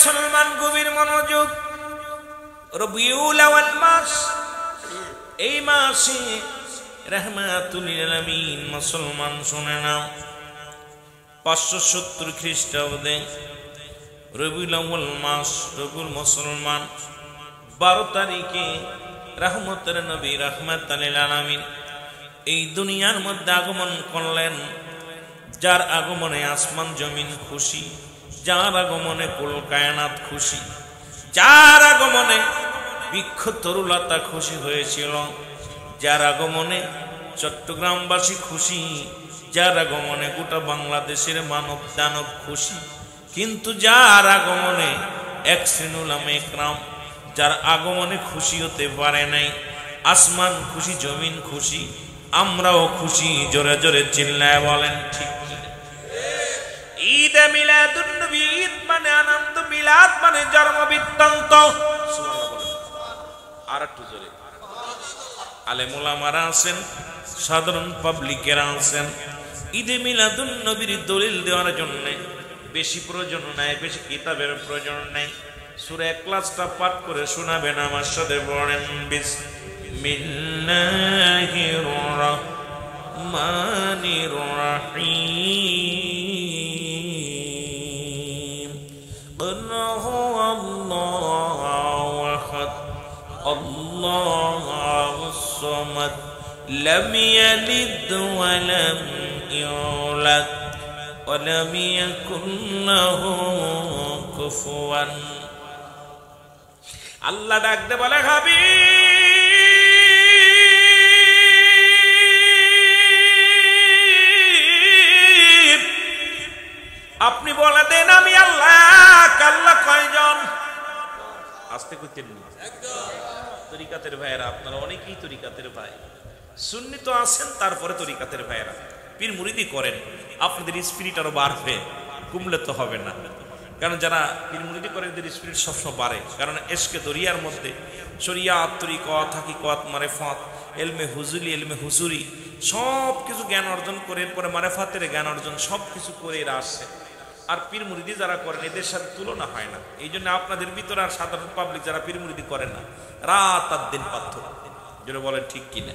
মুসলমান গভীর মনোযোগ। রবিউল আউয়াল মাস, এই মাসে রাহমাতুল লিল আলামিন মুসলমান শুনে নাও 570 খ্রিস্টাব্দে রবিউল আউয়াল মাস, রবিউল মুসলমান 12 তারিখে রহমতের নবী রাহমাতুল লিল আলামিন এই দুনিয়ার মধ্যে আগমন করলেন। যার আগমনে আসমান জমিন খুশি, যার আগমনে কুল কায়নাত খুশি, যার আগমনে বৃক্ষ তরুলতা খুশি হয়েছিল, যার আগমনে চট্টগ্রামবাসী খুশি, যার আগমনে গোটা বাংলাদেশের মানব দানব খুশি। কিন্তু যার আগমনে এক শ্রেণী উলামা ইকরাম যার আগমনে খুশি হতে পারে নাই। আসমান খুশি, জমিন খুশি, আমরাও খুশি। জোরে জোরে চিল্লায় বলেন ঠিক কি? ঈদে মিলাদুন নবী, ঈদ মানে আনন্দ, মিলাদ মানে জন্ম বৃত্তান্ত। সুবহানাল্লাহ বলেন আর একটু জোরে। আলেম ওলামারা আছেন, সাধারণ পাবলিকেরা আছেন। ঈদে মিলাদুন নবীর দলিল দেওয়ার জন্য বেশি প্রয়োজন নাই, বেশি কিতাবের প্রয়োজন নাই। সূরা ইখলাসটা পাঠ করে শোনাবেন আমার সাথে, পড়েন বিসমিল্লাহির রাহমানির রাহিম। কুল হুয়াল্লাহু আহাদ, আল্লাহুস সামাদ, লাম ইয়ালিদ ওয়া লাম ইউলাদ ওয়া লাম ইয়াকুল লাহু কুফুয়ান। আল্লাহ ডাকতে বলে, হাবিব আপনি বলে দেন আমি আল্লাহ। আল্লাহ কয়জন? আস্তে কইতেন না। তরিকাতের ভাইয়েরা, আপনারা অনেকেই তরিকাতের ভাই, সুন্নি তো আছেন, তারপরে তরিকাতের ভাইয়েরা পীর মুরিদি করেন। আপনাদের স্পিরিট আরো বাড়বে, কমলে তো হবে না। কারণ যারা পীর মুরিদি করে এদের স্পিরিট সবসময় বাড়ে। কারণ এশকে দরিয়ার মধ্যে শরিয়াত, তরিকত, হাকিকত, মারেফাত, এলমে হুজুলি, এলমে হুজুরি সব কিছু জ্ঞান অর্জন করে, এরপরে মারেফাতের জ্ঞান অর্জন সব কিছু করে এরা আসছে। আর পীর মুরিদি যারা করেন এদের সাথে তুলনা হয় না। এই জন্য আপনাদের ভিতরে আর সাধারণ পাবলিক যারা পীর মুরিদি করে না, রাত আর দিন পার্থক্য। যেটা বলেন ঠিক কিনা?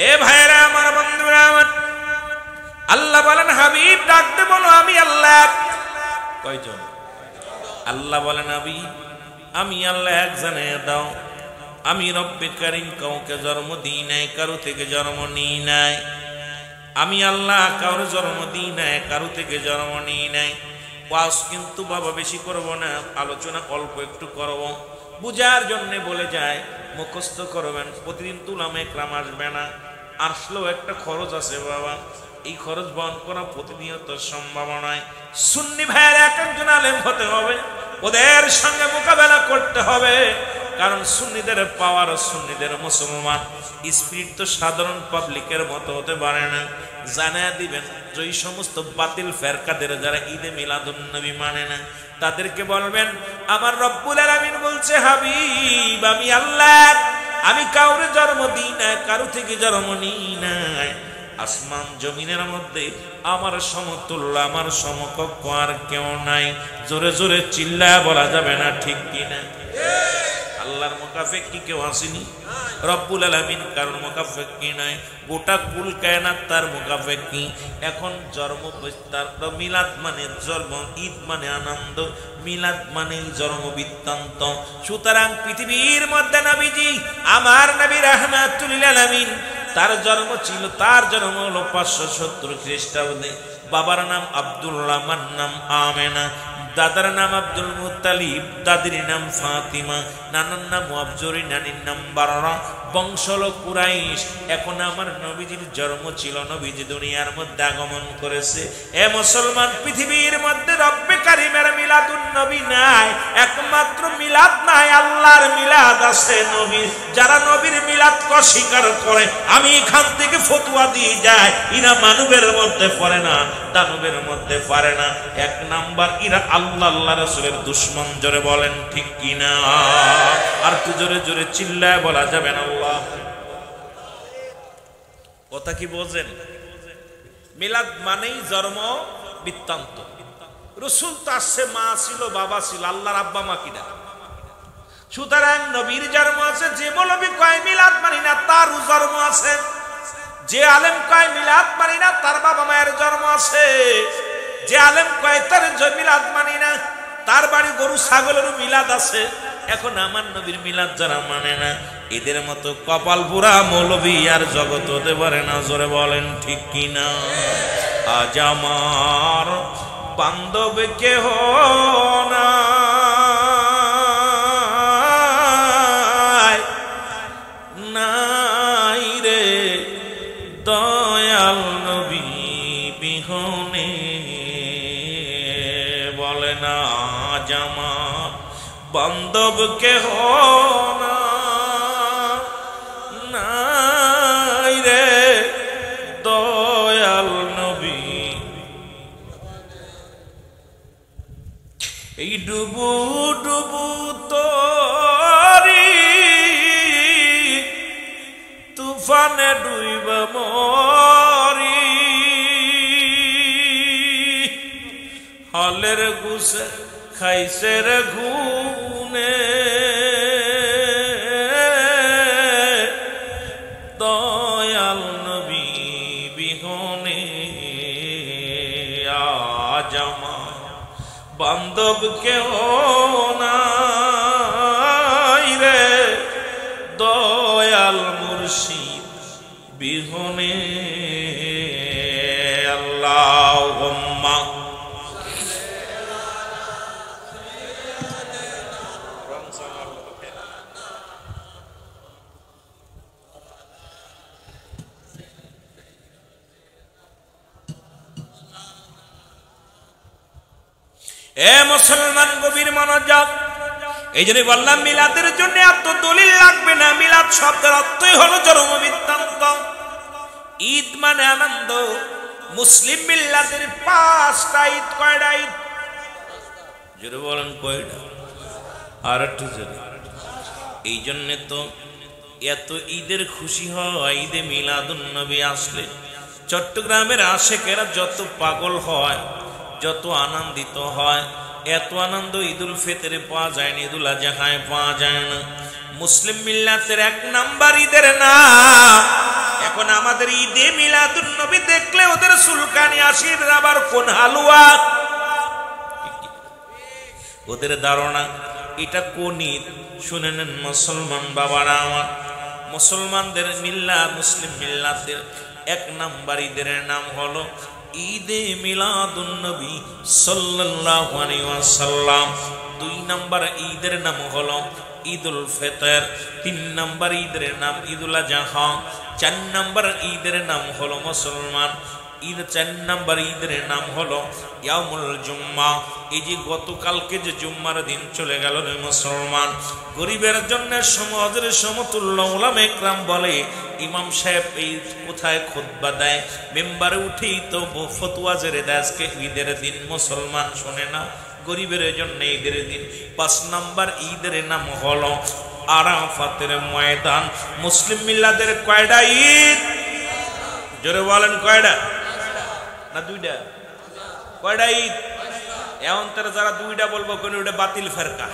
এ ভাইরা আমার, বন্ধুরা আমার, আল্লাহ বলেন হাবিব ডাকতে বলো আমি আল্লাহ। কয়জন? আল্লাহ বলেন হাবিব আমি আল্লাহ এক জানিয়ে দাও, আমি রব্বে কারীম কাউকে জন্ম দিই নাই, কারো থেকে জন্ম নিই নাই। আমি আল্লাহ কারো জন্ম দিই নাই, কারো থেকে জন্ম নিই নাই। ওয়াজ কিন্তু বাবা বেশি করব না, আলোচনা অল্প একটু করব, বুঝার জন্য বলে যায়। মুখস্থ করবেন, প্রতিদিন উলামা ইকরাম আসবে না, আসলেও একটা খরচ আছে বাবা। এই খরচ বহন করা প্রতিনিয়ত সম্ভব নয়। সুন্নি ভাইয়ের এক একজন আলেম হতে হবে, ওদের সঙ্গে মোকাবেলা করতে হবে। কারণ সুন্নিদের পাওয়ার, সুন্নিদের মুসলমান স্পিরিট তো সাধারণ পাবলিকের মতো হতে পারে না। জানায়া দিবেন যে এই সমস্ত বাতিল ফেরকাদের যারা ঈদে মিলাদুন নবী মানে না, তাদেরকে বলবেন আমার রব্বুল আলামিন বলছে হাবিব আমি আল্লাহ, আমি কাউরে জন্ম দিই না, কারো থেকে জন্ম নিই নাই। আসমান জমিনের মধ্যে আমার সমতুল্য, আমার সমকক্ষ আর কেউ নাই। জোরে জোরে চিল্লায় বলা যাবে না ঠিক কিনা? আল্লাহর মুকাফেক কি কেউ আসেনি? রব্বুল আলামিন কারোর মুকাফেক কি নাই? গোটা কুল কায়নাত তার মুকাফেক কি? এখন জন্ম তার মিলাদ মানে জন্ম, ঈদ মানে আনন্দ, মিলাদ মানে জন্ম বৃত্তান্ত। সুতরাং পৃথিবীর মধ্যে নবীজি আমার নবী রাহমাতুল লিল আলামিন তার জন্ম ছিল, তার জন্ম হলো 570 খ্রিস্টাব্দে। বাবার নাম আব্দুল্লাহ, মার নাম আমেনা, দাদার নাম আব্দুল মুত্তালিব, দাদির নাম ফাতিমা, নানার নাম আবজরি, নানির নাম বাররা, বংশ হলো কুরাইশ। এখন আমার নবীজির জন্ম ছিল, নবীজি দুনিয়ার মধ্যে আগমন করেছে। এ মুসলমান, পৃথিবীর মধ্যে রব্বে কারীমের মিলাদুন নবী নাই, একমাত্র মিলাদ নাই, আল্লাহর মিলাদ আছে। নবী যারা নবীর মিলাদকে অস্বীকার করে, আমি এখান থেকে ফতোয়া দিয়ে যাই, এরা মানবের মধ্যে পড়ে না, দানবের মধ্যে পারে না। এক নাম্বার এরা আল্লাহ আল্লাহ রাসূলের দুশমন। জোরে বলেন ঠিক কিনা? আর একটু জোরে জোরে চিল্লায় বলা যাবে না আল্লাহ। কথা কি বোঝেন? মিলাদ মানেই জন্ম বৃত্তান্ত। রসুল তো আসছে, মা ছিল, বাবা ছিল, আল্লাহর আব্বা মা কিনা। সুতরাং নবীর জন্ম আছে, যে মৌলবী কয় মিলাদ মানি না তার জন্ম আছে, যে আলেম কয় মিলাদ মানি না তার বাবা মায়ের জন্ম আছে, যে আলেম কয় তার মিলাদ মানি না তার বাড়ি গরু ছাগলেরও মিলাদ আছে। এখন আমার নবীর মিলাদ যারা মানে না, এদের মতো কপাল পুরা মৌলবী আর জগৎ হতে পারে না। জোরে বলেন ঠিক কিনা? আজ আমার বান্ধব কেহ নাই রে দয়াল নবী বিহনে। বলে না আজ আমার বান্ধব কেহ নাই রে দয়াল নবী। এই ডুবু ডুবু তরি তুফানে ডুইব মরি, হলের গুছে খাইছে রে ঘুনে দয়াল নবী বিহনে। আজ আমার বান্ধব কেউ নাই রে দয়াল মুর্শিদ বিহনে। আল্লাহুম্মা এ মুসলমান গভীর মনোযোগ। এই জন্য বললাম মিলাদের জন্য এত দলিল লাগবে না। মিলাদ শব্দের অর্থই হলো জন্ম বৃত্তান্ত। ঈদ মানে আনন্দ। মুসলিম মিল্লাতের 5টা ঈদ। কয়টা ঈদ? জোরে বলেন কয়টা? আর একটু জোরে। এই জন্য তো এত ঈদের খুশি হয়। ঈদে মিলাদুন নবী আসলে চট্টগ্রামের আশেকেরা যত পাগল হয়, যত আনন্দিত হয়, এত আনন্দ ঈদুল ফিতরে পাওয়া যায় না, ঈদুল আজহায় পাওয়া যায় না। মুসলিম মিল্লাতের 1 নাম্বার ঈদের নাম। এখন আমাদের ঈদে মিলাদুন নবী দেখলে ওদের সুলকানি আসির আবার কোন হালুয়া, ওদের ধারণা এটা কোন ঈদ। শুনে নেন মুসলমান বাবারা আমার, মুসলমানদের মিল্লাত, মুসলিম মিল্লাতের 1 নাম্বার ঈদের নাম হলো ঈদে মিলাদুন নবী সাল্লাল্লাহু আলাইহি ওয়াসাল্লাম। 2 নাম্বার ঈদের নাম হলো ঈদুল ফিতর। 3 নাম্বার ঈদের নাম ঈদুল আজহা। 4 নাম্বার ঈদের নাম হলো মুসলমান ঈদ। 4 নাম্বার ঈদের নাম হলো ইয়াউমুল জুম্মা। এই যে গতকালকে যে জুম্মার দিন চলে গেল রে মুসলমান, গরিবের জন্য সমাজের সমতুল্য উলামা ইকরাম বলে, ইমাম সাহেব এই কোথায় খুতবা দেয়, মেম্বারে উঠেই তো ফতোয়া জেরে দেয় আজকে ঈদের দিন। মুসলমান শোনে না, গরিবের জন্য ঈদের দিন। 5 নাম্বার ঈদের নাম হলো আরাফাতের ময়দান। মুসলিম মিল্লাতের কয়টা ঈদ? জোরে বলেন কয়টা? না 2টা? কয়টা ঈদ? এখন তারা যারা 2টা বলবো কোন ওটা বাতিল ফেরকা।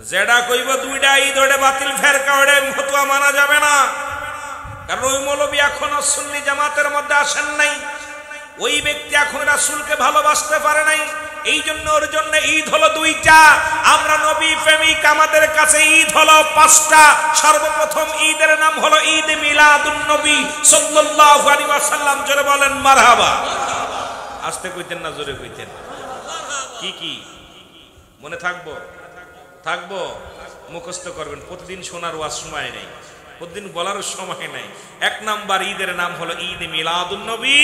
যেটা কইব 2টা ঈদ ওটা বাতিল ফেরকা, ওটা ফতোয়া মানা যাবে না। কারণ ওই মৌলবী এখনো সুন্নি জামাতের মধ্যে আসেন নাই, ওই ব্যক্তি এখন রাসূলকে ভালোবাসতে পারে নাই। এই জন্য ওর জন্য ঈদ হলো 2টা। আমরা নবী প্রেমিক, আমাদের কাছে ঈদ হলো 5টা। সর্বপ্রথম ঈদের নাম হলো ঈদ মিলাদুন নবী সাল্লাল্লাহু আলাইহি ওয়াসাল্লাম। জোরে বলেন মারহাবা। আস্তে কইতেন না জোরে কইতেন? কি কি মনে থাকবো? থাকবো, মুখস্থ করবেন। প্রতিদিন শোনার ওয়াজ সময় নেই, প্রতিদিন বলার সময় নাই। 1 নাম্বার ঈদের নাম হলো ঈদ মিলাদুন নবী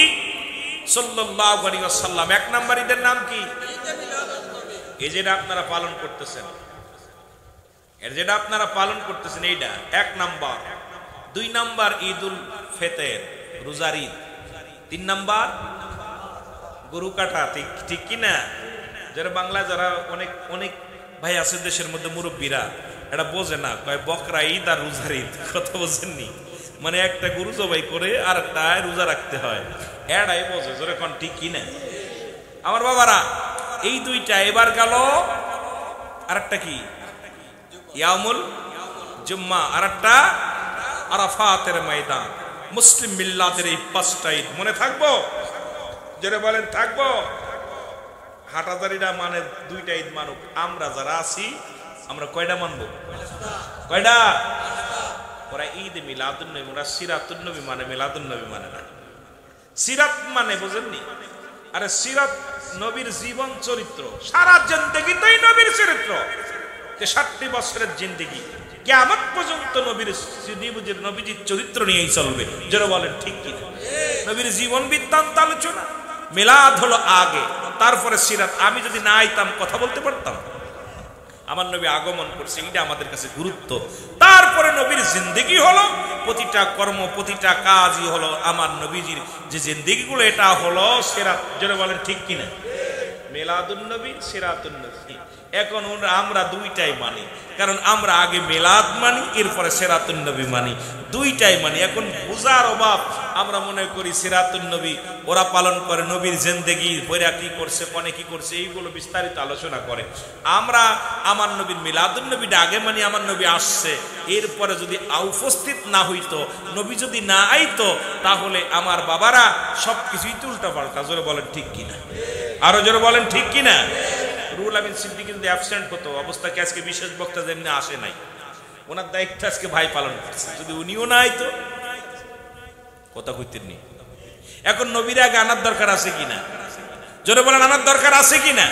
সাল্লাল্লাহু আলাইহি ওয়াসাল্লাম। 1 নাম্বার ঈদের নাম কি? এই যেটা আপনারা পালন করতেছেন, এর যেটা আপনারা পালন করতেছেন এইটা 1 নাম্বার। 2 নাম্বার ঈদুল ফিতর, রোজার ঈদ। 3 নাম্বার গরু কাটা। ঠিক কিনা? যারা বাংলা, যারা অনেক অনেক ভাই আছে দেশের মধ্যে মুরব্বীরা, এটা বোঝে না, কয় বকরা ঈদ আর রোজার ঈদ। কথা বোঝেননি? মানে একটা গরু জবাই করে আর একটা রোজা রাখতে হয়, এটাই বোঝে। জোরে কোন ঠিক কিনা? আমার বাবারা, এই দুইটা এবার গেল। আরেকটা কি? ইয়াউমুল জুম্মা, আরেকটা আরাফাতের ময়দান। মুসলিম মিল্লাতের এই 5টা ঈদ মনে থাকবো? যারা বলেন থাকবো। হাটাজারিরা মানে 2টা ঈদ মানুক, আমরা যারা আছি আমরা কয়টা মানবো? কয়টা? ওরা ঈদ মিলাদুন নবী, ওরা সিরাতুন নবী মানে, মিলাদুন নবী মানে না। সিরাত মানে বুঝেননি? আরে সিরাত নবীর জীবন চরিত্র, সারা জিন্দেগিতেই নবীর চরিত্র, 63 বছরের জিন্দেগি, কিয়ামত পর্যন্ত নবীজির চরিত্র নিয়েই চলবে। যারা বলেন ঠিক কিনা? নবীর জীবন বৃত্তান্ত আলোচনা। মিলাদ হলো আগে, তারপরে সিরাত। আমি যদি না আইতাম কথা বলতে পারতাম? আমার নবী আগমন করছে, এটা আমাদের কাছে গুরুত্ব। তারপরে নবীর জিন্দেগি হলো, প্রতিটা কর্ম প্রতিটা কাজই হলো আমার নবীজির যে জিন্দেগিগুলো, এটা হলো সিরাত। যারা বলেন ঠিক কিনা? মিলাদুন নবী, সিরাতুন নবী। এখন আমরা 2টাই মানি, কারণ আমরা আগে মিলাদ মানি, এরপরে সিরাতুন নবী মানি, 2টাই মানি। এখন বুঝার অভাব, আমরা মনে করি সিরাতুন নবী ওরা পালন করে, নবীর জিন্দেগি পয়রা কি করছে, কোনে কি করছে, এইগুলো বিস্তারিত আলোচনা করে। আমরা আমার নবীর মিলাদুন নবীটা আগে মানি, আমার নবী আসছে, এরপরে যদি উপস্থিত না হইতো, নবী যদি না আইতো, তাহলে আমার বাবারা সবকিছুই উল্টা পাল্টা। জোরে বলেন ঠিক কিনা? আরো জোরে বলেন ঠিক কিনা? রুহুল আমিন সিদ্দিকী যদি অ্যাবসেন্ট হতো, অবস্থাকে আজকে বিশেষ বক্তা যেমনি আসে নাই, ওনার দায়িত্ব আজকে ভাই পালন করছে। যদি উনিও না আইতো, কথা কইতেননি। এখন নবীর আগে আনার দরকার আছে কিনা? জোরে বলেন আনার দরকার আছে কিনা?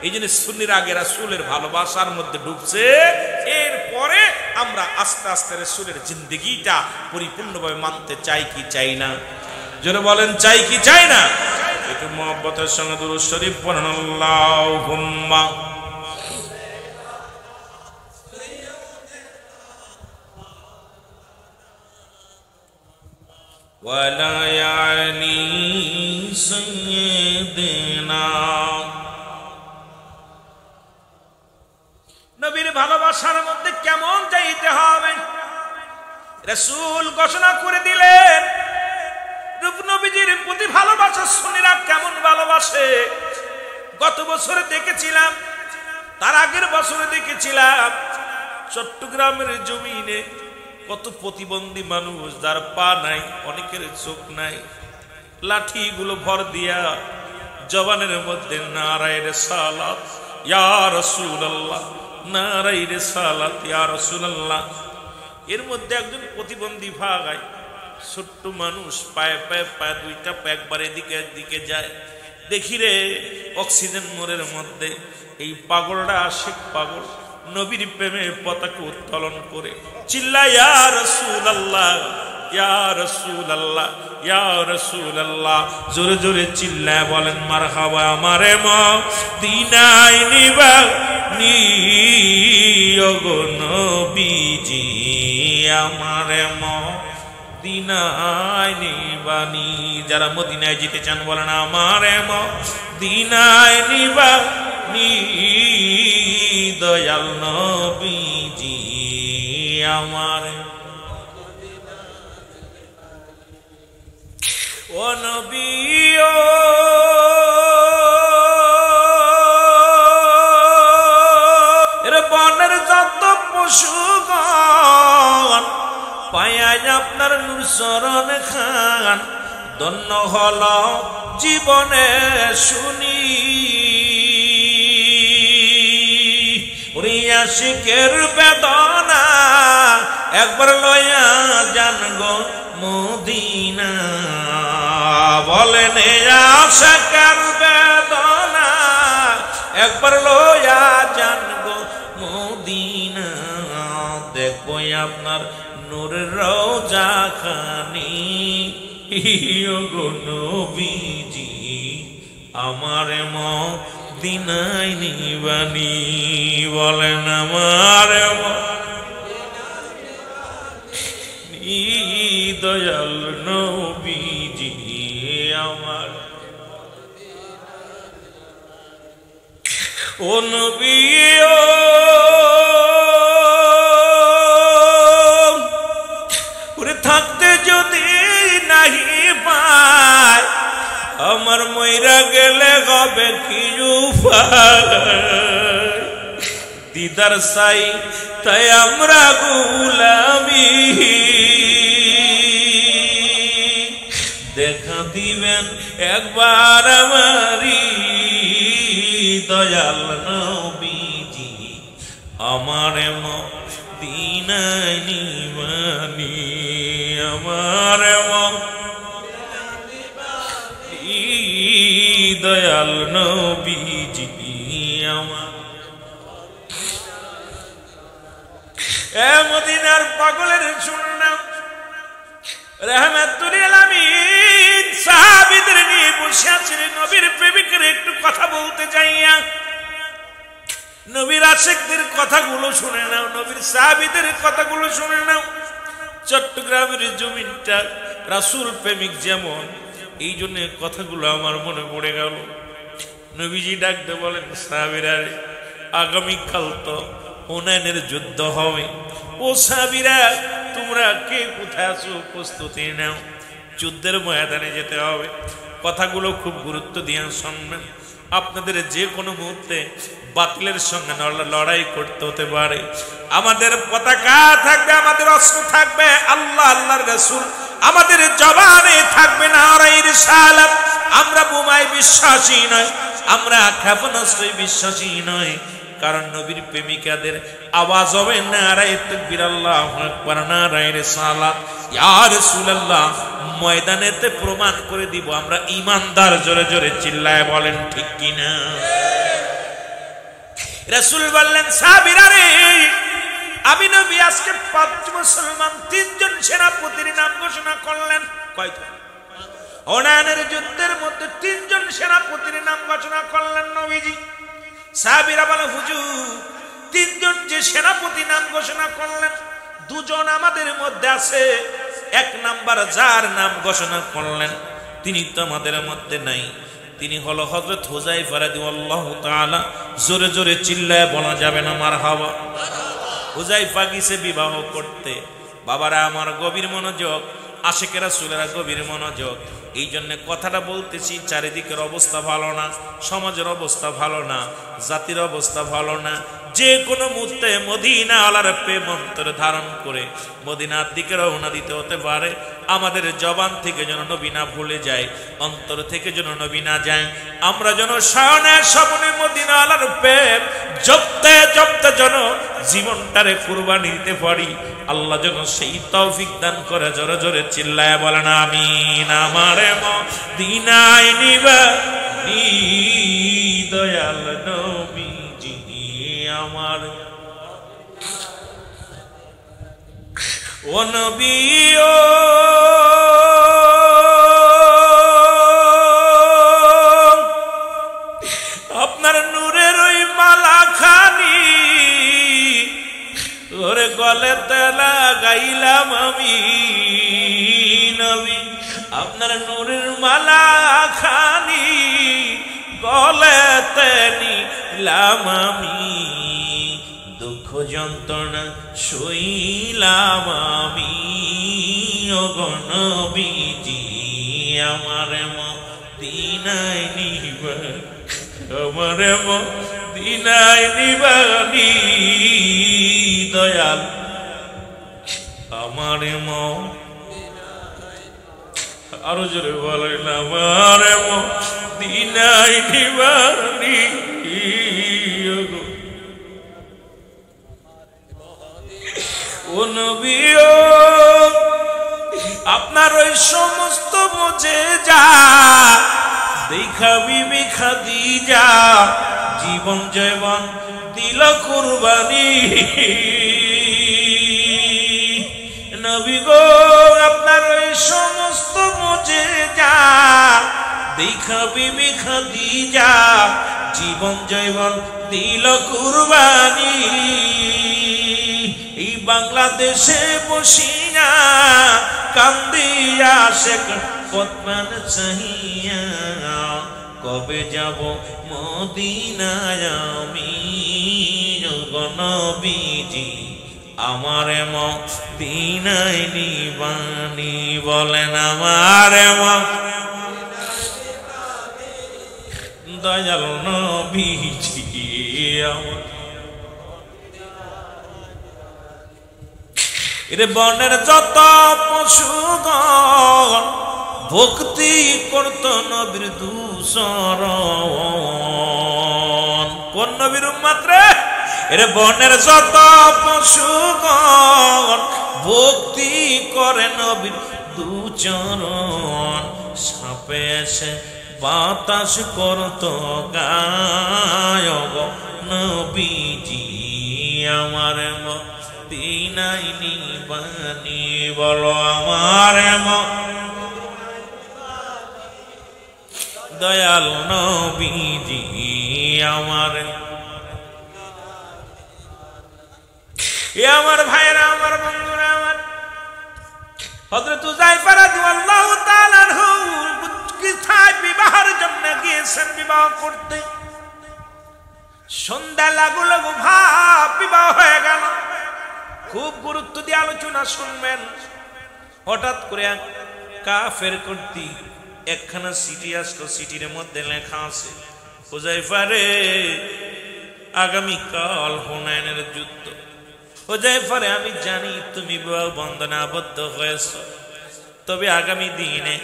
এই জন্য সুন্নির আগে রাসূলের ভালোবাসার মধ্যে ঢুকছে, এরপরে আমরা আস্তে আস্তে রাসূলের জিন্দেগিটা পরিপূর্ণভাবে মানতে চাই কি চাই না? জোরে বলেন চাই কি চাই না? একটু মুহাব্বতের সঙ্গে দুরূদ শরীফ পড়ুন। আল্লাহুম্মা ওয়ালা ইয়ানি সাইয়্যিদিনা। নবীর ভালোবাসার মধ্যে কেমন চাইতে হবে রাসূল ঘোষণা করে দিলেন। নবীজির প্রতি ভালোবাসা সুন্নিরা কেমন ভালোবাসে, গত বছরে দেখেছিলাম, তার আগের বছরে দেখেছিলাম, চট্টগ্রামের জমিনে কত প্রতিবন্ধী মানুষ, যার পা নাই, অনেকের চোখ নাই, লাঠিগুলো ভর দিয়া জবানের মধ্যে নারায়ে রিসালাত ইয়া রাসূলুল্লাহ, নারায়ে রিসালাত ইয়া রাসূলুল্লাহ। এর মধ্যে একজন প্রতিবন্ধী ভাগায়, ছোট্ট মানুষ, পায়ে পায়ে পায়ে 2টা পা একবার এদিকে একদিকে যায়। দেখি রে অক্সিজেন মোড়ের মধ্যে এই পাগলটা আশিক পাগল নবীর প্রেমের পতাকা উত্তোলন করে চিল্লায় ইয়া রাসূলুল্লাহ, ইয়া রাসূলুল্লাহ, ইয়া রাসূলুল্লাহ। জোরে জোরে চিল্লায় বলেন মারহাবা। আমারে মদিনায় নিবানি ওগো নবীজি, আমারে মদিনায় নিবানি। যারা মদিনায় যেতে চান বলেন আমারে মদিনায় নিবানি দয়াল নবীজি, আমার ও নবী ও এর বনের যত পশুগণ পায়ায় আপনার নূর চরণ খান, ধন্য হল জীবনে শুনি। আশিকের বেদনা একবার লয়া জান গো মদিনা, বলেন আশিকের বেদনা একবার লয়া জান গো মদিনা। দেখবো আপনার নূরের রওজা খানি গো নবীজি, আমার মদিনায় নিবানি। বলেন আমার দয়াল নবীজি, আমার ও নবী ও থাকতে যদি নাহি পায় আমার মইরা গেলে হবে কি উপায় দিদার চাই তাই আমরা গোলামি দেখা দিবেন একবার আমারি দয়াল নবীজি আমার মদিনায় নিবানি আমার দয়াল নবীজি আমার এ মদিনার পাগলের শুনলাম রাহমাতুল আলামিন সাহাবীদের নিয়ে বসে আছেন নবীর প্রেমিকের একটু কথা বলতে যাইয়া নবীর আশিকদের কথাগুলো শুনে নাও নবীর সাহাবীদের কথাগুলো শুনে নাও চট্টগ্রামের জমিনটা রাসূল প্রেমিক যেমন এই জন্য কথাগুলো আমার মনে পড়ে গেল নবীজি ডাকতে বলেন সাহাবীরা আগামীকাল তো হুনাইনের যুদ্ধ হবে ও সাহাবীরা তোমরা কে কোথায় আছো প্রস্তুতি নাও যুদ্ধের ময়দানে যেতে হবে কথাগুলো খুব গুরুত্ব দিয়ে শুনবেন আপনাদের যে কোনো মুহূর্তে বাতিলের সঙ্গে লড়াই করতে হতে পারে আমাদের পতাকা থাকবে আমাদের অস্ত্র থাকবে আল্লাহ আল্লাহর রাসূল আমাদের জবানে থাকবে নারায়ে রিসালাত আমরা বোমায় বিশ্বাসী নয় আমরা ক্ষেপণাস্ত্রে বিশ্বাসী নয় কারণ নবীর প্রেমিকাদের আওয়াজ হবে নারায়ে তাকবীর আল্লাহু আকবার নারায়ে রিসালাত ইয়া রাসূলুল্লাহ ময়দানেতে প্রমাণ করে দিব আমরা ঈমানদার জোরে জোরে চিল্লায় বলেন ঠিক কি না রাসূল বললেন সাহাবীরা রে আমি নবী আজকে 5 মুসলমান 3 জন সেনাপতির নাম ঘোষণা করলেন কয়টা হুনাইনের যুদ্ধের মধ্যে 3 জন সেনাপতির নাম ঘোষণা করলেন নবীজি সাহাবীরা বলে হুজুর 3 জন যে সেনাপতি নাম ঘোষণা করলেন 2 জন আমাদের মধ্যে আছে এক নাম্বার যার নাম ঘোষণা করলেন তিনি তো আমাদের মধ্যে নাই তিনি হলো হযরত হুযায়ফা রাদিয়াল্লাহু তাআলা জোরে জোরে চিল্লায় বলা যাবে না মারহাবা হুযায়ফা গিয়েছে বিবাহ করতে বাবারা আমার গভীর মনোযোগ আশিকে রাসূলের গভীর মনোযোগ এই জন্য কথাটা বলতেছি চারিদিকের অবস্থা ভালো না সমাজের অবস্থা ভালো না জাতির অবস্থা ভালো না যে কোনো মুহূর্তে মদিনা আলার প্রেম অন্তরে ধারণ করে মদিনার দিকে রওনা দিতে হতে পারে আমাদের জবান থেকে যেন নবী না ভুলে যায় অন্তর থেকে যেন নবী না যায় আমরা যেন শানে স্বপনে মদিনা আলার প্রেম জপতে জপতে যেন জীবনটারে কুরবানি দিতে পারি আল্লাহ যেন সেই তৌফিক দান করে জোরে জোরে চিল্লায় বলেন আমিন আমারে মদিনায় নিবানি দয়াল নবীজি আমার ও নবী ও আপনার নূরের ওই মালা খানি ওরে গলেতে লাগাইলাম আমি নবী আপনার নূরের মালা খানি গলেতে নিলাম আমি দুঃখ যন্ত্রণা সইলাম আমি ওগো নবীজি আমার মদিনায় নিবানি আমার মদিনায় নিবানি দয়াল আমার আরো জোরে বলেন আমার মদিনায় নিবানি ও নবী ও আপনার ওই সমস্ত মুজিজা দেখা বিবি খাদিজা জীবন জয়বন দিল কুরবানি নবী গো আপনার ওই সমস্ত মুজিজা দেখা বিবি খাদিজা জীবন জয়বন দিল কুরবানি এই বাংলাদেশে বসিয়া কান্দিয়া শেখ পদ্মান চাহিয়া কবে যাব মদিনায় আমি গো নবীজি আমার মদিনায় নিবানি বলেন আমার দয়াল নবীজি আমার এর বনের যত পশুগণ ভক্তি করত নবীর দুসরণ কোন নবীর উম্মত রে এর বনের যত পশুগণ ভক্তি করে নবীর দুচরণ সাপে এসে বাতাস করত গায়ক নবীজি আমার মদিনায় নিবানি বলো আমার দয়াল নবীজি আমার আমার ভাইরা আমার বন্ধুরা আমার হযরত হুযায়ফা রাদিয়াল্লাহু তাআলা আনহু কোথায় বিবাহের জন্য গিয়েছেন বিবাহ করতে সন্ধ্যা লাগু লাগু ভাব বিবাহ হয়ে গেল খুব গুরুত্ব দিয়ে আলোচনা শুনবেন হঠাৎ করে কাফের কর্তৃক একখানা চিঠি আসলো চিঠির মধ্যে লেখা আছে হুযায়ফা রে আগামীকাল হুনাইনের যুদ্ধ হুযায়ফা রে আমি জানি তুমি বিবাহ বন্ধনে আবদ্ধ হয়েছ তবে আগামী দিনে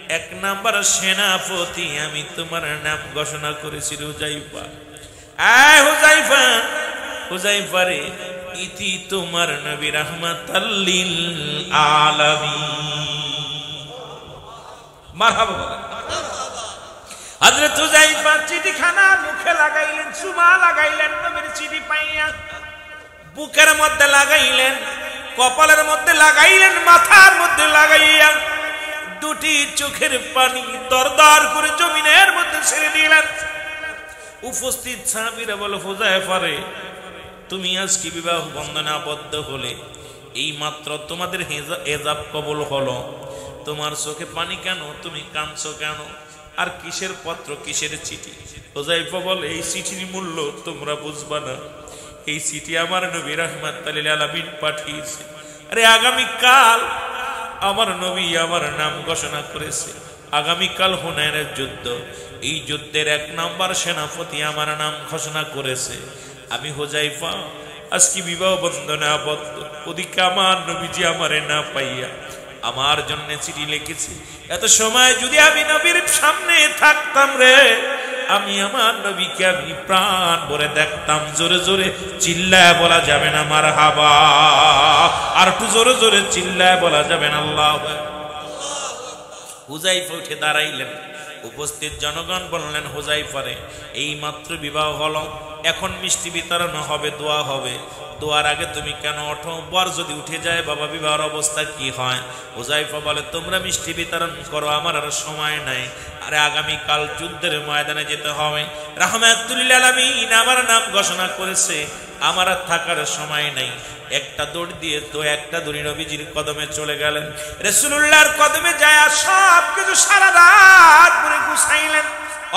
1 নাম্বার সেনাপতি আমি তোমার নাম ঘোষণা করেছি হুযায়ফা আয় হুযায়ফা হুযায়ফা রে ইতি তোমার নবী রাহমাতাল লিল আলামিন মারহাবা হযরত হুযায়ফা চিঠিখানা মুখে লাগাইলেন চুমা লাগাইলেন নবীর চিঠি পাইয়া বুকের মধ্যে লাগাইলেন কপালের মধ্যে লাগাইলেন মাথার মধ্যে লাগাইয়া দুটি চোখের পানি দরদর করে জমিনের মধ্যে ছেড়ে দিলেন উপস্থিত সাহাবীরা বলে হুযায়ফা রে তুমি আজকে বিবাহ বন্ধনে আবদ্ধ হলে এই মাত্র তোমাদের হিজাব কবুল হলো তোমার চোখে পানি কেন তুমি কাঁদছো কেন আর কিসের পত্র কিসের চিঠি হুযায়ফা বলে এই চিঠির মূল্য তোমরা বুঝবা না এই চিঠি আমার নবী রাহমাতুল লিল আলামিন পাঠিয়েছে আরে আগামী কাল আমার নবী আমার নাম ঘোষণা করেছে আগামী কাল হুনাইনের যুদ্ধ এই যুদ্ধের 1 নাম্বার সেনাপতি আমার নাম ঘোষণা করেছে আমি হুযায়ফা আজকে বিবাহ বন্ধনে আবদ্ধ ওদিকে আমার নবীজি আমারে না পাইয়া আমার জন্য চিঠি লিখেছি এত সময় যদি আমি নবীর সামনে থাকতাম রে আমি আমার নবীকে আমি প্রাণ ভরে দেখতাম জোরে জোরে চিল্লায় বলা যাবে না মারহাবা আর একটু জোরে জোরে চিল্লায় বলা যাবে না আল্লাহু আকবার হুযায়ফা উঠে দাঁড়াইলেন উপস্থিত জনগণ বললেন হুযায়ফা রে এই মাত্র বিবাহ হলো এখন মিষ্টি বিতরণ হবে দোয়া হবে দোয়ার আগে তুমি কেন ওঠো বর যদি উঠে যায় বাবা বিবাহের অবস্থা কি হয় হুযায়ফা বলে তোমরা মিষ্টি বিতরণ করো আমার আর সময় নাই আরে আগামী কাল যুদ্ধের ময়দানে যেতে হবে রাহমাতুল লিল আলামিন আমার নাম ঘোষণা করেছে আমার আর থাকার সময় নাই একটা দৌড় দিয়ে তো একটা দড়ি নবীজির কদমে চলে গেলেন রাসূলুল্লাহর কদমে যায় সব কিছু সারা রাত ধরে গুছাইলেন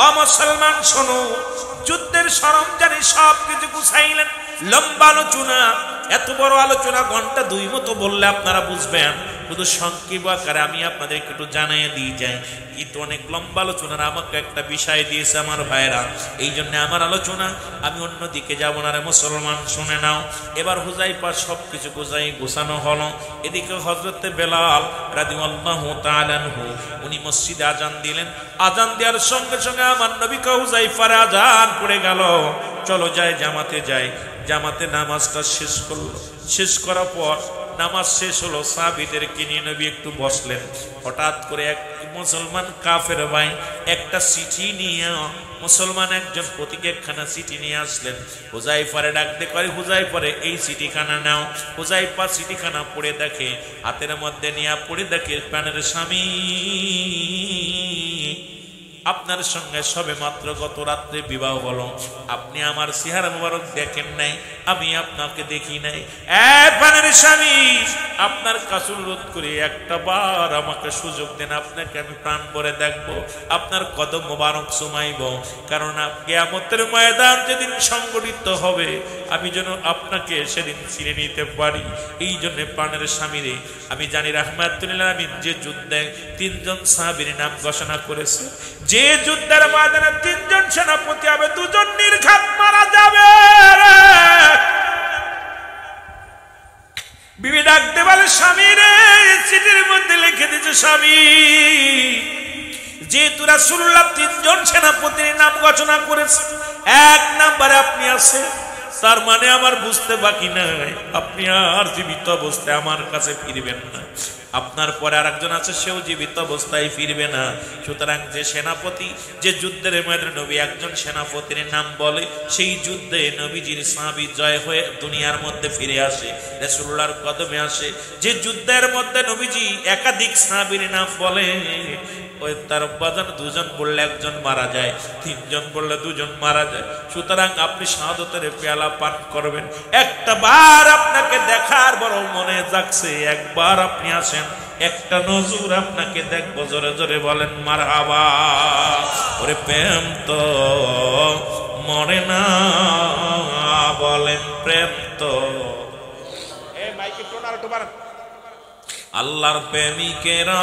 ও মুসলমান শোনো যুদ্ধের সরঞ্জাম সব কিছু গুছাইলেন লম্বা আলোচনা এত বড় আলোচনা ঘন্টা 2 মতো বললে আপনারা বুঝবেন শুধু সংক্ষেপ আকারে আমি আপনাদেরকে একটু জানিয়ে দিয়ে যাই কিন্তু অনেক লম্বা আলোচনার আমাকে একটা বিষয় দিয়েছে আমার ভাইরা এই জন্য আমার আলোচনা আমি অন্য দিকে যাব না রে মুসলমান শুনে নাও এবার হুযায়ফা সবকিছু গোছানো হলো এদিকে হযরতে বেলাল রাদিয়াল্লাহু তাআলা আনহু উনি মসজিদে আজান দিলেন আজান দেওয়ার সঙ্গে সঙ্গে আমার নবী হুযায়ফার আজান পড়ে গেল চলো যাই জামাতে নামাজটা শেষ করলো শেষ করার পর নামাজ শেষ হলো সাহাবীদেরকে নিয়ে নবী একটু বসলেন হঠাৎ করে এক মুসলমান কাফের ভাই একটা চিঠি নিয়ে মুসলমান একজন প্রতীক একখানা চিঠি নিয়ে আসলেন হুযায়ফারে ডাকতে করে হুযায়ফারে এই চিঠিখানা নাও হুযায়ফা চিঠিখানা পড়ে দেখে হাতের মধ্যে নিয়ে পড়ে দেখে প্রাণের স্বামী আপনার সঙ্গে সবে মাত্র গত রাত্রে বিবাহ হলো আপনি আমার চেহারা মোবারক দেখেন নাই আমি আপনাকে দেখি নাই প্রাণের স্বামী আপনার কাছে অনুরোধ করে একটা বার আমাকে সুযোগ দেন আপনাকে আমি প্রাণ ভরে দেখবো আপনার কদম মোবারক চুমাইব কারণ কিয়ামতের ময়দান যেদিন সংগঠিত হবে আমি যেন আপনাকে সেদিন চিনে নিতে পারি এই জন্য প্রাণের স্বামী রে আমি জানি রাহমাতুল লিল আলামিন যে যুদ্ধে 3 জন সাহাবীর নাম ঘোষণা করেছে যে যুদ্ধের ময়দানে 3 জন সেনাপতি হবে, 2 জন নির্ঘাত মারা যাবে। বিবি ডাকতে বলে, স্বামী রে, চিঠির মধ্যে লিখে দিয়েছে স্বামী, যেহেতু রাসূলুল্লাহ 3 জন সেনাপতির নাম ঘোষণা করেছে, 1 নম্বরে আপনি আছেন, তার মানে আমার বুঝতে বাকি নাই আপনি আর জীবিত অবস্থায় আমার কাছে ফিরবেন না। আপনার পরে আরেকজন আছে, সেও জীবিত অবস্থায় ফিরবে না। সুতরাং যে সেনাপতি, যে যুদ্ধের ময়দানে নবী একজন সেনাপতির নাম বলে, সেই যুদ্ধে নবীজির সাহাবী জয় হয়ে দুনিয়ার মধ্যে ফিরে আসে, রাসূলুল্লাহর কদমে আসে। যে যুদ্ধের মধ্যে নবীজি একাধিক সাহাবীর নাম বলে, ওই তার বাজান 2 জন বললে 1 জন মারা যায়, 3 জন বললে 2 জন মারা যায়। সুতরাং আপনি শাহাদাতের পেয়ালা পান করবেন। একটা বার আপনাকে দেখার বড় মনে জাগছে, একবার আপনি আসেন, একটা নজর আপনাকে দেখবো, জোরে জোরে বলেন মারহাবা। ওরে প্রেম তো মরে না, বলেন প্রেম তো। মাইকে টোন আর একটু বাড়ান। আল্লাহর প্রেমিকেরা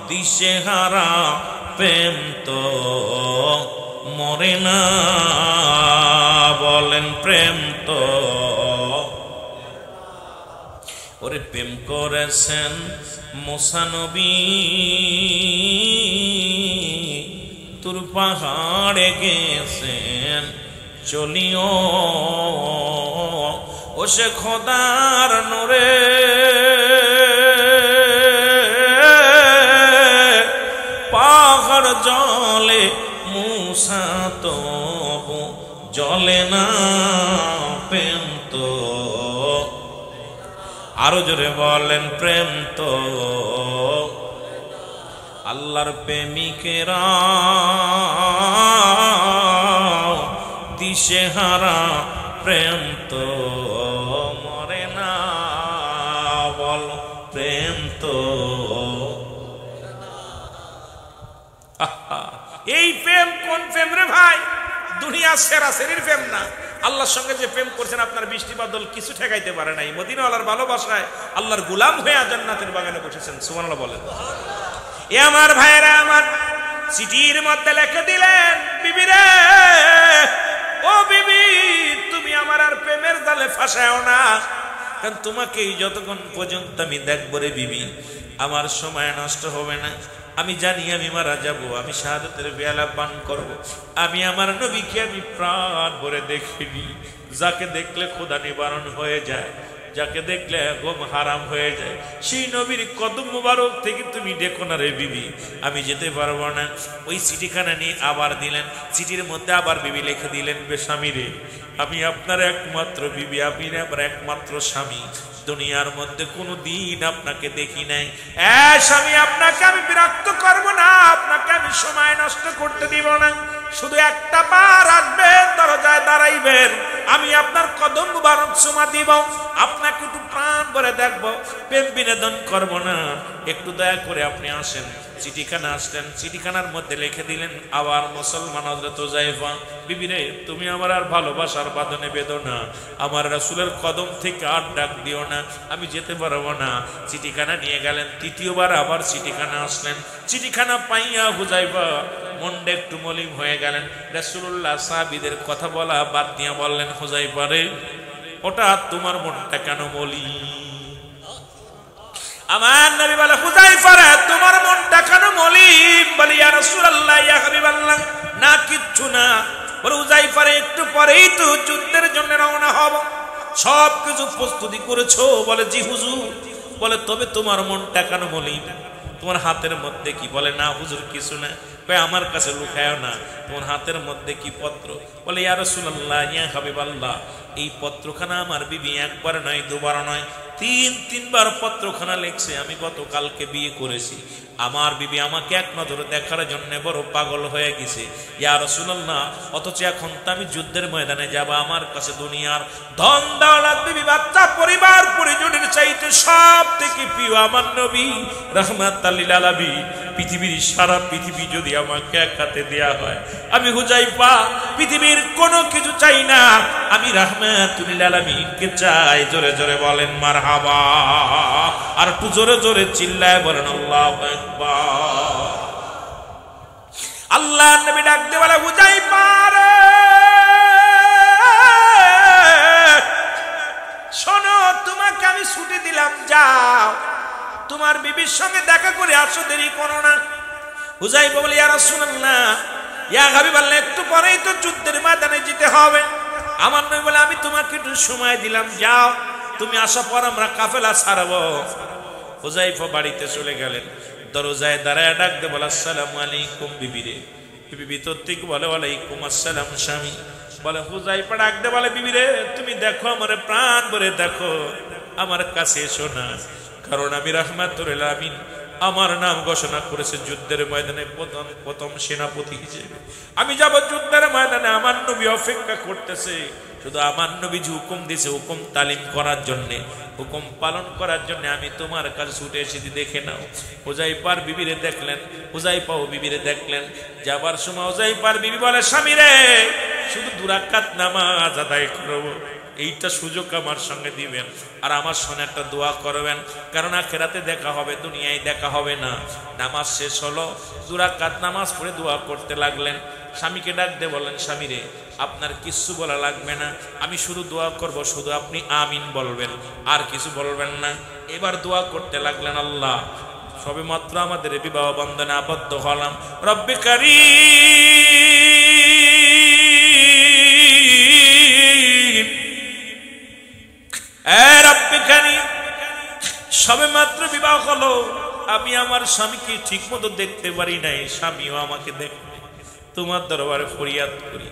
দিশেহারা, প্রেম তো মরে না, বলেন প্রেম তো। ওরে প্রেম করেছেন মুসা নবী, তুর পাহাড়ে গেছেন চলিও, ও সে খোদার নূরে পাহাড় জলে, মুসা তবু জলে না, প্রেম তো। আরো জোরে বলেন প্রেম তো। আল্লাহর প্রেমিকেরা দিশেহারা, প্রেম তো মরে না, বল প্রেম তো। এই প্রেম কোন প্রেম রে ভাই? দুনিয়া সেরা সেরির প্রেম না। আল্লাহর সঙ্গে যে প্রেম করছেন, আপনার বৃষ্টি বাদল কিছু ঠেকাইতে পারে নাই। মদিনাওয়ালার ভালোবাসায় আল্লাহর গোলাম হয়ে জান্নাতের বাগানে বসেছেন। সুবহানাল্লাহ বলেন। এ আমার ভাইরা, আমার চিঠির মধ্যে লিখে দিলেন, বিবি রে, ও বিবি, তুমি আমার আর প্রেমের জালে ফাঁসাও না, কারণ তোমাকে যতক্ষণ পর্যন্ত আমি দেখবো রে বিবি, আমার সময় নষ্ট হবে না। আমি জানি আমি মারা যাব, আমি শাহাদাতের পেয়ালা পান করব। আমি আমার নবীকে আমি প্রাণ ভরে দেখিনি। যাকে দেখলে খোদা নিবারণ হয়ে যায়, যাকে দেখলে ঘুম হারাম হয়ে যায়, সেই নবীর কদম মুবারক থেকে তুমি দেখো না রে বিবি, আমি যেতে পারবো না। ওই চিঠিখানা নিয়ে আবার দিলেন। চিঠির মধ্যে আবার বিবি লিখে দিলেন, বেস্বামী রে, আমি আপনার একমাত্র বিবি, আপনি আমার একমাত্র স্বামী। দুনিয়ার মধ্যে কোনো দিন আপনাকে দেখি নাই। স্বামী, আপনাকে আমি বিরক্ত করব না, আপনাকে আমি সময় নষ্ট করতে দিব না। শুধু একটা বার আসবেন, দরজায় দাঁড়াইবেন, আমি আপনার কদম মুবারক চুমা দিব, আপনাকে একটু প্রাণ ভরে দেখবো, প্রেম বিনোদন করব না। একটু দয়া করে আপনি আসেন। চিঠিখানা আসলেন, চিঠিখানার মধ্যে লিখে দিলেন, আবার মুসলমান হযরত হুযায়ফা, বিবি রে, তুমি আমার আর ভালোবাসার বাঁধনে বেঁধো না, আমার রাসূলের কদম থেকে আর ডাক দিও না, আমি যেতে পারবো না। চিঠিখানা নিয়ে গেলেন। তৃতীয়বার আবার চিঠিখানা আসলেন। চিঠিখানা পাইয়া হুযায়ফা মনটা একটু মলিন হয়ে গেলেন। রাসূলুল্লাহ সাহাবীদের কথা বলা বাদ দিয়ে বললেন, হুযায়ফা রে, ওটা তোমার মনটা কেন মলিন? আমার নবী বলে, হুযায়ফা রে, তোমার মনটা কেন মলিন? বলি, ইয়া রাসূলুল্লাহ, ইয়া হাবিবাল্লাহ, না কিচ্ছু না। বলে, হুযায়ফা রে, একটু পরেই তো যুদ্ধের জন্য রওনা হব, সব কিছু প্রস্তুতি করেছো? বলে, জি হুজুর। বলে, তবে তোমার মনটা কেন মলিন? তোমার হাতের মধ্যে কি? বলে, না হুজুর, কিছু না। কয়, আমার কাছে লুকায়ও না, তোমার হাতের মধ্যে কি পত্র? বলে, ইয়া রাসূলুল্লাহ, ইয়া হাবিবাল্লাহ, এই পত্রখানা আমার বিবি একবার নয়, দুবার নয়, 3-3বার পত্রখানা লিখছে। আমি গতকালকে বিয়ে করেছি, আমার বিবি আমাকে এক নজরে দেখার জন্য বড় পাগল হয়ে গেছে। ইয়া রাসূলুল্লাহ, অথচ এখন তো আমি যুদ্ধের ময়দানে যাব, আমার কাছে দুনিয়ার ধন দৌলত, বিবি বাচ্চা, পরিবার পরিজনের চাইতে সব থেকে প্রিয় আমার নবী রাহমাতুল লিল আলামিন। পৃথিবীর সারা পৃথিবী যদি আমাকে এক হাতে দেয়া হয়, আমি হুযায়ফা পৃথিবীর কোনো কিছু চাই না, আমি রাহমাতুল লিল আলামিনকে চাই। জোরে জোরে বলেন মারহাবা, আর একটু জোরে জোরে চিল্লায় বলেন আল্লাহু আকবার। আল্লাহ নবী ডাক দিয়ে বলে, হুযায়ফা রে শোনো, তোমাকে আমি ছুটি দিলাম, যাও তোমার বিবির সঙ্গে দেখা করে আসো, দেরি করো না। হুযায়ফা বলে, ইয়া রাসূলুল্লাহ, ইয়া হাবিবাল্লাহ, একটু পরেই তো যুদ্ধের ময়দানে যেতে হবে। আমার নবী বলে, আমি তোমাকে একটু সময় দিলাম, যাও, তুমি আসার পর আমরা কাফেলা ছাড়বো। হুযায়ফা বাড়িতে চলে গেলেন, দরজায় দাঁড়ায় ডাক দিয়ে বলে, আসসালামু আলাইকুম বিবি রে। বিবি ভিতর থেকে বলে, ওয়ালাইকুম আসসালাম স্বামী। বলে হুযায়ফা ডাক দিয়ে বলে, বিবি রে তুমি দেখো, আমারে প্রাণ ভরে দেখো, আমার কাছে এসো না, কারণ আমি রাহমাতুল লিল আলামিন আমার নাম ঘোষণা করেছে যুদ্ধের ময়দানে প্রথম সেনাপতি হিসেবে। আমি যাব যুদ্ধের ময়দানে, আমার নবী অপেক্ষা করতেছে। শুধু আমার নবী যে হুকুম দিয়েছে, হুকুম তালিম করার জন্য, হুকুম পালন করার জন্য আমি তোমার কাছে ছুটে এসেছি, দেখে নাও। হুযায়ফার বিবিরে দেখলেন, হুযায়ফাও বিবিরে দেখলেন। যাবার সময় হুযায়ফার বিবি বলে, স্বামী রে শুধু 2 রাকাত নামাজ আদায় করবো, এইটা সুযোগ আমার সঙ্গে দিবেন, আর আমার সঙ্গে একটা দোয়া করবেন, কারণ আখিরাতে দেখা হবে, দুনিয়ায় দেখা হবে না। নামাজ শেষ হলো, 2 রাকাত নামাজ পড়ে দোয়া করতে লাগলেন। স্বামীকে ডাক দিয়ে বলেন, স্বামী রে আপনার কিছু বলা লাগবে না, আমি শুধু দোয়া করব, শুধু আপনি আমিন বলবেন, আর কিছু বলবেন না। এবার দোয়া করতে লাগলেন, আল্লাহ সবে মাত্র আমাদের বিবাহ বন্ধনে আবদ্ধ হলাম, রব্বে কারীম, রব্বে কারীম, সবে মাত্র বিবাহ হলো, আমি আমার স্বামীকে ঠিক মতো দেখতে পারি নাই, স্বামীও আমাকে দেখে, তোমার দরবারে ফরিয়াদ করি,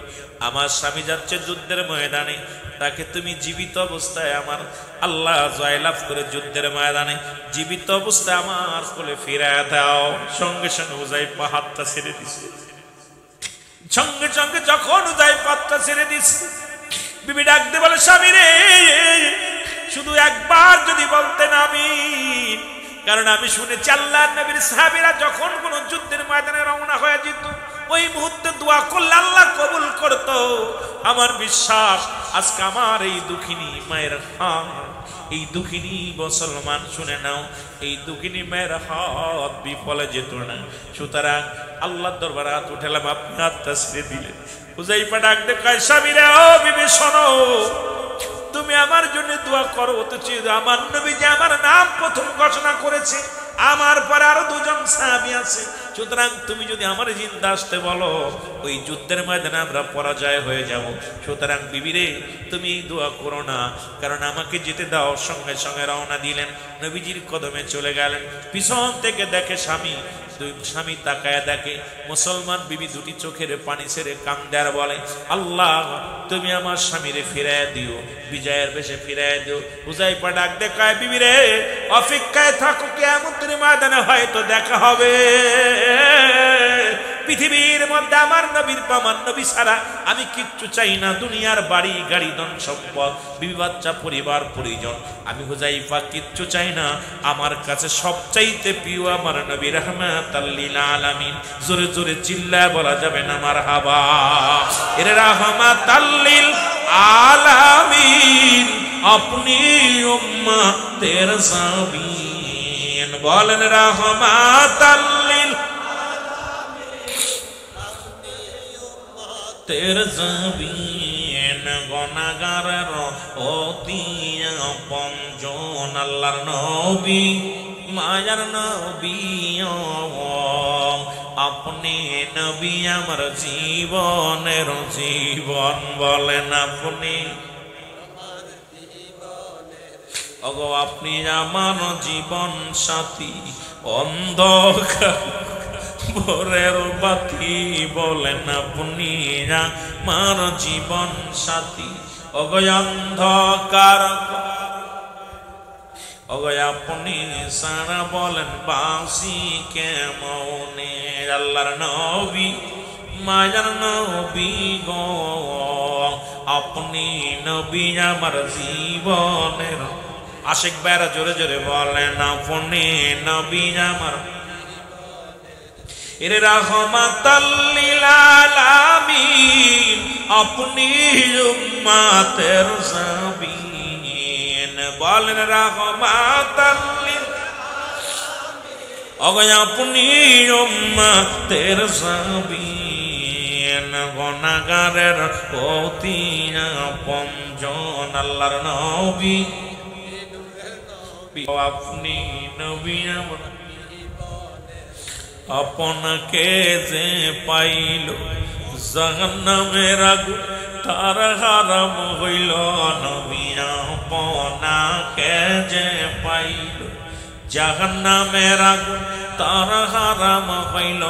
আমার স্বামী যাচ্ছে যুদ্ধের ময়দানে, তাকে তুমি জীবিত অবস্থায় আমার আল্লাহ জয়লাভ করে যুদ্ধের ময়দানে জীবিত অবস্থায় আমার কোলে ফিরায় দাও। সঙ্গে সঙ্গে হুযায়ফা হাতটা ছেড়ে দিছে। সঙ্গে সঙ্গে যখন হুযায়ফা হাতটা ছেড়ে দিছে, বিবি ডাক দিয়ে বলে, স্বামী রে শুধু একবার যদি বলতেন আমিন, কারণ আমি শুনেছি আল্লাহর নবীর সাহাবীরা যখন কোন যুদ্ধের ময়দানে রওনা হয়ে যেত, ওই মুহূর্তে দোয়া করলে আল্লাহ কবুল করত। আমার বিশ্বাস আজকে আমার এই দুঃখিনী মায়ের হাত, এই দুঃখিনী মুসলমান শুনে নাও, এই দুঃখিনী মায়ের হাত বিফলে যেত না। সুতরাং আল্লাহর দরবারে হাত উঠালাম, আপনি হাতটা ছেড়ে দিলেন। হুযায়ফা ডাক দিয়ে কয়, স্বামী রে ও বিবি শোনো, তুমি আমার জন্য দোয়া করো, অথচ আমার নবী যে আমার নাম প্রথম ঘোষণা করেছে, আমার পরে আরো 2 জন সাহাবী আছে, সুতরাং তুমি যদি আমার জিন্দা আসতে বলো, ওই যুদ্ধের ময়দানে আমরা পরাজয় হয়ে যাব। সুতরাং বিবিরে তুমি দোয়া করো না, কারণ আমাকে যেতে দাও। সঙ্গে সঙ্গে রওনা দিলেন, নবীজির কদমে চলে গেলেন। পিছন থেকে দেখে স্বামী, স্বামী তাকায় দেখে মুসলমান বিবি 2টি চোখের পানি ছেড়ে কান্দে আর বলে, আল্লাহ তুমি আমার স্বামীরে ফিরাইয়া দিও, বিজয়ের বেশে ফিরাইয়া দিও। হুযায়ফা ডাক দেখায়, বিবি রে অপেক্ষায় থাকো, কিয়ামতের ময়দানে হয়তো দেখা হবে। পৃথিবীর মধ্যে আমার নবীর পামান নবী ছাড়া আমি কিচ্ছু চাই না, দুনিয়ার বাড়ি গাড়ি ধন সম্পদ বিবি বাচ্চা পরিবার পরিজন, আমি হুযায়ফা কিচ্ছু চাই না। আমার কাছে সবচাইতে প্রিয় আমার নবী রাহমাতাল লিল আলামিন। জোরে জোরে চিল্লায় বলা যাবে না মারহাবা। এর রাহমাতাল লিল আলামিন আপনি উম্মতের সাবিন, বলেন রাহমাতাল লিল তের জাবিন, গুনাহগারের অতি আপনজন আল্লাহর নবী, মায়ার নবী, আপনি নবী আমার জীবনের জীবন, বলেন আপনি ওগো আপনি আমার জীবন সাথী, অন্ধকার ভোরের বাতি, বলেন আপনি আমার জীবন সাথী, ওগো অন্ধকার, ওগো আপনি সারা বলেন বাসি কেমনে। আল্লাহর নবী মায়ার নবী গো, আপনি নবী আমার জীবনের। আশিক ভাইরা জোরে জোরে বলেন, আপনি নবী আমার। এরে রাহমাতাল লিল আলামিন আপনি উম্মতের সাবিন বলেন রাহমাতাল লিল আলামিন আপনি উম্মতের সাবিন গুনাহগারের প্রতি আপনজন আল্লাহর নবী আপনি নবী আপনাকে যে পাইল জাহান্নামের আগুন তার হারাম হইল নবী আপনাকে যে পাইল জাহান্নামের আগুন তার হারাম হইল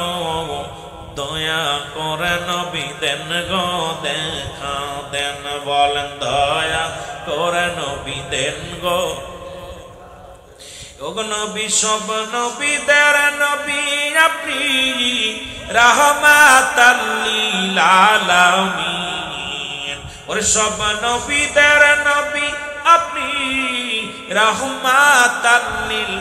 দয়া করে নবী দেন গো দেখা দেন বলেন দয়া করে নবী দেন গো ওগো নবী সব নবীদের নবী আপনি রাহমাতাল লিল আলামিন ওরে সব নবীদের নবী আপনি রাহমাতাল লিল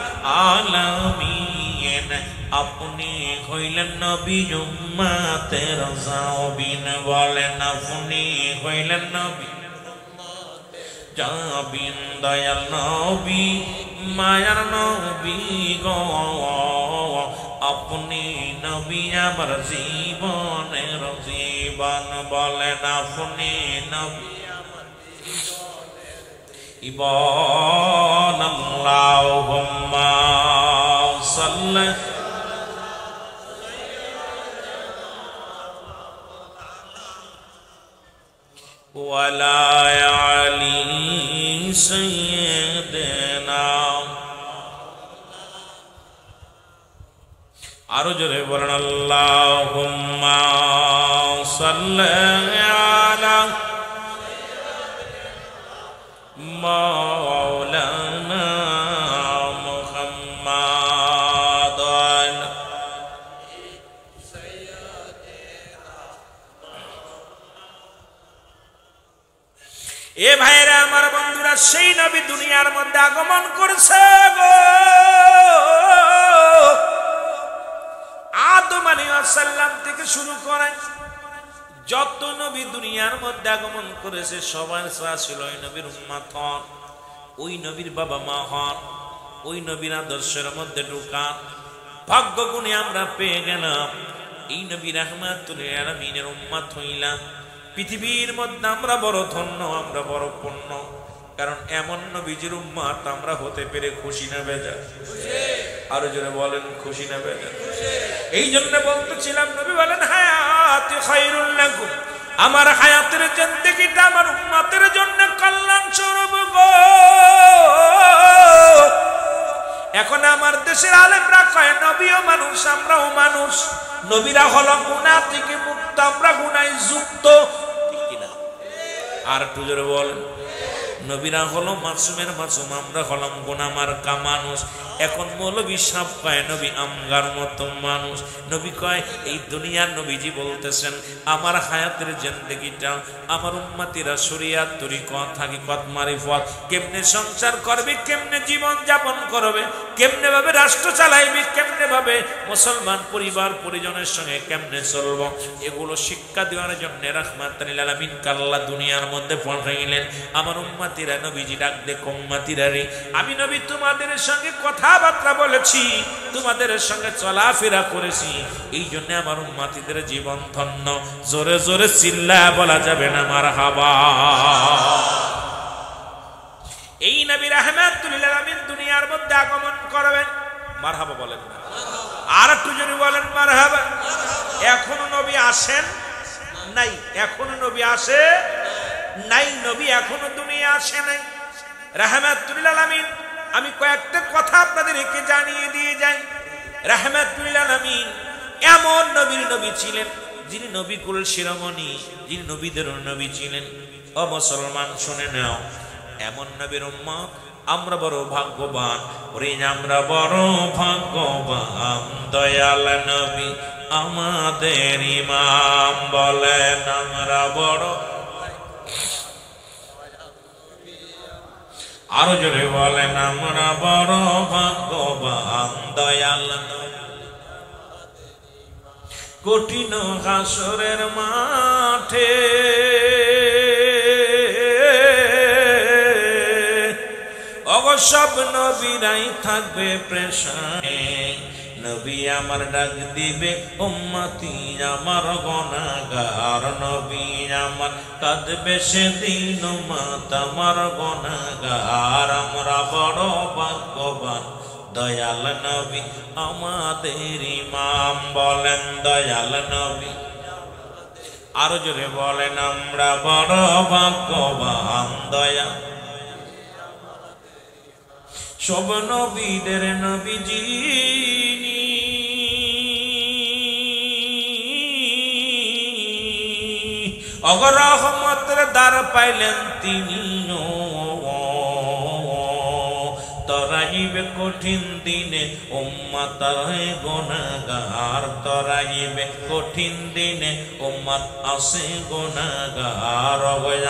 আলামিন আপনি হইলেন নবী উম্মতের সাবিন বলেন আপনি হইলেন নবী জাবিন দয়াল নবী মায়ার নবী গো আপনি নবী আমার জীবনের জীবন বলেন আপনি নবী আমার ইবান আল্লাহুম্মা সাল্লি ওয়ালা আলি সাইয়্যিদিনা আরো জোরে বলেন আল্লাহুম্মা সাল্লি আলা মাওলানা মুহাম্মাদ এ ভাইরা আমার বন্ধুরা সেই নবী দুনিয়ার মধ্যে আগমন করছে গো আদম আলাইহিস সালাম থেকে শুরু করে যত নবী দুনিয়ার মধ্যে আগমন করেছে সবার শ্বাস ছিল ওই নবীর উম্মত হন ওই নবীর বাবা মা হন ওই নবীর আদর্শের মধ্যে ঢোকা ভাগ্য গুণে আমরা পেয়ে গেলাম এই নবী রাহমাতুল লিল আলামিনের উম্মত হইলাম পৃথিবীর মধ্যে আমরা বড় ধন্য আমরা বড় পুণ্য কারণ এমন নবীজির উম্মত আমরা হতে পেরে খুশি না বেজার আরো জোরে বলেন খুশি না বেজার এই জন্য বলতেছিলাম নবী বলেন হায়াত খায়রুল লাকুম আমার হায়াতের জিন্দেগিটা আমার উম্মতের জন্য কল্যাণ স্বরূপ গো এখন আমার দেশের আলেমরা কয় নবীও মানুষ আমরাও মানুষ নবীরা হলো গুনাহ থেকে মুক্ত আমরা গুনায় যুক্ত ঠিক কি না আর একটু জোরে বলেন নবীরা হলো মাসুমের মাসুম আমরা হলাম গুনাহ মার্কা মানুষ এখন মৌলবী সাহেব কয় নবী আমগার মতো মানুষ নবী কয় এই দুনিয়ার নবীজি বলতেছেন আমার হায়াতের জিন্দেগিটা আমার উম্মতিরা শরিয়াত তরিকত হাকিকত মারিফত কেমনে সংসার করবে কেমনে জীবন যাপন করবে কেমনে ভাবে রাষ্ট্র চালাইবে কেমনে ভাবে মুসলমান পরিবার পরিজনের সঙ্গে কেমনে চলব এগুলো শিক্ষা দেওয়ার জন্য রাহমাতুল লিল আলামিন আল্লাহ দুনিয়ার মধ্যে পাঠাইলেন আমার উম্মতিরা নবীজি ডাক দে উম্মতিরা রে আমি নবী তোমাদের সঙ্গে কথাবার্তা বলেছি তোমাদের সঙ্গে চলাফেরা করেছি এই জন্য আমার উম্মতিদের জীবন ধন্য জোরে জোরে চিল্লায়া বলা যাবে না মারহাবা এই নবী রাহমাতুল লিল আলামিন দুনিয়ার মধ্যে আগমন করবেন মারহাবা বলেন না আর একটু জোরে বলেন মারহাবা এখনো নবী আসেন নাই এখনো নবী আসে নাই নবী এখনো দুনিয়া আসে নাই রাহমাতুল লিল আলামিন আমি কয়েকটা কথা আপনাদেরকে জানিয়ে দিয়ে যাই রাহমাতুল লিল আলামিন এমন নবীর নবী ছিলেন যিনি নবী কুল শিরোমণি যিনি নবীদের নবী ছিলেন ও মুসলমান শুনে নাও এমন নবীর উম্মত আমরা বড় ভাগ্যবান ওরে আমরা বড় ভাগ্যবান দয়াল নবী আমাদের ইমাম বলেন আমরা বড় আরো জোরে বলেন আমরা বড় ভাগ্যবান দয়াল কঠিন হাসরের মাঠে সব নবীরাই থাকবে প্রেশানে নবী আমার ডাক দিবে উম্মতি আমার গুনাহগার নবী আমার কাঁদবে সেদিন উম্মত আমার গুনাহগার আমরা বড় ভাগ্যবান দয়াল নবী আমাদের ইমাম বলেন দয়াল নবী আরো জোরে বলেন আমরা বড় ভাগ্যবান দয়া সব নবীদের নবীজি অগরহমতের দ্বার পাইলেন তিনি তরাইবে কঠিন দিনে উম্মত গুনাহগার তরাইবে কঠিন দিনে উম্মত আছে গুনাহগার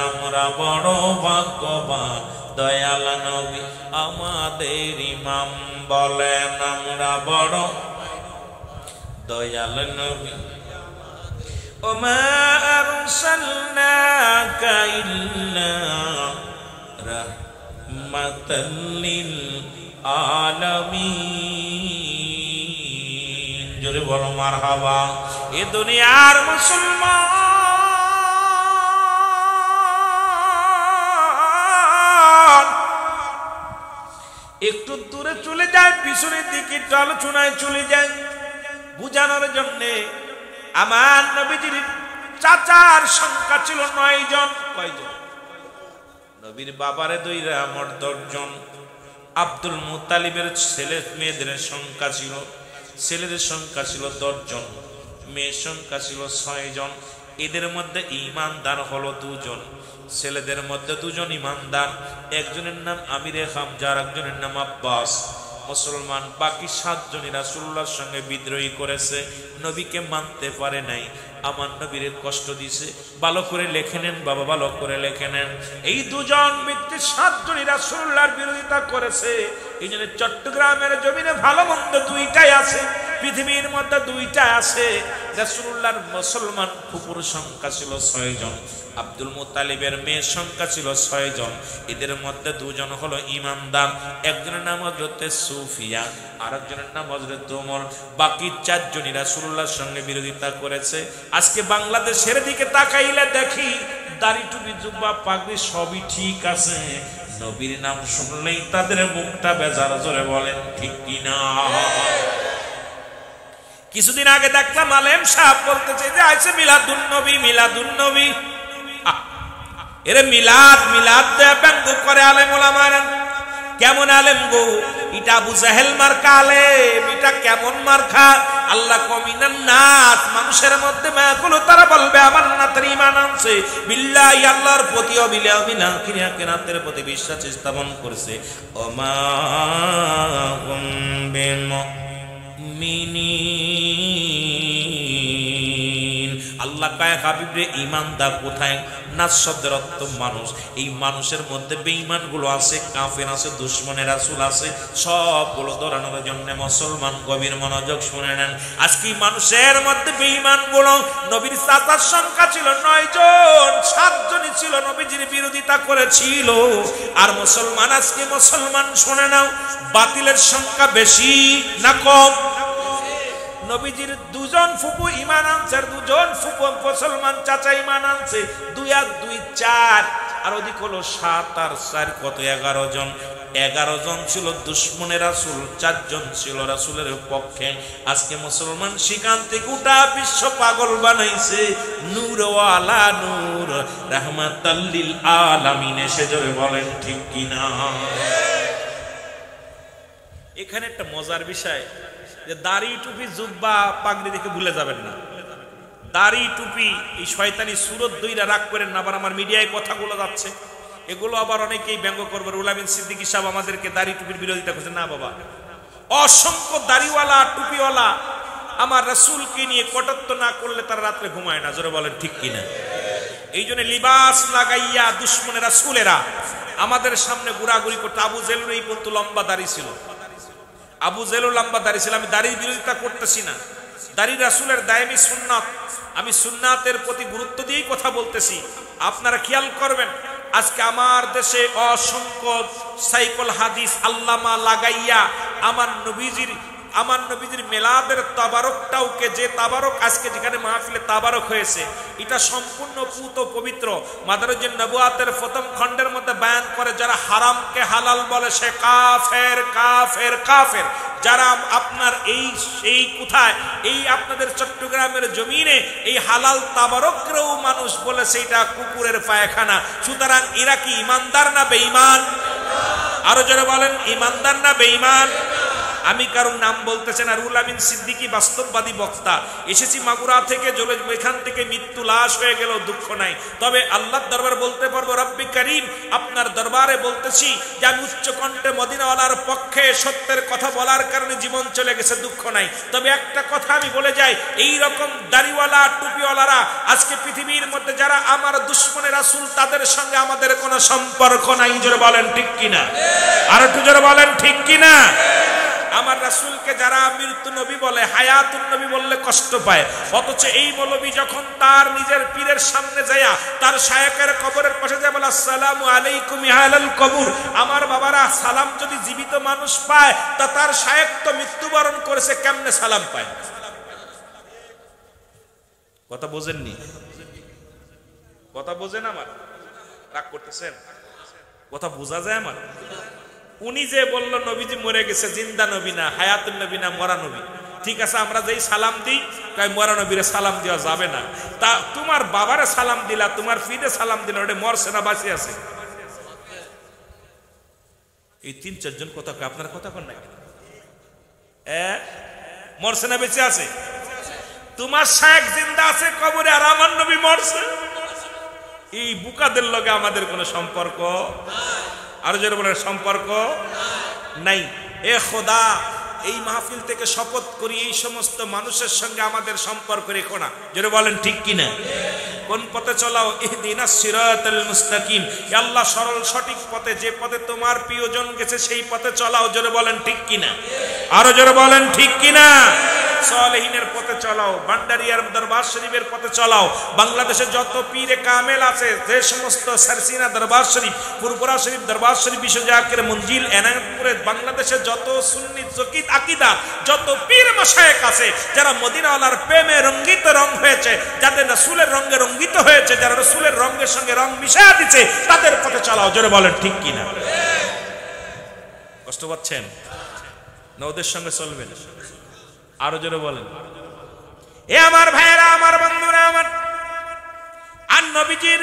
আমরা বড় ভাগ্যবান দয়াল নবী আমাদের ইমাম বলেন আমরা বড় দয়াল নবী ওমা আরসালনাকা ইল্লা রাহমাতাল লিল আলামিন জোরে বলো মারহাবা এ দুনিয়ার মুসলমান একটু দূরে চলে যায় পিছনের দিকে আলোচনায় চলে যায় বুঝানোর জন্য আমার নবীজির চাচার সংখ্যা ছিল 9 জন কয়জন নবীর বাবারে দইরা মোট 10 জন আব্দুল মুত্তালিবের ছেলে মেয়েদের সংখ্যা ছিল ছেলেদের সংখ্যা ছিল 10 জন মেয়ের সংখ্যা ছিল 6 জন এদের মধ্যে ঈমানদার হলো 2 জন ছেলেদের মধ্যে 2 জন ঈমানদার একজনের নাম আমিরে হামজা আর একজনের নাম আব্বাস মুসলমান বাকি 7 জনই রাসূলুল্লাহর সঙ্গে বিদ্রোহী করেছে নবীকে মানতে পারে নাই আমার নবীর কষ্ট দিয়েছে ভালো করে লিখে নেন বাবা ভালো করে লিখে নেন এই 2 জন ব্যক্তি 7 জনই রাসূলুল্লাহর বিরোধিতা করেছে এইজন্য চট্টগ্রামের জমিনে ভালো মন্দ দুইটাই আছে পৃথিবীর মধ্যে দুইটা আছে রাসূলুল্লাহর মুসলমান ফুপুর সংখ্যা ছিল 6 জন আব্দুল মুত্তালিবের মেয়ের সংখ্যা ছিল 6 জন এদের মধ্যে 2 জন হলো ঈমানদার একজনের নাম হযরত সুফিয়া আর একজনের নাম হযরত ওমর বাকি 4 জনই রাসূলুল্লাহর সঙ্গে বিরোধিতা করেছে আজকে বাংলাদেশের দিকে তাকাইলে দেখি দাড়ি টুপি জুব্বা পাগড়ি সবই ঠিক আছে নবীর নাম শুনলেই তাদের মুখটা বেজার জোরে বলেন ঠিক কি না কিছুদিন আগে দেখলাম আলেম সাহেব বলতেছে যে আইছে মিলাদুন নবী এরে মিলাদ দে ব্যঙ্গ করে আলেম ওলামারা কেমন আলেম গো এটা আবু জাহেল মার্কা আলেম এটা কেমন মার্কা আল্লাহ কমিনান নাস মানুষের মধ্যে মাগুলো তারা বলবে আমার নাতের ঈমান আছে বিল্লাহি আল্লাহর প্রতি ও বিল আখিরাতের প্রতি বিশ্বাস স্থাপন করেছে ওমা হুম বিলমুমিনিন আল্লাহ কয় হাবিব রে ঈমানদার কোথায় নাস শব্দের অর্থ মানুষ এই মানুষের মধ্যে বেঈমান গুলো আছে কাফের আছে দুশমনের রাসূল আছে সবগুলো ধরানোর জন্য মুসলমান গভীর মনোযোগ শুনে নেন আজকে মানুষের মধ্যে বেঈমান গুলো নবীর চাচার সংখ্যা ছিল 9 জন 7 জনই ছিল নবীজির বিরোধিতা করেছিল আর মুসলমান আজকে মুসলমান শুনে নাও বাতিলের সংখ্যা বেশি না কম নবীজির 2 জন ফুপু ঈমান আনছে 2 জন ফুপু মুসলমান চাচা ঈমান আনছে 2 আর 2 4 আর ওদিক হলো 7 আর 4 কত 11 জন 11 জন ছিল দুশমনের রাসূল 4 জন ছিল রাসূলের পক্ষে আজকে মুসলমান সেখান থেকে গোটা বিশ্ব পাগল বানাইছে নূর ওয়ালা নূর রাহমাতাল লিল আলামিন এসে জোরে বলেন ঠিক কি না এখানে একটা মজার বিষয় যে দাড়ি টুপি জুব্বা পাগড়ি দেখে ভুলে যাবেন না দাড়ি টুপি এই শয়তানি সুরত দইরা রাগ করেন না আবার আমার মিডিয়ায় কথাগুলো যাচ্ছে এগুলো আবার অনেকেই ব্যঙ্গ করবে উলামিন সিদ্দিকী সাহেব আমাদেরকে দাড়ি টুপির বিরোধিতা করছে না বাবা অসংখ্য দাড়িওয়ালা টুপিওয়ালা আমার রাসূলকে নিয়ে কটাক্ষ না করলে তারা রাতে ঘুমায় না জোরে বলেন ঠিক কিনা এই জন্য লিবাস লাগাইয়া দুশমনের রাসূলেরা আমাদের সামনে ঘোরাঘুরি করতে আবু জেলুর এই পর্যন্ত লম্বা দাড়ি ছিল আবু জেলুর লম্বা দাড়ি ছিল আমি দাড়ির বিরোধিতা করতেছি না দাড়ি রাসূলের দায়েমি সুন্নাত। আমি সুন্নাতের প্রতি গুরুত্ব দিয়েই কথা বলতেছি, আপনারা খেয়াল করবেন। আজকে আমার দেশে অসংখ্য সাইকল হাদিস আল্লামা লাগাইয়া আমার নবীজির মেলাদের তাবারকটাওকে, যে তাবারক আজকে যেখানে মাহফিলে তাবারক হয়েছে, এটা সম্পূর্ণ পুত পবিত্র। মাদারুজ্জুন নবুয়াতের প্রথম খণ্ডের মধ্যে বয়ান করে, যারা হারামকে হালাল বলে সে কাফের কাফের কাফের। যারা আপনার এই কোথায়, এই আপনাদের চট্টগ্রামের জমিনে এই হালাল তাবারককেও মানুষ বলেছে এটা কুকুরের পায়খানা। সুতরাং এরা কি ইমানদার না বেঈমান? আরো যারা বলেন ইমানদার না বেঈমান? আমি কারণ নাম বলতেছে না, রুহুল আমিন সিদ্দিকী বাস্তববাদী বক্তা, এসেছি মাগুরা থেকে, এখান থেকে মৃত্যু লাশ হয়ে গেল, দুঃখ নাই। তবে আল্লাহর দরবার বলতে পারবো, রব্বি করিম আপনার দরবারে বলতেছি যে আমি উচ্চ কণ্ঠে মদিনাওয়ালার পক্ষে সত্যের কথা বলার কারণে জীবন চলে গেছে, দুঃখ নাই। তবে একটা কথা আমি বলে যাই, এই রকম দাড়িওয়ালা টুপিওয়ালারা আজকে পৃথিবীর মধ্যে যারা আমার দুশমনে রাসূল, তাদের সঙ্গে আমাদের কোনো সম্পর্ক নাই। জোরে বলেন ঠিক কিনা? আর একটু জোরে বলেন ঠিক কিনা? আমার রাসূলকে যারা মৃত্যু নবী বলে, হায়াতুন নবী বললে কষ্ট পায়, অথচ এই মৌলবী যখন তার নিজের পীরের সামনে যায়া তার শায়েখের কবরের পাশে যায় বলে আসসালামু আলাইকুম আহলাল কবর, আমার বাবারা সালাম যদি জীবিত মানুষ পায় তা তার শায়েখ তো মৃত্যুবরণ করেছে, কেমনে সালাম পায়? কথা বোঝেননি? কথা বোঝেন? আমার রাগ করতেছেন? কথা বোঝা যায় আমার? উনি যে বলল নবীজি মরে গেছে, জিন্দা নবী না, হায়াতুন নবী না, মরা নবী। ঠিক আছে, আমরা যেই সালাম দিই কয় মরা নবীরে সালাম দেওয়া যাবে না। তা তোমার বাবারে সালাম দিলা, তোমার ফিরে সালাম দিলা, ওটা মরছে না বাঁচে আছে? এই ৩-৪ জন কথা কয়, আপনার কথা কন না? মরছে না বেঁচে আছে? তোমার শায়েখ জিন্দা আছে কবরে, আর আমার নবী মরছে। এই বুকাদের লগে আমাদের কোনো সম্পর্ক, আরো জোরে বলেন সম্পর্ক নাই। এ খোদা, এই মাহফিল থেকে শপথ করি এই সমস্ত মানুষের সঙ্গে আমাদের সম্পর্ক রেখো না। জোরে বলেন ঠিক কিনা? কোন পথে চলাও? ইহদিনাস সিরাতাল মুস্তাকিম, আল্লাহ সরল সঠিক পথে, যে পথে তোমার প্রিয়জন গেছে সেই পথে চলাও। জোরে বলেন ঠিক কিনা? আরো জোরে বলেন ঠিক কিনা? সালেহিনের পথে চলাও, ভান্ডারিয়ার দরবার শরীফের পথে চলাও। বাংলাদেশে যত পীরে কামেল আছে, যে সমস্ত সারসিনা দরবার শরীফ, ফুরফুরা শরীফ দরবার শরীফ, বিশ্বজাকের মঞ্জিল, এনায়তপুরে বাংলাদেশে যত সুন্নি জকিত আকীদা, যত পীর মাশায়েখ আছে, যারা মদিনাওয়ালার প্রেমে রঙ্গিত রং হয়েছে, যাদের রাসূলের রঙে রঙ্গিত হয়েছে, যারা রাসূলের রঙের সঙ্গে রং মিশিয়ে দিয়েছে, তাদের পথে চলাও। জোরে বলেন ঠিক কিনা? কষ্ট পাচ্ছেন না? ওদের সঙ্গে চলবেন। আরো জোরে বলেন। এ আমার ভাইয়েরা, আমার বন্ধুরা, আমার আর নবীজির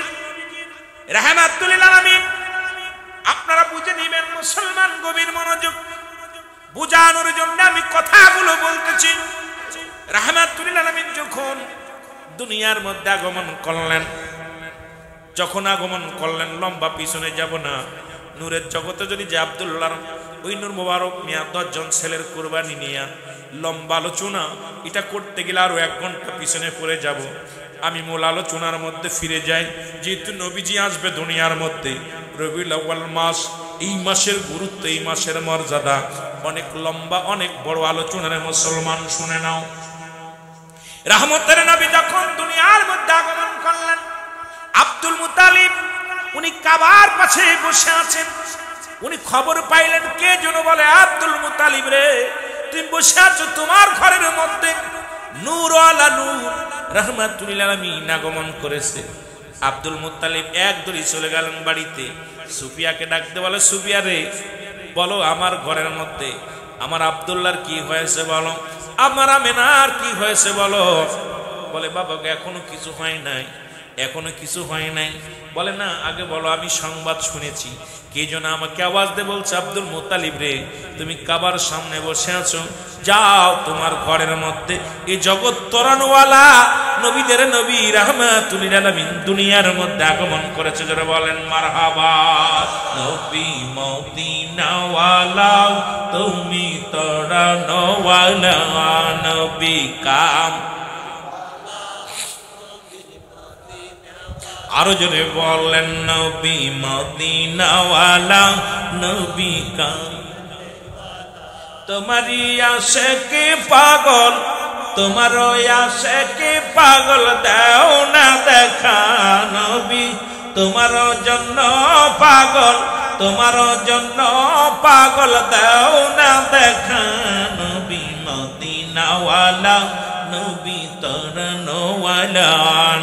রাহমাতুল লিল আলামিন, আপনারা বুঝে নিবেন। মুসলমান গভীর মনোযোগ, বুঝানোর জন্য আমি কথাগুলো বলতেছি। রাহমাতুল লিল আলামিন যখন দুনিয়ার মধ্যে আগমন করলেন, যখন আগমন করলেন, লম্বা পিছনে যাব না, নূরের জগতে যদি যে আব্দুল্লাহ ওই নূর মোবারক মিয়া 10 জন ছেলের কুরবানি নিয়া লম্বা আলোচনা, এটা করতে গেলে আরো 1 ঘন্টা পিছনে পড়ে যাব। আমি মূল আলোচনার মধ্যে ফিরে যাই। যেহেতু নবীজি আসবে দুনিয়ার মধ্যে, রবিউল আউয়াল মাস, এই মাসের গুরুত্ব, এই মাসের মর্যাদা অনেক লম্বা, অনেক বড় আলোচনার মুসলমান শুনে নাও। রহমতের নবী যখন দুনিয়ার মধ্যে আগমন করলেন, আব্দুল মুতালিব উনি কাবার পাশে বসে আছেন। উনি খবর পাইলেন, কে যেন বলে, আব্দুল মুতালিব রে, তুমি বসে আছো, তোমার ঘরের মধ্যে নূর আলা নূর রাহমাতুল লিল আলামিন আগমন করেছে। আব্দুল মুত্তালিব এক দৌড়ে চলে গেলেন বাড়িতে। সুফিয়াকে ডাকতে বলে, সুফিয়া রে, বলো আমার ঘরের মধ্যে আমার আব্দুল্লাহর কি হয়েছে বলো, আমার আমেনার কি হয়েছে বলো। বলে, বাবাকে এখনো কিছু হয় নাই, এখনো কিছু হয় নাই। বলে, না আগে বলো, আমি সংবাদ শুনেছি। কে যেন আমাকে আওয়াজ দিয়ে বলছে, আব্দুল মুত্তালিব রে, তুমি কাবার সামনে বসে আছো, যাও তোমার ঘরের মধ্যে এই জগৎ তরানওয়ালা নবীদের নবী রাহমাতুল লিল আলামিন দুনিয়ার মধ্যে আগমন করেছে। যারা বলেন মারহাবা। নবী মদিনাওয়ালা, তুমি তরানওয়ালা, নবী কাম। আরো জোরে বলেন, নবী মদিনাওয়ালা, নবী কাম। তোমারি আশিকে পাগল তোমার আশিকে পাগল দাও না দেখা নবী তোমার জন্য পাগল তোমার জন্য পাগল দাও না দেখা নবী মদিনাওয়ালা নবী তরনওয়ালা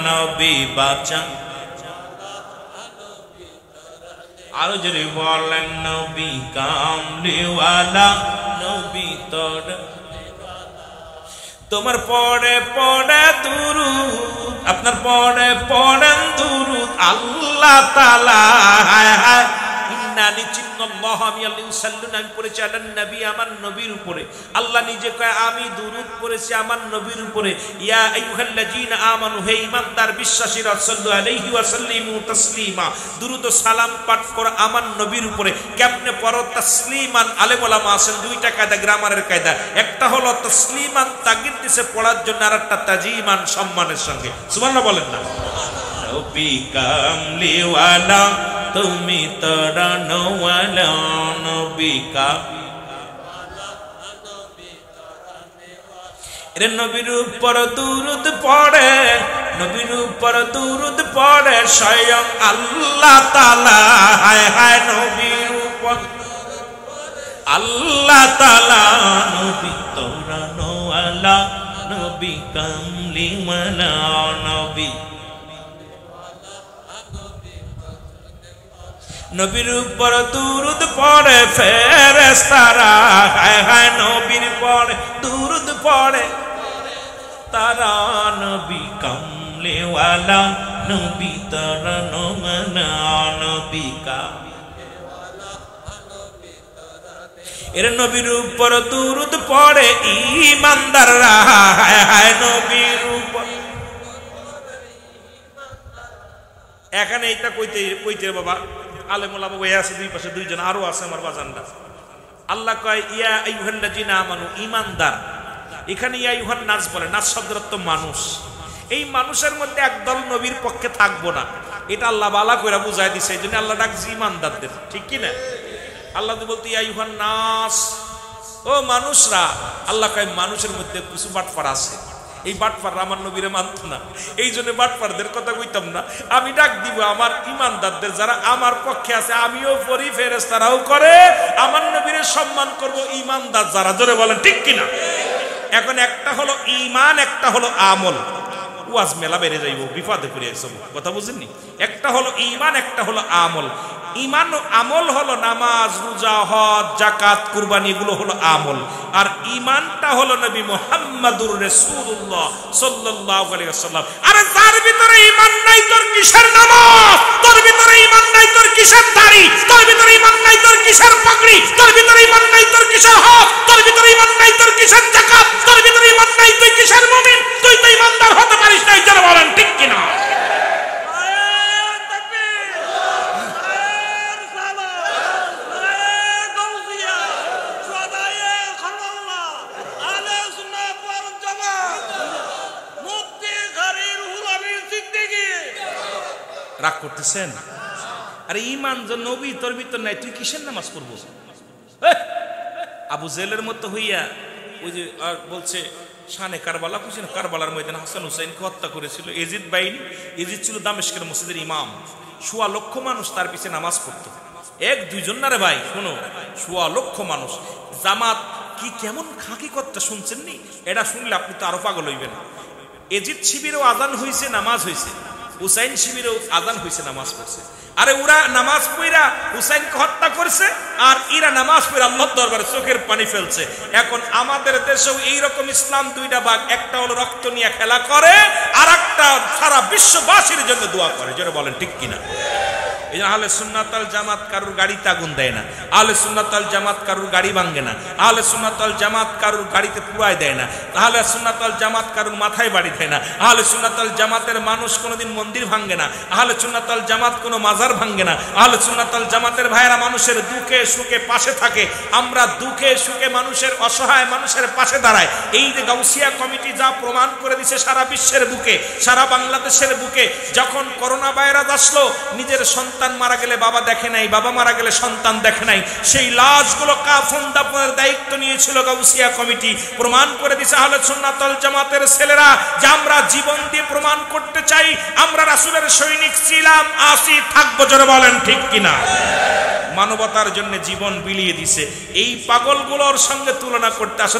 নবী বাঁচা আরো যদি বলেন নবী কামলিওয়ালা নবী তর তোমার পড়ে পড়ে দুরূদ আপনার পড়ে পড়েন দুরূদ আল্লাহ তাআলা হায় হায় ইন্নানি চিন্নাল্লাহু আমিয়াল্লাহু সাল্লুনা আমি পড়েছি আলান নবী আমার নবীর উপরে আল্লাহ নিজে কয় আমি দুরূদ পড়েছি আমার নবীর উপরে ইয়া আইয়ুহাল্লাযীনা আমানু হে ঈমানদার বিশ্বাসীরা সাল্লু আলাইহি ওয়া সাল্লিমু তাসলিমা দুরূদ ও সালাম পাঠ কর আমার নবীর উপরে কেমনে পড়ো তাসলিমান আলেম ওলামা আছেন দুইটা কায়দা গ্রামারের কায়দা একটা হলো তাসলিমান তাগিদ দিছে পড়ার জন্য আর একটা তাজিমান সম্মানের সঙ্গে সুবহানাল্লাহ বলেন না নবী কামলিওয়ালা তুমি তরনওয়ালা নবী এর নবীর উপর দুরূদ পড়ে নবীর উপর দুরূদ পড়ে স্বয়ং আল্লাহ তাআলা হায় হায় নবীর উপর আল্লাহ তাআলা নবী তরনওয়ালা নবী কামলিওয়ালা নবী নবীর উপর দুরূদ পড়ে ফেরেশতারা হায় হায় নবীর পড়ে দুরূদ পড়ে তারা নবী কামলিওয়ালা নবী তরনওয়ালা নবী এর নবীর উপর দুরূদ পড়ে ঈমানদাররা হায় হায় নবীর উপর এখানে এটা কইতে বাবা আলেম ওলামা বই আছে দুই পাশে দুইজন আরো আছে আমার বাজানরা আল্লাহ কয় ইয়া আইয়ুহাল্লাযীনা আমানু ঈমানদার এখানে ইয়া আইয়ুহান নাস বলে নাস শব্দের অর্থ মানুষ এই মানুষের মধ্যে একদল নবীর পক্ষে থাকবো না এটা আল্লাহ বালা কইরা বুঝায় দিছে এইজন্য আল্লাহ ডাকছে ঈমানদারদের ঠিক কি না আল্লাহ তো বলতে ইয়া আইয়ুহান নাস ও মানুষরা আল্লাহ কয় মানুষের মধ্যে কিছু বাটপার আছে এই বাটপার আমার নবীরে মানত না এই জন্য বাটপারদের কথা কইতাম না আমি ডাক দিব আমার ঈমানদারদের যারা আমার পক্ষে আছে আমিও পড়ি ফেরেশতারাও করে আমার নবীরে সম্মান করব ঈমানদার যারা জোরে বলেন ঠিক কিনা এখন একটা হলো ঈমান একটা হলো আমল ওয়াজ মেলা বেড়ে যাইব বিপদে পড়ে যাইব কথা বুঝেননি একটা হলো ঈমান একটা হলো আমল ঈমান ও আমল হলো নামাজ রোজা হজ যাকাত কুরবানি এগুলো হলো আমল আর ঈমানটা হলো নবী মুহাম্মদুর রাসূলুল্লাহ সাল্লাল্লাহু আলাইহি ওয়াসাল্লাম আরে যার ভিতরে ঈমান নাই তোর কিসের নামাজ তোর ভিতরে ঈমান নাই তোর কিসের দাড়ি তোর ভিতরে ঈমান নাই তোর কিসের পাগড়ি তোর ভিতরে ঈমান নাই তোর কিসের হজ তোর ভিতরে ঈমান নাই তোর কিসের যাকাত তোর ভিতরে ঈমান নাই তুই কিসের মুমিন তুই তো ঈমানদার হতে পারিস না যারা বলেন ঠিক কি না রাগ করতেছেন আরে ঈমান যে নবী তোর ভিতর নাই তুই কিসের নামাজ পড়বো আবু জেলের মতো হইয়া ওই যে আর বলছে শানে কারবালা বুঝছেন কারবালার ময়দানে হাসান হুসাইনকে হত্যা করেছিল এজিদ বাইন এজিদ ছিল দামেস্কের মসজিদের ইমাম ১৬ লক্ষ মানুষ তার পিছে নামাজ পড়তো এক দুইজন না রে ভাই শোনো ১৬ লক্ষ মানুষ জামাত কি কেমন খাঁকি কথা শুনছেন নি এটা শুনলে আপনি তো আরো পাগল হইবেন এজিদ শিবিরেও আজান হয়েছে নামাজ হয়েছে হুসাইন শিবিরেও আজান হয়েছে নামাজ পড়ছে আরে ওরা নামাজ পড়া হুসাইনকে হত্যা করছে আর এরা নামাজ পড়ে আল্লাহর দরবারে চোখের পানি ফেলছে এখন আমাদের দেশেও এইরকম ইসলাম দুইটা ভাগ একটা হলো রক্ত নিয়ে খেলা করে আর একটা সারা বিশ্ববাসীর জন্য দোয়া করে যেটা বলেন ঠিক কিনা এই জন্য আহলে সুন্নাত ওয়াল জামাত কারুর গাড়িতে আগুন দেয় না আহলে সুন্নাত ওয়াল জামাত কারুর গাড়ি ভাঙে না আহলে সুন্নাত ওয়াল জামাত কারুর গাড়িতে পুরাই দেয় না আহলে সুন্নাত ওয়াল জামাত কারুর মাথায় বাড়ি দেয় না আহলে সুন্নাত ওয়াল জামাতের মানুষ কোনোদিন মন্দির ভাঙে না আহলে সুন্নাত ওয়াল জামাত কোনো মাজার ভাঙে না আহলে সুন্নাত ওয়াল জামাতের ভাইয়েরা মানুষের দুঃখে সুখে পাশে থাকে আমরা দুঃখে সুখে মানুষের অসহায় মানুষের পাশে দাঁড়ায় এই যে গাউসিয়া কমিটি যা প্রমাণ করে দিছে সারা বিশ্বের বুকে সারা বাংলাদেশের বুকে যখন করোনা ভাইরাস আসলো নিজের সন্তান সন্তান মারা গেলে বাবা দেখে নাই, বাবা মারা গেলে সন্তান দেখে নাই, সেই লাশগুলো কাফন দাফনের দায়িত্ব নিয়েছিল গাউসিয়া কমিটি। প্রমাণ করে দিয়েছে আহলে সুন্নাত ওয়াল জামাতের ছেলেরা যে আমরা জীবন দিয়ে প্রমাণ করতে চাই আমরা রাসূলের সৈনিক ছিলাম, আসি, থাকবো। জোরে বলেন ঠিক কিনা? মানবতার জন্য জীবন বিলিয়ে দিছে। এই পাগলগুলোর সঙ্গে তুলনা করতে আসো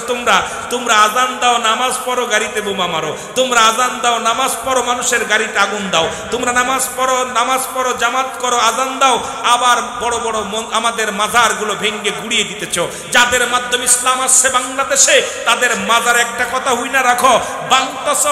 তোমরা আজান দাও, নামাজ পড়ো, গাড়িতে বোমা মারো। তোমরা আজান দাও, নামাজ পড়ো, মানুষের গাড়িতে আগুন দাও। তোমরা নামাজ পড়ো, জামাত করো, আজান দাও, আবার বড় বড় আমাদের মাজারগুলো ভেঙে গুড়িয়ে দিতেছ। যাদের মাধ্যমে ইসলাম আসছে বাংলাদেশে তাদের মাজার একটা কথা হই না রাখো, ভাঙতেছ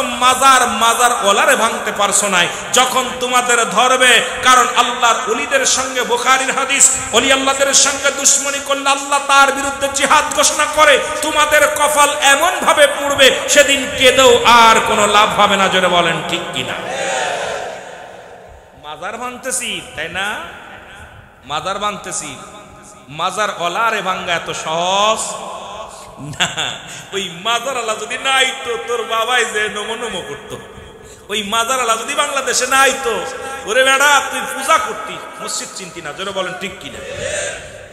মাজার ওলারে ভাঙতে পারছো নাই। যখন তোমাদের ধরবে, কারণ আল্লাহর ওলিদের সঙ্গে, বুখারীর হাদিস, ওলি আল্লাহদের সঙ্গে দুশ্মনী করলে আল্লাহ তার বিরুদ্ধে জিহাদ ঘোষণা করে, তোমাদের কপাল এমন ভাবে পুড়বে সেদিন কেঁদেও আর কোনো লাভ হবে না। জোরে বলেন ঠিক কিনা? মাজার ভাঙতেছি, তাই না? মাজার ভাঙতেছি, মাজার ওলারে ভাঙ্গা এত সহজ না। ওই মাজার আল্লাহ যদি নাই তো তোর বাবাই যে নমো নমো করতো। ওই মাজার আল্লাহ যদি বাংলাদেশে নাই তো ওরে বেড়া তুই পূজা করতি, মসজিদ চিন্তি না। জোরে বলেন ঠিক কিনা?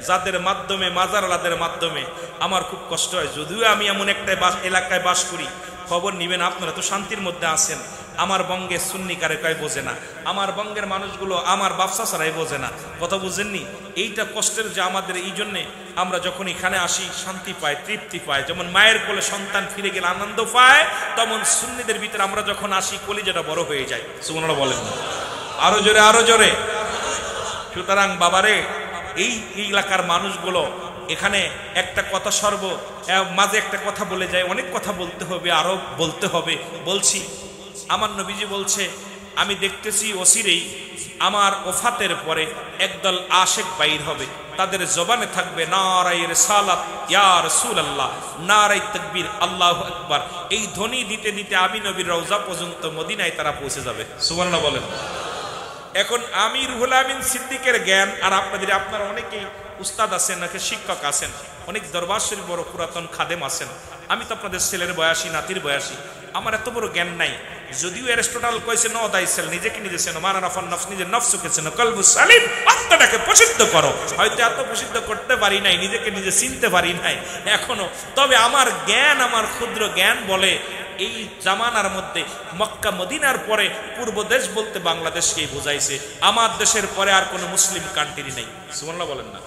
যাদের মাধ্যমে, মাজার আল্লাহদের মাধ্যমে আমার খুব কষ্ট হয়। যদিও আমি এমন একটা এলাকায় বাস করি, খবর নিবেন, আপনারা তো শান্তির মধ্যে আছেন। আমার বঙ্গে সুন্নি কারে কয় বোঝে না, আমার বঙ্গের মানুষগুলো আমার ব্যবসা ছাড়াই বোঝে না। কথা বুঝেননি? এইটা কষ্টের যে আমাদের, এই জন্যে আমরা যখন এখানে আসি শান্তি পাই, তৃপ্তি পাই। যেমন মায়ের কোলে সন্তান ফিরে গেলে আনন্দ পায়, তেমন সুন্নিদের ভিতরে আমরা যখন আসি কলিজাটা বড় হয়ে যায়। সুবহানাল্লাহ বলেন না? আরো জোরে, আরো জোরে। সুতরাং বাবারে, এই এলাকার মানুষগুলো এখানে একটা কথা মাঝে একটা কথা বলে যায়, অনেক কথা বলতে হবে, আরো বলতে হবে, বলছি। আমার নবীজি বলছে, আমি দেখতেছি অচিরেই আমার ওফাতের পরে একদল আশেক বাইর হবে, তাদের জবানে থাকবে নারায়ে রিসালাত ইয়া রাসূলুল্লাহ, নারায়ে তাকবীর, আল্লাহু আকবার। এই ধ্বনি দিতে দিতে আমি নবীর রওজা পর্যন্ত মদিনায় তারা পৌঁছে যাবে। সুবহানাল্লাহ বলেন। এখন আমি রুহুল আমিন সিদ্দিকের জ্ঞান, আর আপনারা অনেকেই উস্তাদ আছেন, নাকি শিক্ষক আছেন, অনেক দরবার শরীফ বড় পুরাতন খাদেম আছেন। আমি তো আপনাদের ছেলের বয়সী, নাতির বয়সী, আমার এত বড় জ্ঞান নাই। যদিও অ্যারিস্টটল কইছে নো দাইসেল, নিজেকে নিজে চেনো, মান আরাফান নফস, নিজের নফসকে চেনো, কলবু সালিম, আত্মাটাকে প্রসিদ্ধ করো। হয়তো এত প্রসিদ্ধ করতে পারি নাই, নিজেকে নিজে চিনতে পারি নাই এখনো। তবে আমার জ্ঞান, আমার ক্ষুদ্র জ্ঞান বলে এই জামানার মধ্যে মক্কা মদিনার পরে পূর্ব দেশ বলতে বাংলাদেশকেই বোঝাইছে। আমার দেশের পরে আর কোনো মুসলিম কান্ট্রি নেই। সুবহানাল্লাহ বলেন না?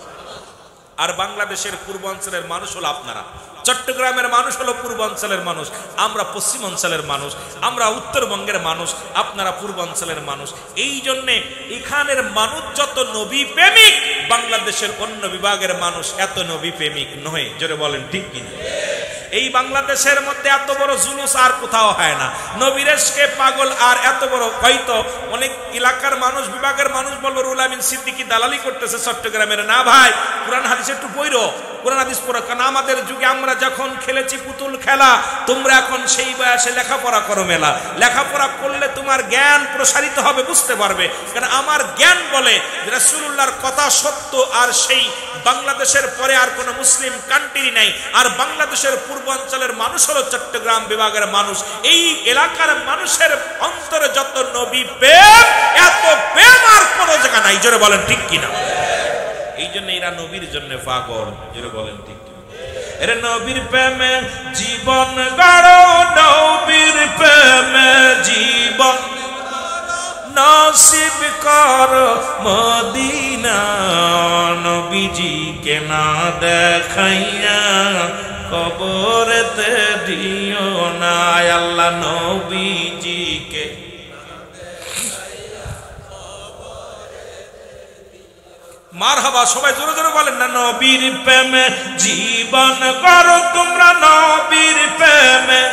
আর বাংলাদেশের পূর্বাঞ্চলের মানুষ হলো আপনারা, চট্টগ্রামের মানুষ হলো পূর্বাঞ্চলের মানুষ, আমরা পশ্চিমাঞ্চলের মানুষ, আমরা উত্তরবঙ্গের মানুষ, আপনারা পূর্বাঞ্চলের মানুষ। এই জন্যে এখানের মানুষ যত নবী প্রেমিক, বাংলাদেশের অন্য বিভাগের মানুষ এত নবী প্রেমিক নয়। জোরে বলেন ঠিক কিনা? এই বাংলাদেশের মধ্যে এত বড় জুলুস আর কোথাও হয় না। নবীরেশকে পাগল আর এত বড়, হয়তো অনেক এলাকার মানুষ, বিভাগের মানুষ বলবো রুহুল আমিন সিদ্দিকী দালালি করতেছে চট্টগ্রামের। না ভাই, কোরআন হাদিস একটু পড়ো, কোরআন হাদিস পড়ো। কারণ আমাদের যুগে আমরা যখন খেলেছি পুতুল খেলা, তোমরা এখন সেই বয়সে লেখাপড়া করো মেলা। লেখাপড়া করলে তোমার জ্ঞান প্রসারিত হবে, বুঝতে পারবে। কারণ আমার জ্ঞান বলে রাসূলুল্লাহর কথা সত্য, আর সেই বাংলাদেশের পরে আর কোনো মুসলিম কান্ট্রি নাই। আর বাংলাদেশের পূর্বাঞ্চলের মানুষ হলো চট্টগ্রাম বিভাগের মানুষ। এই এলাকার মানুষের অন্তরে যত নবী প্রেম, এত প্রেম আর কোনো জায়গা নাই। জোরে বলেন ঠিক কিনা? এই জন্য এরা নবীর জন্য পাগল। জোরে বলেন ঠিক কিনা? এর নবীর প্রেমে জীবন গড়ো, নবীর প্রেমে জীবন নসিব কর মদিনা, নবীজিকে না দেখাইয়া কবরেতে দিও না। আল্লাহ নবীজিকে মারহাবা, সবাই জোরে জোরে বলেন না। নবীর প্রেমে জীবন করো তোমরা, নবীর প্রেমে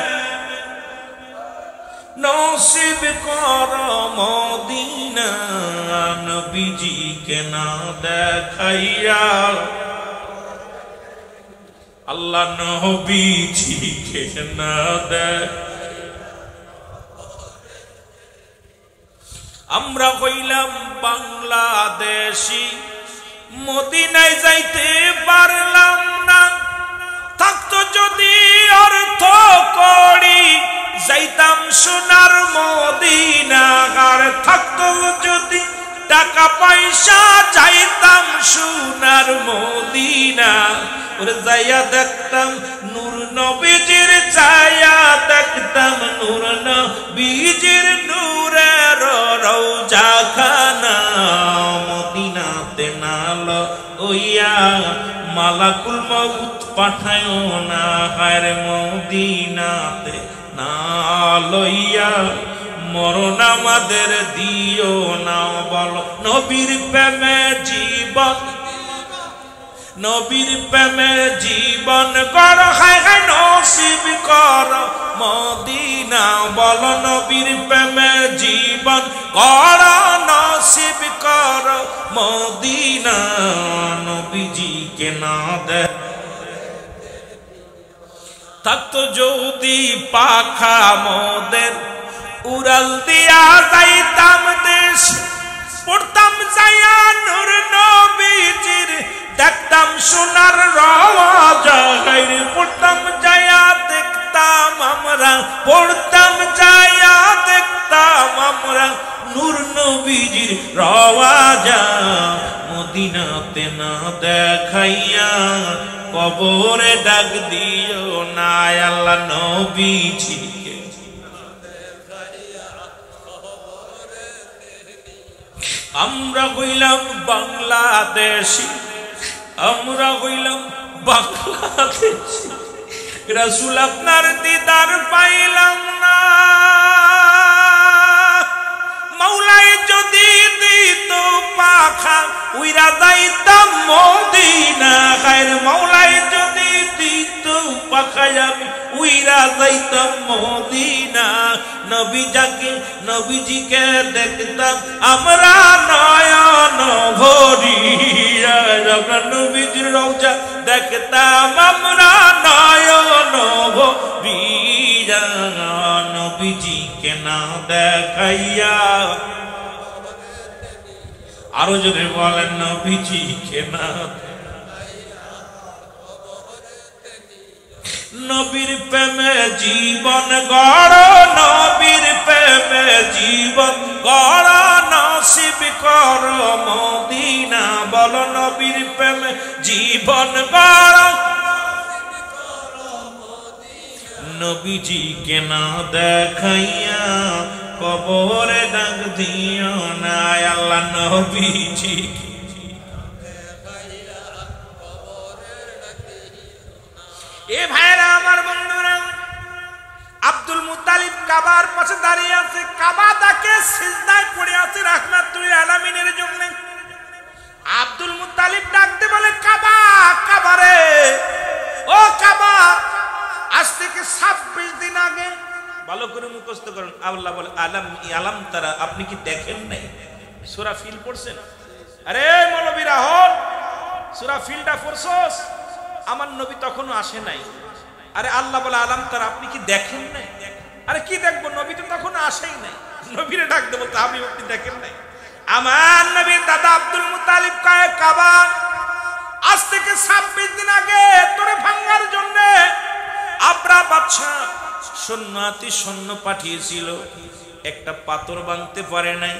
নসিব করো মদিনা, নবীজিকে না দেখাইয়া আল্লাহ নবীজিকে না দেখ। আমরা হইলাম বাংলাদেশি, মদিনায় যাইতে পারলাম না। থাকতো যদি অর্থ করি, যাইতাম সোনার মদিনা। আর থাকতো যদি টাকা পয়সা চাইতাম সোনার মদিনা, ওরে যাইয়া দেখতাম নূর নবীজির ছায়া, দেখতাম নূর নবীজির নূরের রওজা খানা। মদিনাতে নাল ওইয়া মালাকুল মউত পাঠায়ো না, হায় মদিনাতে না লইয়া মরণ আমাদের দিও না। বলো নবীর প্রেমে জীবন, নবীর প্রেমে জীবন কর, হায় হায় নসিব কর মদিনা। বলো নবীর প্রেমে জীবন কর, নসিব কর মদিনা। নবীজিকে না দে থাকতো যদি পাখা মোদের, উড়াল দিয়া যাইতাম দেশ, পড়তাম যাইয়া নূর নবীজির, দেখতাম সোনার রওজা, পড়তাম যাইয়া দেখতাম আমরা, পড়তাম যাইয়া দেখতাম আমরা নূর নবীজির রওজা। মদিনাতে না দেখাইয়া কবরে ডাক দিও না, আল্লাহ নবীজিকে। আমরা হইলাম বাংলাদেশি, আমরা হইলাম বাংলাদেশি, রাসূল আপনার দিদার পাইলাম না। মাওলাই যদি দিত পাখা উইরা যাইতাম মদিনা, খায়ের মাওলাই যদি দিত পাখা আমি উইরা যাইতাম মদিনা। নবীজিকে দেখতাম আমরা নয়ন ভরিয়া, নবীজির রওজা দেখতাম আমরা নয়ন ভরিয়া। নবীজিকে না দেখাইয়া, আরো যদি বলেন নবীজিকে না। নবীর প্রেমে জীবন গড়, নবীর প্রেমে জীবন গড়, নসিব কর মদিনা। বলো নবীর প্রেমে জীবন গড়, নবীজিকে না দেখাইয়া কবরে ডাক দিও না, আল্লাহ নবীজি। এ ভাইরা আমার বন্ধুরা, আব্দুল মুত্তালিব কাবার পাশে দাঁড়িয়ে আছে, কাবা তাকে সিজদায় পড়ে আছে রাহমাতুল আলামিনের জন্য। আব্দুল মুত্তালিব ডাকতে বলে কাবা, কাবা রে ও কাবা। আজ থেকে 26 দিন আগে, ভালো করে মুখস্থ করুন। আল্লাহ বলে আলাম তারা, আপনি কি দেখেন নাই? সূরা ফিল পড়ছেন? আরে মৌলবীরা হন, সূরা ফিলটা পড়ছস? আমার নবী তখনও আসে নাই। আরে আল্লাহ বলে আলাম তারা, আপনি কি দেখেন নাই? আরে কি দেখবো, নবী তো তখনও আসেই নাই। নবীরে ডাকতে বলতে আপনি দেখেন নাই? আমার নবীর দাদা আব্দুল মুত্তালিব কয় কাবা, আজ থেকে 26 দিন আগে তোরে ভাঙার জন্য আব্রা বাদশা সৈন্য পাঠিয়েছিল। একটা পাথর ভাঙতে পারে নাই,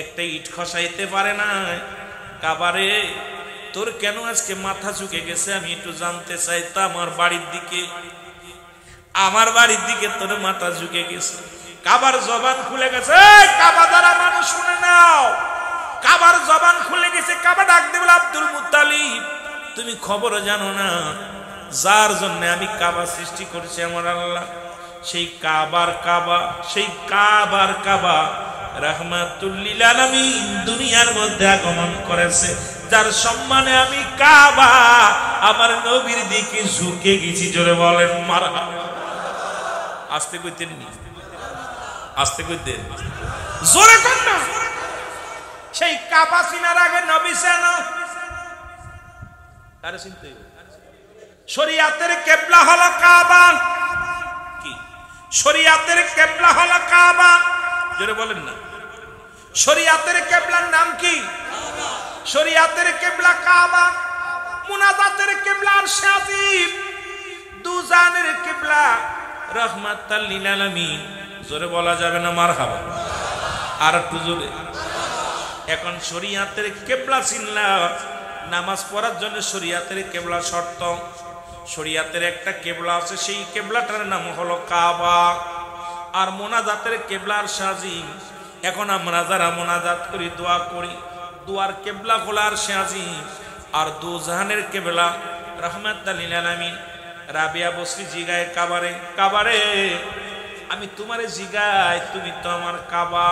একটা ইট খসাইতে পারে নাই। কাবারে তোর কেন আজকে মাথা ঝুঁকে গেছে আমি একটু জানতে চাই। তা আমার বাড়ির দিকে তোর মাথা ঝুঁকে গেছে। কাবার জবান খুলে গেছে। কাবা দ্বারা মানুষ শুনে নাও, কাবার জবান খুলে গেছে। কাবা ডাক দেবে আব্দুল মুত্তালিব, তুমি খবর জানো না যার জন্য আমি কাবা সৃষ্টি করেছি আমার আল্লাহ, সেই কাবার কাবা রাহমাতুল লিল আলামিন দুনিয়ার মধ্যে আগমন করেছে, যার সম্মানে আমি কাবা আমার নবীর দিকে ঝুঁকে গেছি। জোরে বলেন মারহাবা। আস্তে কইতেন নি, আস্তে কইতেন, জোরে কর না। সেই কাবা চিনার আগে নবী চেনো? আরে চিনতে শরিয়াতের কিবলা হলো কাবা। কি শরিয়াতের কিবলা হলো কাবা? জোরে বলেন না। শরিয়াতের কিবলার নাম কি? কাবা। শরিয়াতের কিবলা কাবা, মুনাজাতের কিবলা আরশ আজিম, দুজানের কিবলা রাহমাতাল লিল আলামিন। জোরে বলা যাবে না মারহাবা? আর একটু জোরে। এখন শরিয়াতের কিবলা চিনলা, নামাজ পড়ার জন্য শরিয়াতের কিবলা শর্ত। শরিয়াতের একটা কিবলা আছে, সেই কিবলাটার নাম হলো কাবা। আর মোনাজাতের কিবলার সাজিম। এখন আমরা যারা মোনাজাত করি, দোয়া করি, দোয়ার কিবলা হলো আর সাজিম। আর দু জাহানের কিবলা রাহমাতুল লিল আলামিন। রাবিয়া বসরি জিগায় কাবারে, কাবারে আমি তোমারে জিগাই, তুমি তো আমার কাবা।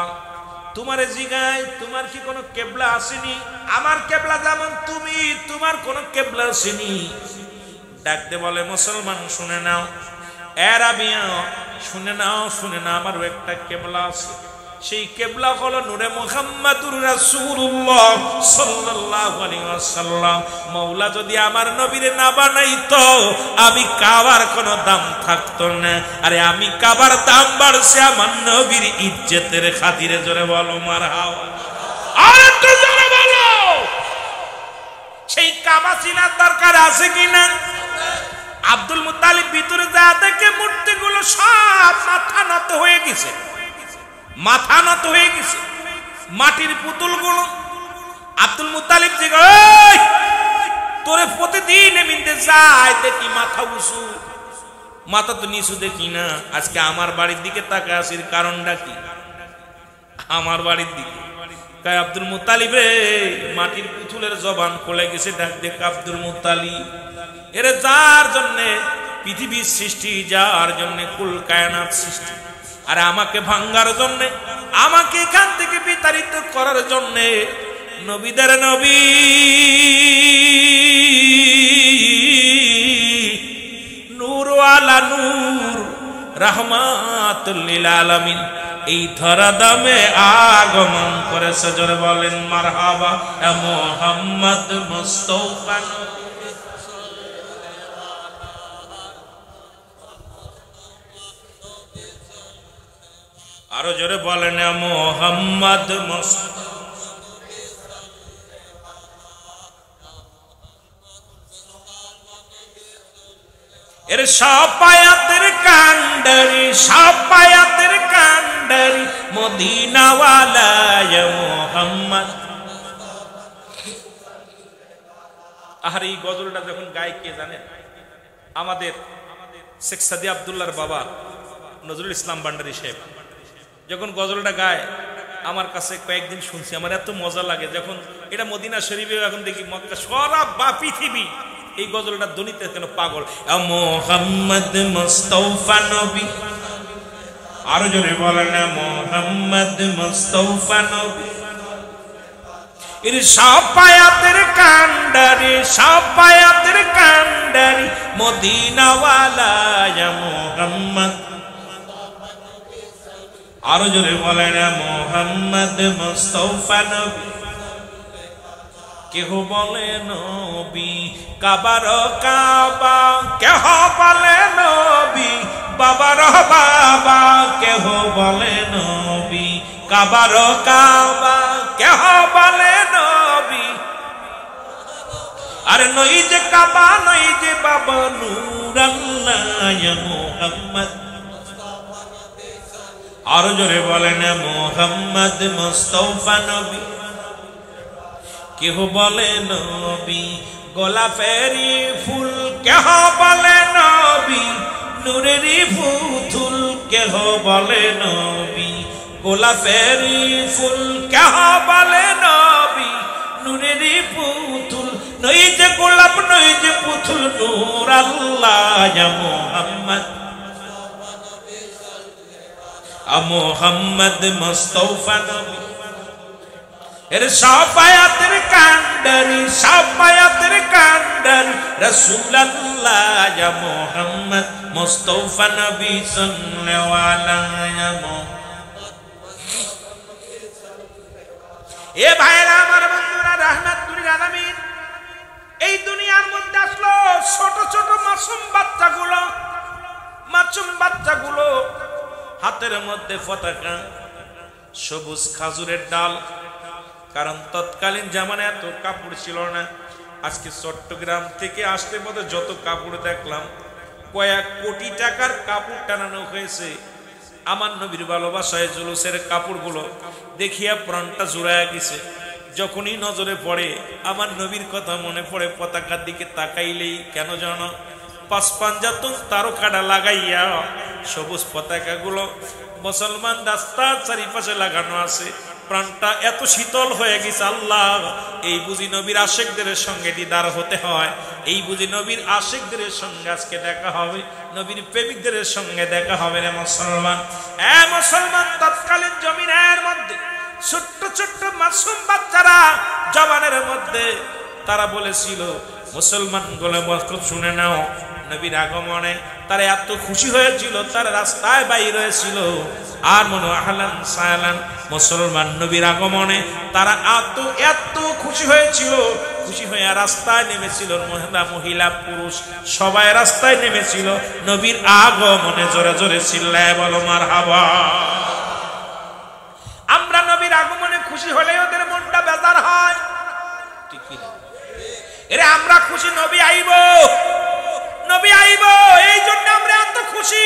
তোমারে জিগাই, তোমার কি কোনো কিবলা আসেনি? আমার কিবলা যেমন তুমি, তোমার কোনো কিবলা আসেনি। ডাকতে বলে, মুসলমান শুনে নাও, এ রাবিয়া শুনে নাও, শুনে নাও, আমারও একটা কিবলা আছে। সেই কিবলা হলো নূরে মুহাম্মাদুর রাসূলুল্লাহ সাল্লাল্লাহু আলাইহি ওয়াসাল্লাম। মাওলা যদি আমার নবীরে না বানাইতো, আমি কাবার কোনো দাম থাকতো না। আরে আমি কাবার দাম বাড়ছে আমার নবীর ইজ্জতের খাতিরে। জোরে বলো মারহাবা, আর একটু জোরে বলো। সেই কাবা চিনার দরকার আছে কিনা? আব্দুল মুত্তালিব ভিতরে যা দেখে মূর্তিগুলো সব মাথা নত হয়ে গেছে, মাথা নত হয়ে গেছে, মাটির পুতুলগুলো। আব্দুল মুত্তালিব জিজ্ঞাসা, তোরে প্রতিদিন এমনিতে যায় দেখি মাথা উঁচু, মাথা তো নিচু দেখি না। আজকে আমার বাড়ির দিকে তাকে আসির কারণটা কি? আমার বাড়ির দিকে তাই আব্দুল মুত্তালিব রে, মাটির পুতুলের জবান খুলে গেছে। ডাক দেখ আব্দুল মুত্তালিব, এরে যার জন্যে পৃথিবীর সৃষ্টি, যার জন্যে কুল কায়নাত সৃষ্টি, আর আমাকে ভাঙ্গার জন্যে, আমাকে এখান থেকে বিতাড়িত করার জন্যে নবীদের নবী নূর আলা নূর রাহমাতুল লিল আলামিন এই ধরা দামে আগমন করেছে। জোরে বলেন মারহাবা। মুহাম্মদ মুস্তাফা, আরো জোরে বলেন মুহাম্মদ মুস্তাফা। এর সাপায়াতের কান্ডারি, সাপায়াতের কান্ডারি মদিনাওয়ালা মুহাম্মদ। আর এই গজলটা যখন গায় কে জানেন? আমাদের শেখ সাদি আব্দুল্লাহর বাবা নজরুল ইসলাম ভান্ডারী সাহেব যখন গজলটা গায়, আমার কাছে কয়েকদিন শুনছি, আমার এত মজা লাগে। যখন এটা মদিনা শরীফে, এখন দেখি মক্কা সারা বা পৃথিবী এই গজলটা ধ্বনিতে কেন পাগল। মুহাম্মদ মুস্তাফা নবী, আরো জোরে বলেন মুহাম্মদ মুস্তাফা নবী। এর সাপায়াতের কান্ডারি, সাপায়াতের কান্ডারি মদিনাওয়ালা মুহাম্মদ। আরো জোরে বলেন মুহাম্মদ মুস্তাফা নবী। কেহ বলে নবী কাবার কাবা, কেহ বলে নবী বাবার বাবা, কেহ বলে নবী কাবার কাবা, কেহ বলে নবী। আর নই যে কাবা, নই যে বাবা, নূর আল্লাহ মুহাম্মদ। আরো জোরে বলেন মুহাম্মদ মুস্তাফা নবী। কেহ বলে নবী গোলাপেরি ফুল, কেহ বলে নবী নূরেরি পুতুল, কেহ বলে নবী গোলাপেরি ফুল, কেহ বলে নবী নূরেরি পুতুল। নই যে গোলাপ, নই যে পুতুল, নূর আল্লাহ মুহাম্মদ। মুহাম্মদ মুস্তাফা নবী। এর সাপায়াতের কান্ডারি, সাপায়াতের কান্ডারি রাসূলুল্লাহ মুহাম্মদ মুস্তাফা নবী সাল্লাল্লাহু আলাইহি। এ ভাইরা আমার, বন্ধুরা, রাহমাতুল লিল আলামিন এই দুনিয়ার মধ্যে আসলো ছোট ছোট মাসুম বাচ্চাগুলো, মাসুম বাচ্চাগুলো হাতের মধ্যে পতাকা, সবুজ খাজুরের ডাল। কারণ তৎকালীন জামানায় এত কাপড় ছিল না। আজকে চট্টগ্রাম থেকে আসতে পথে যত কাপড় দেখলাম, কয়েক কোটি টাকার কাপড় টানানো হয়েছে। আমার নবীর ভালোবাসায় জুলুসের কাপড়গুলো দেখিয়া প্রাণটা জুড়াইয়া গেছে। যখনই নজরে পড়ে আমার নবীর কথা মনে পড়ে, পতাকার দিকে তাকাইলেই কেন জানো, পাঁচ পাঞ্জাতন তারকাটা লাগাইয়া সবুজ পতাকাগুলো মুসলমান রাস্তার চারিপাশে লাগানো আছে, প্রাণটা এত শীতল হয়ে গেছে। আল্লাহ, এই বুঝি নবীর আশেকদের সঙ্গে দিদার হতে হয়, এই বুঝি নবীর আশেকদের সঙ্গে আজকে দেখা হবে, নবীর প্রেমিকদের সঙ্গে দেখা হবে রে মুসলমান। মুসলমান তৎকালীন জমিনের মধ্যে ছোট্ট ছোট্ট মাসুম বাচ্চারা জবানের মধ্যে তারা বলেছিল, মুসলমান গুলো শুনে নাও, নবীর আগমনে তারা এত খুশি হয়েছিল, তারা রাস্তায় বাইর হয়েছিল। আর মনে আহলান সাহলান, মুসলমান নবীর আগমনে তারা এত খুশি হয়েছিল, খুশি হয়ে রাস্তায় নেমেছিল। মহিলা পুরুষ সবাই রাস্তায় নেমেছিল নবীর আগমনে। জোরে জোরে চিল্লায় বলো মারহাবা। আমরা নবীর আগমনে খুশি হলে ওদের মনটা বেজার হয়, ঠিক কি না? এরে আমরা খুশি নবী আইব, নবী আইব, এই জন্য আমরা এত খুশি।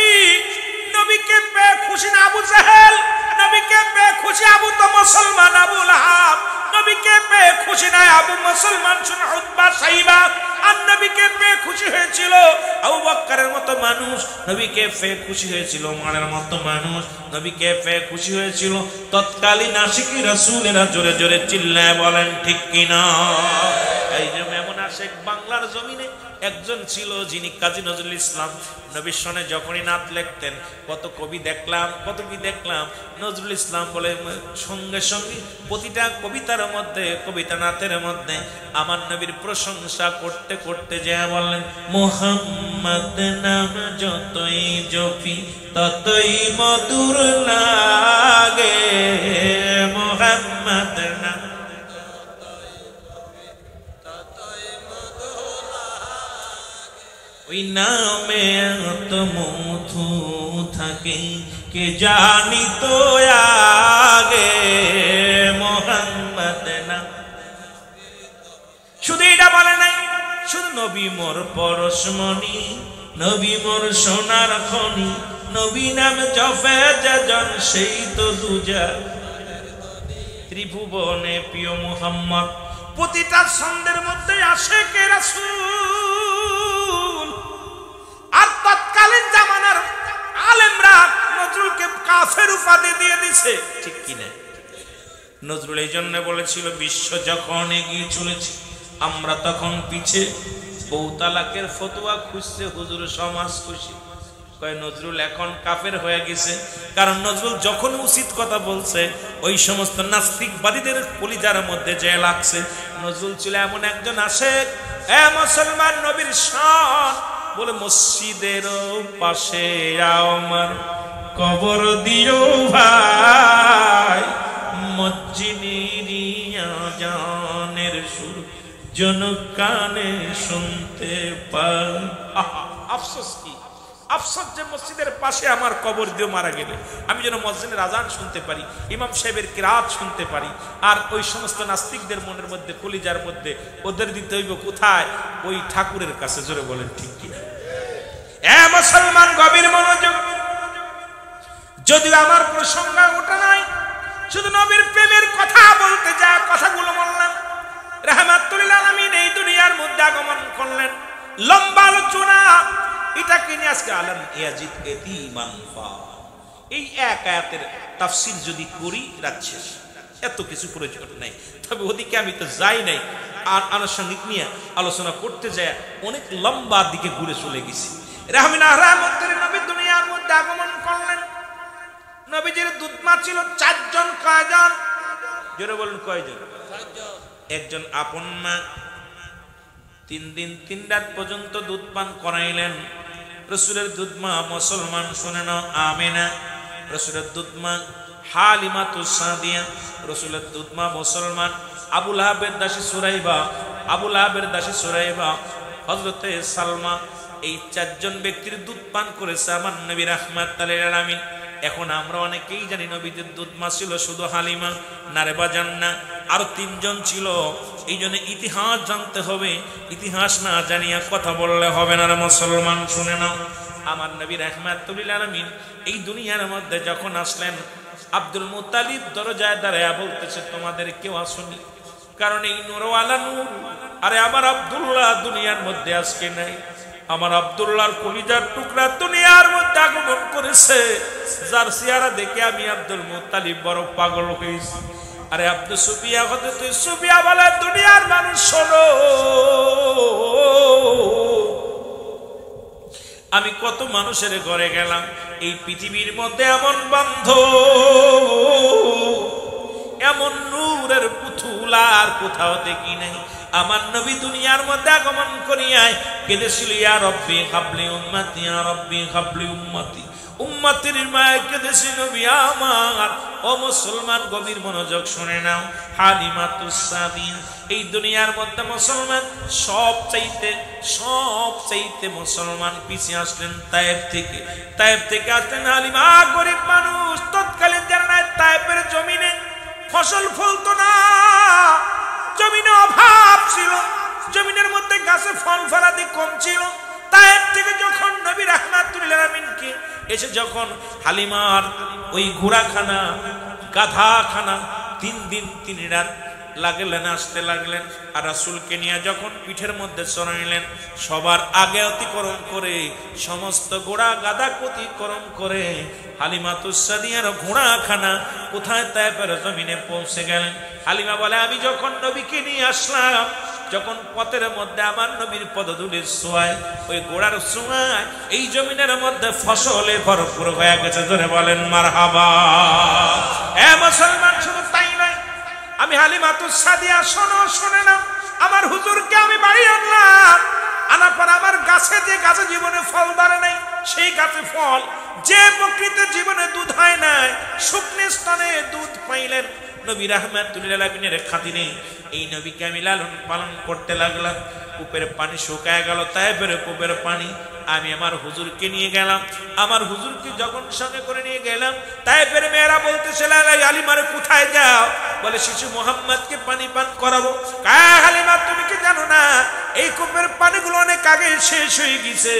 নবীকে পেয়ে খুশি না আবু জাহেল, নবীকে পেয়ে খুশি আবু তো মুসলমান আবু লাহাব, নবীকে পেয়ে খুশি না আবু মুসলমান শুনে উতবা সাইবা। আর নবীকে পেয়ে খুশি হয়েছিল আবু বকরের মতো মানুষ, নবীকে পেয়ে খুশি হয়েছিল ওমরের মতো মানুষ, নবীকে পেয়ে খুশি হয়েছিল তৎকালীন আশিকি রাসূলেরা। জোরে জোরে চিল্লায় বলেন ঠিক কিনা? এই যে এমন আশিক বাংলার জমিনে একজন ছিল যিনি কাজী নজরুল ইসলাম। নবীর সনে যখনই নাত লিখতেন, কত কবি দেখলাম, কত কি দেখলাম, নজরুল ইসলাম বলে সঙ্গে সঙ্গে প্রতিটা কবিতার মধ্যে, কবিতা নাতের মধ্যে আমার নবীর প্রশংসা করতে করতে যে বললেন, মুহাম্মদ নাম যতই জপি ততই মধুর লাগে, মুহাম্মদ নাম ওই নামে এত মধু থাকে কে জানি তো আগে, মুহাম্মদ নাম। শুধু এটা বলে নাই, শুধু নবী মোর পরশমণি, নবী মোর সোনার খনি, নবী নাম জপে যেজন সেই তো দুজা ত্রিভুবনে প্রিয় মুহাম্মদ। প্রতিটা ছন্দের মধ্যে আশিকে রাসূল। আর তৎকালীন জামানার আলেমরা নজরুলকে কাফের উপাধি দিয়ে দিছে, ঠিক কিনা? নজরুল এই জন্য বলেছিল, বিশ্ব যখন এগিয়ে চলেছে আমরা তখন পিছে, বউ তালাকের ফতোয়া খুঁজছে হুজুর সমাজ খুশি। কয় নজরুল এখন কাফের হয়ে গেছে, কারণ নজরুল যখন উচিত কথা বলছে ওই সমস্ত নাস্তিকবাদীদের কলিজার মধ্যে যে লাগছে। নজরুল ছিল এমন একজন আশিক, মুসলমান নবীর শান বলে, মসজিদের পাশে আমার কবর দিও ভাই, মসজিদের আযানের সুর জনক কানে শুনতে পায়। আফসোস কি, আফসোস যে মসজিদের পাশে আমার কবর দিয়ে মারা গেলে আমি যেন মসজিদের আজান শুনতে পারি, ইমাম সাহেবের কিরাত শুনতে পারি। আর ওই সমস্ত নাস্তিকদের মনের মধ্যে, কলিজার মধ্যে ওদের দিতে হইব কোথায়? ওই ঠাকুরের কাছে। জোরে বলেন ঠিক কি? মুসলমান গভীর মনোযোগ। যদিও আমার প্রসঙ্গ ওটা নাই, শুধু নবীর প্রেমের কথা বলতে যা কথাগুলো বললাম। রাহমাতুল লিল আলামিন এই দুনিয়ার মধ্যে আগমন করলেন, লম্বা আলোচনা এটাকে নিয়ে আজকে আলম ইয়াজিদ এতিমান ফা। এই এক আয়াতের তাফসীর যদি করি রাত শেষ, এত কিছু প্রয়োজন নাই। তবে ওদিকে আমি তো যাই নাই, আর আনুষঙ্গিক নিয়ে আলোচনা করতে যায় অনেক লম্বা দিকে ঘুরে চলে গেছি। রাহমাতুল নবী দুনিয়ার মধ্যে আগমন করলেন। নবীজির দুধমা ছিল 4 জন। কয়জন? জোরে বলুন কয়জন? 4 জন। একজন আপন মা 3 দিন 3 রাত পর্যন্ত দুধ পান করাইলেন। রাসূলের দুধমা মুসলমান, শুনে নাও, আমিনা। রাসূলের দুধমা হালিমাতুস সাদিয়া। রাসূলের দুধমা মুসলমান। আবু লাহাবের দাসী সুরাইবা, আবু লাহাবের দাসী সুরাইবা, হযরতে সালমা। এই 4 জন ব্যক্তির দুধ পান করেছে আমার নবী রাহমাতুল লিল আলামিন। এখন আমরা অনেকেই জানি নবীদের দুধমা ছিল শুধু হালিমা, নারে বাজান না, আরো 3 জন ছিল। এই জন্য ইতিহাস জানতে হবে, ইতিহাস না জানিয়া কথা বললে হবে না রে মুসলমান। শুনে নাও, আমার নবী রাহমাতুল লিল আলামিন এই দুনিয়ার মধ্যে যখন আসলেন, আব্দুল মুত্তালিব দরজায় দাঁড়ায়া বলতেছে, তোমাদের কেউ আসেনি? কারণ এই নূরওয়ালা নূর, আরে আমার আব্দুল্লাহ দুনিয়ার মধ্যে আজকে নাই। আমার আব্দুল্লাহর কলিজার টুকরা দুনিয়ার মধ্যে আগমন করেছে, যার চেহারা দেখে আমি আব্দুল মুত্তালিব বড় পাগল হয়েছি। আরে আব্দুল সুফিয়া হতে তুই সুফিয়া বলে, দুনিয়ার মানুষ শোনো, আমি কত মানুষের ঘরে গেলাম, এই পৃথিবীর মধ্যে এমন বান্ধব, এমন নূরের পুতুল আর কোথাও দেখি নাই। আমার নবী দুনিয়ার মধ্যে আগমন করিয়ায় কেঁদেছিল, ইয়া রব্বি হাবলি উম্মতি, ইয়া রব্বি হাবলি উম্মতি। উম্মতির মায় কেঁদেছি নবী আমার। ও মুসলমান, গভীর মনোযোগ শুনে নাও। হালিমাতুস সাদিয়া, এই দুনিয়ার মধ্যে মুসলমান সবচাইতে মুসলমান পিছিয়ে আসলেন তায়েফ থেকে আসলেন হালিমা। গরিব মানুষ, তৎকালীন জানায় তায়েফের জমিনে ফসল ফলতো না, জমিনে অভাব ছিল, জমিনের মধ্যে গাছে ফল ফলাদি কম ছিল। তায়েফ থেকে যখন নবী রাহমাতুল লিল আলামিনকে এসে যখন হালিমার ওই ঘোড়াখানা গাধাখানা 3 দিন 3 রাত লাগলেন, আসতে লাগলেন। আর রাসূলকে নিয়ে যখন পিঠের মধ্যে চড়াইলেন, সবার আগে অতিক্রম করে, সমস্ত ঘোড়া গাধা অতিক্রম করে হালিমাতুস সাদিয়ার ঘোড়াখানা কোথায় তায়েফের জমিনে পৌঁছে গেলেন। হালিমা বলে, আমি যখন নবীকে নিয়ে আসলাম, যখন পথের মধ্যে আমার নবীর পদধূলির ছোঁয়ায়, ওই ঘোড়ার ছোঁয়ায় এই জমিনের মধ্যে ফসলে ভরপুর হয়ে গেছে। জোরে বলেন মারহাবা। এ মুসলমান, শুধু তাই নয়, আমি হালিমাতুস সাদিয়া, শোনে না, আমার হুজুরকে আমি বাড়ি আনলাম, আনার পর আমার গাছে যে গাছে জীবনে ফল ধরে নাই, সেই গাছে ফল, যে বকরিতে জীবনে দুধ হয় নাই, শুকনো স্তনে দুধ পাইলেন নবী রাহমাতুল লিল আলামিনের খাতিরে, এই নবীকে আমি লালন পালন করতে লাগলাম। কূপের পানি শুকায় গেল, তায়েফের কূপের পানি। আমি আমার হুজুরকে নিয়ে গেলাম, আমার হুজুরকে যখন সঙ্গে করে নিয়ে গেলাম, তায়েফের মেয়েরা বলতেছে, হালিমারে কোথায় যাও? বলে, শিশু মুহাম্মদকে পানি পান করাবো। হালিমা, তুমি কি জানো না এই কূপের পানিগুলো অনেক আগে শেষ হয়ে গেছে,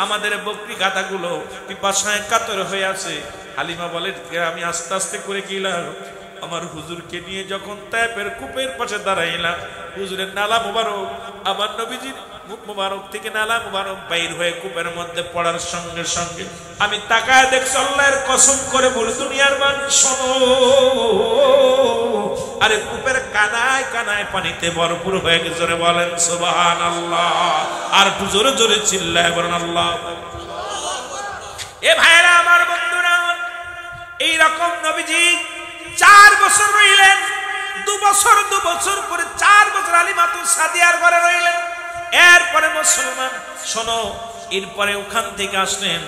আমাদের বকরি গাধাগুলো পিপাসায় কাতর হয়ে আছে। হালিমা বলে, আমি আস্তে আস্তে করে গেলাম, আমার হুজুরকে নিয়ে যখন তায়েফের কূপের পাশে দাঁড়াইলাম, হুজুরের নালা মুবারক, আমার নবীজির মুখ মুবারক থেকে নালা মুবারক বাইর হয়ে কূপের মধ্যে পড়ার সঙ্গে সঙ্গে আমি তাকায় দেখছি, আল্লাহর কসম করে বলি, দুনিয়ার মানুষ শোনো, আরে কূপের কানায় কানায় পানিতে ভরপুর হয়ে গেছে। জোরে বলেন সুবহানাল্লাহ। আর একটু জোরে জোরে চিল্লায় বলেন আল্লাহ। এ ভাইরা আমার, বন্ধুরা আমার, এইরকম নবীজি 4 বছর রইলেন, 2 বছর করে 4 বছর হালিমাতুস সাদিয়ার ঘরে রইলেন। এরপরে মুসলমান শোনো, এরপরে ওখান থেকে আসলেন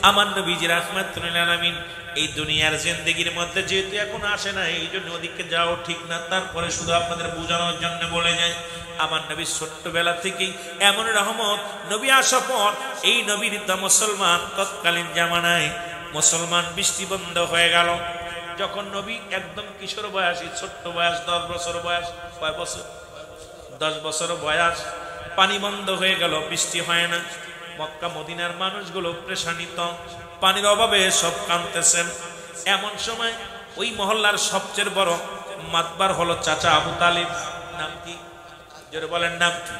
আমার নবীজি রাহমাতুল লিল আলামিন। এই দুনিয়ার জিন্দেগির মধ্যে যেহেতু এখন আসে না, এই জন্য ওদিকে যাও ঠিক না, তারপরে শুধু আপনাদের বোঝানোর জন্য বলে যায়, আমার নবী ছোট্টবেলা থেকেই এমন রহমত, নবী আসার পর এই নবীর মুসলমান তৎকালীন জামানায় মুসলমান বৃষ্টি বন্ধ হয়ে গেল। যখন নবী একদম কিশোর বয়সী, ছোট্ট বয়স, 10 বছর বয়স, 10 বছর বয়স, পানি বন্ধ হয়ে গেল, বৃষ্টি হয় না। মক্কা মদিনার মানুষগুলো পেরেশানিত, পানির অভাবে সব কাঁদতেছেন। এমন সময় ওই মহল্লার সবচেয়ে বড় মাতবার হলো চাচা আবু তালিব। নাম কি? জোরে বলেন, নাম কি?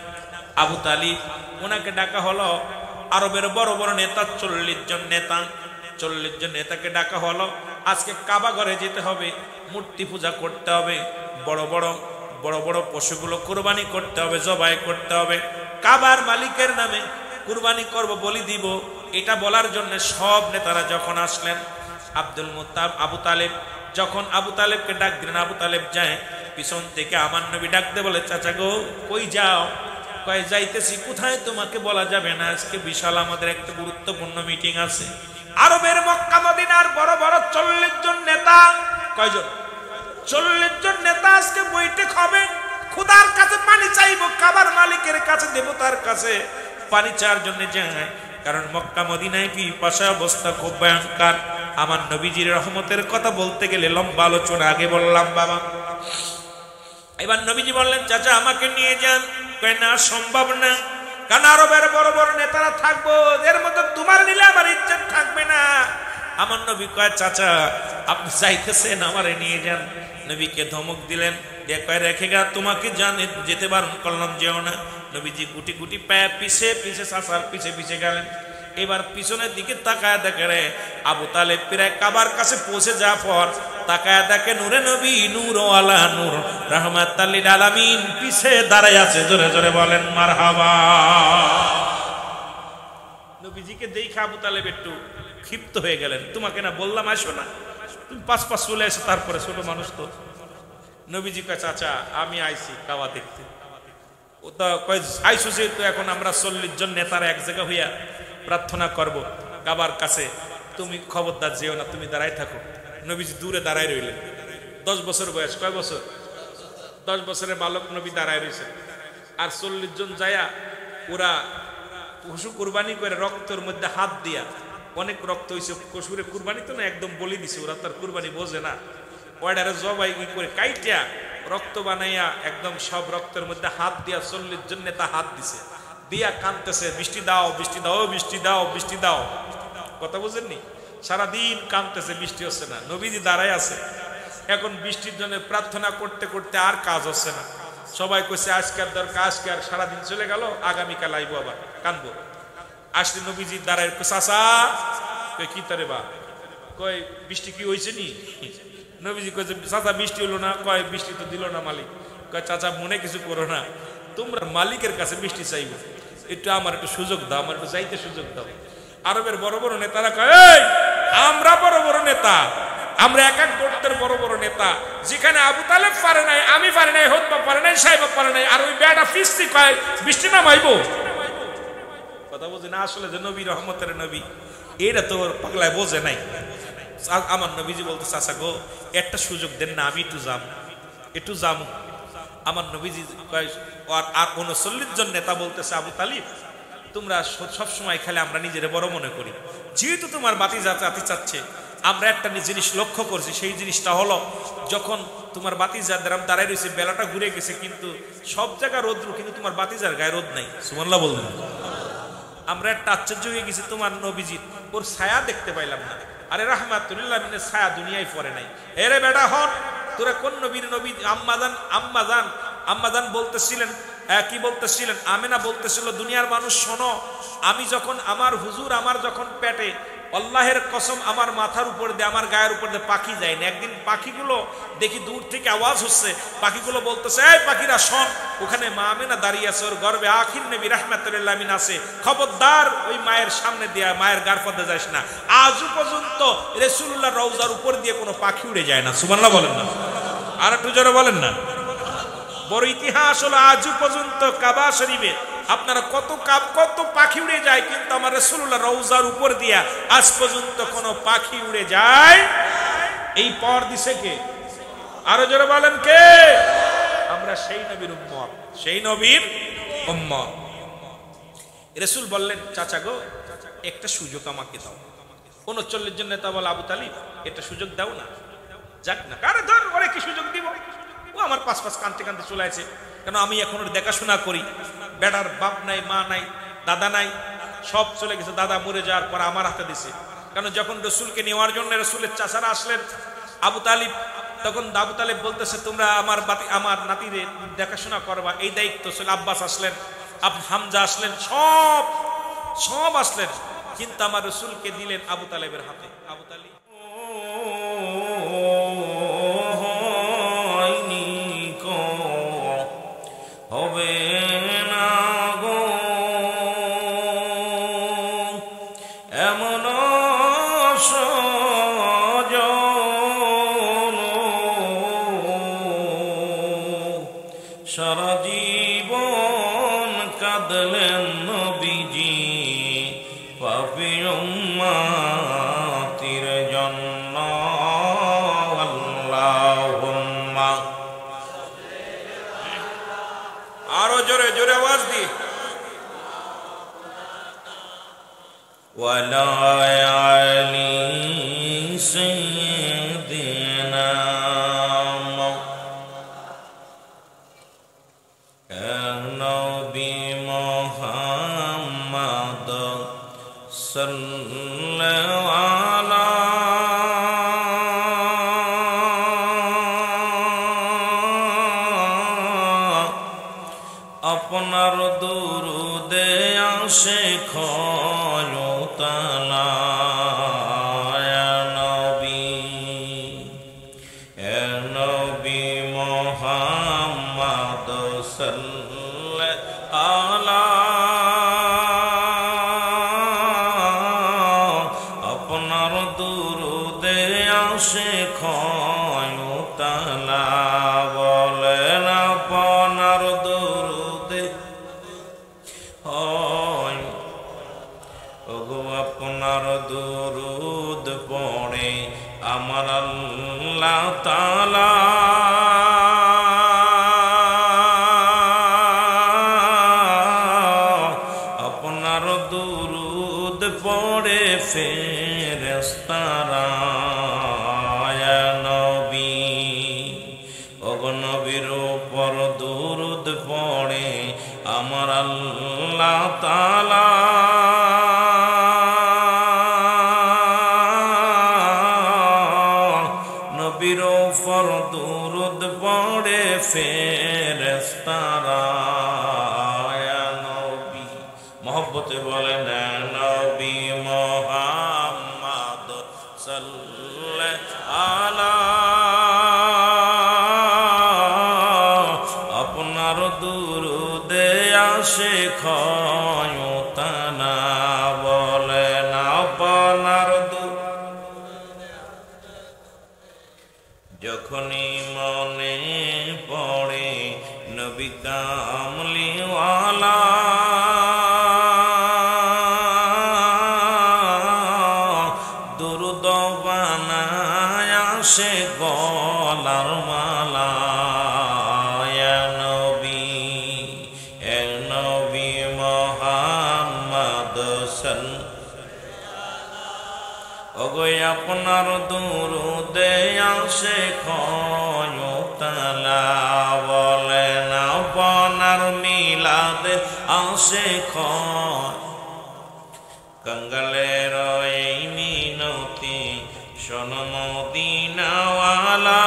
আবু তালিব। ওনাকে ডাকা হলো। আরবের বড় বড় নেতা, 40 জন নেতাকে ডাকা হলো। আজকে কাবা ঘরে যেতে হবে, মূর্তি পূজা করতে হবে, বড় বড় পশুগুলো কুরবানি করতে হবে, জবাই করতে হবে, কাবার মালিকের নামে কুরবানি করব, বলি দিব, এটা বলার জন্য সব নেতারা যখন আসলেন, আবু তালেব যখন আবু তালেবকে ডাক দিলেন, আবু তালেব যায়, পিছন থেকে আমার নবী ডাকতে বলে, চাচা গো, কই যাও? কয়, যাইতেছি। কোথায় তোমাকে বলা যাবে না, আজকে বিশাল আমাদের একটা গুরুত্বপূর্ণ মিটিং আছে। আরবের মক্কা মদিনার বড় বড় 40 জন নেতা, কয়জন? 40 জন নেতা আজকে বৈঠক হবে, খোদার কাছে পানি চাইবো, কাবার মালিকের কাছে, দেবতার কাছে পানি চাওয়ার জন্য যায়। কারণ মক্কা মদিনায় পিপাসা অবস্থা খুব ভয়ঙ্কর। আমার নবীজির রহমতের কথা বলতে গেলে লম্বা আলোচনা, আগে বললাম বাবা। এবার নবীজি বললেন, চাচা আমাকে নিয়ে যান। কয়, না, সম্ভব না, কারণ আরবের বড় বড় নেতারা থাকবো, এর মধ্যে তোমার নিলে আমার ইজ্জত থাকবে না। আমার নবী কয়, চাচা আপনি চাইতেছেন, আমারে নিয়ে যান। নবীকে ধমক দিলেন, রেখে গা, তোমাকে জানে যেতে বারণ করলাম, যেও না। নবীজি গুটি গুটি পায়ে পিছে পিছে চাচার পিছে পিছে গেলেন। এবার পিছনের দিকে তাকায় দেখে রে আবু তালেব প্রায় কাবার কাছে পৌঁছে যাওয়ার পর তাকায় দেখে নূরে নবী, নূর আলা নূর, রাহমাতাল লিল আলামিন পিছে দাঁড়ায় আছে। জোরে জোরে বলেন মারহাবা। নবীজিকে দেখে আবু তালেব একটু ক্ষিপ্ত হয়ে গেলেন। তোমাকে না বললাম আসো না, তুমি পাঁচ পাঁচ চলে এসো। তারপরে ছোট মানুষ তো। নবীজি কয় চাচা আমি আইছি কাবা দেখতে। ও তো কয় আইসো যেহেতু, এখন আমরা 40 জন নেতারা এক জায়গা হইয়া প্রার্থনা করব কাবার কাছে, তুমি খবরদার যেও না, তুমি দাঁড়াই থাকো। নবীজি দূরে দাঁড়ায় রইলেন। 10 বছর বয়স, কয় বছর? 10 বছরের বালক নবী দাঁড়ায় রয়েছে। আর 40 জন যায়া ওরা পশু কুরবানি করে রক্তের মধ্যে হাত দিয়া, অনেক রক্ত হয়েছে, পশুরে কুরবানি তো না একদম বলি দিছে, ওরা তার কুরবানি বোঝে না, ওয়াডারে জবাই করে কাইটিয়া রক্ত বানাইয়া একদম সব রক্তের মধ্যে হাত দিয়া 40 জন নেতা হাত দিছে, দিয়া কাঁদতেছে, বৃষ্টি দাও বৃষ্টি দাও বৃষ্টি দাও বৃষ্টি দাও। কথা বুঝেননি? সারাদিন কাঁদতেছে, বৃষ্টি হচ্ছে না। নবীজি দাঁড়ায় আছে। এখন বৃষ্টির জন্য প্রার্থনা করতে করতে আর কাজ হচ্ছে না। সবাই কইছে আজকের দরকার, আজকে আর সারাদিন চলে গেল, আগামীকাল আইবো, আবার কাঁদবো। আসলে নবীজি দাঁড়ায় চাচা, কই কি তারে বা, কয় বৃষ্টি কি হয়েছে নি? নবীজি কইছে চাচা বৃষ্টি হলো না। কয় বৃষ্টি তো দিল না মালিক। কয় চাচা মনে কিছু করো না, তোমরা মালিকের কাছে বৃষ্টি চাইবো, একটু আমার একটু সুযোগ দাও, আমার একটু যাইতে সুযোগ দাও। আরবের বড় বড় নেতারা কয় আমরা বড় বড় নেতা, আমরা এক এক গোত্রের বড় বড় নেতা, যেখানে আবু তালেব পারে নাই, আমি পারে নাই, হতবা পারে নাই, সাহেব পারে নাই, আর ওই বেটা ফিস্তি কয় বৃষ্টি নামাইবো। কথা বোঝে না আসলে যে নবী রহমতের নবী, এটা তো পাগলায় বোঝে নাই। আমার নবীজি বলতে চাচা গো একটা সুযোগ দেন না, আমি একটু যাম, একটু যাম। আমার নবীজি আর 39 জন নেতা বলতেছে আবু তালিব তোমরা সবসময় খালি আমরা নিজের বড় মনে করি, যেহেতু তোমার বাতি জাতি চাচ্ছে, আমরা একটা জিনিস লক্ষ্য করছি, সেই জিনিসটা হলো যখন তোমার বাতিজার দাঁড়ায় রয়েছে, বেলাটা ঘুরে গেছে, কিন্তু সব জায়গায় রোদ্র, কিন্তু তোমার বাতিজার গায়ে রোদ নাই। সুবহানাল্লাহ বললেন। আমরা একটা আশ্চর্য হয়ে গেছি, তোমার নবীজি ওর ছায়া দেখতে পাইলাম না। আরে রাহমাতুল্লিল আলামিনের ছায়া দুনিয়ায় পড়ে নাই। এরে বেটা হন, তোরা কোন নবীর নবী? আম্মাজান বলতেছিলেন, কি বলতেছিলেন? আমেনা বলতেছিল দুনিয়ার মানুষ শোনো, আমি যখন আমার হুজুর আমার যখন পেটে, আল্লাহের কসম আমার মাথার উপর দিয়ে আমার গায়ের উপর দিয়ে পাখি যায় না। একদিন পাখিগুলো দেখি দূর থেকে আওয়াজ হচ্ছে, পাখিগুলো বলতেছে এই পাখিরা শোন, ওখানে মা আমেনা দাঁড়িয়ে আছে, ওর গর্বে আখির নবী রাহমাতুল্লিল আলামিন আছে, খবরদার ওই মায়ের সামনে দিয়া মায়ের গার পথে যাস না। আজও পর্যন্ত রাসূলুল্লাহ রওজার উপর দিয়ে কোনো পাখি উড়ে যায় না। সুবহানাল্লাহ বলেন না, আর একটু জোরে বলেন না। বড় ইতিহাস হলো আজও পর্যন্ত কাবা শরীফে আপনারা কত পাখি উড়ে যায়, কিন্তু আমার রাসূলুল্লাহ রওজার উপর দিয়া আজ পর্যন্ত কোনো পাখি উড়ে যায়। এই পর দিছে কে? আরো জোরে বলেন কে? আমরা সেই নবীর উম্মত, সেই নবীর উম্মত। রাসূল বললেন চাচা গো একটা সুযোগ আমাকে দাও। 39 জন নেতা বলে আবু তালিব একটা সুযোগ দাও না, যাক না, কারে ধর ওরে কি সুযোগ দিব? ও আমার পাঁচ কানতে কানতে চলে আছে, কেন আমি এখন ওর দেখাশোনা করি। বেটার বাপ নাই, মা নাই, দাদা নাই, সব চলে গেছে। দাদা মরে যাওয়ার পর আমার হাতে দিছে। কেন যখন রসুলকে নেওয়ার জন্য রসুলের চাচারা আসলেন আবু তালিব, তখন আবু তালিব বলতেছে তোমরা আমার নাতিরে দেখাশোনা করবা, এই দায়িত্ব ছিল। আব্বাস আসলেন, হামজা আসলেন, সব আসলেন, কিন্তু আমার রসুলকে দিলেন আবু তালেবের হাতে। আবু তালিব হবে না গো এমন সজন, সারা জীবন কাঁদলেন নবীজি পাপী উম্মতির জন্য। আল্লাহুম্মা, আরো জোরে জোরে আওয়াজ দি, ওয়ালা আলি সাইয়্যিদিনা নবী মুহাম্মদ সাল্লাল্লাহু আলাইহি আপনার দুরুদে আসে খয়তালা নবী মুহাম্মদ সাল্লাল্লাহু আলাইহি আপনার দুরুদে আসে খয়তালা বলেন আপনার দুরুদে হয় ওগো আপনার দুরুদ পড়ে আমার আল্লাহ তাআলা আপনার দুরুদ পড়ে ফেরেশতারা ইয়া নবী ওগো নবীর উপর দুরুদ পড়ে আমার আল্লাহ তাআলা নবীর উপর দুরুদ পড়ে ফেরেশতারা ইয়া নবী মহব্বতে বলেন নবী মুহাম্মদ সাল্লাল্লাহু আলাইহি আপনার দুরুদে আসে খয়তানা বলেন আপনার যখনই মনে পড়ে নবী কামলিওয়ালা দুরুদ বানায় আসে গলার মালা ইয়া নবী মুহাম্মদ ওগো আপনার দুরুদে আসে খয়তালা বলেন আপনার মিলাদে আসে কঙ্গালের এই মিনতি শোন মদিনাওয়ালা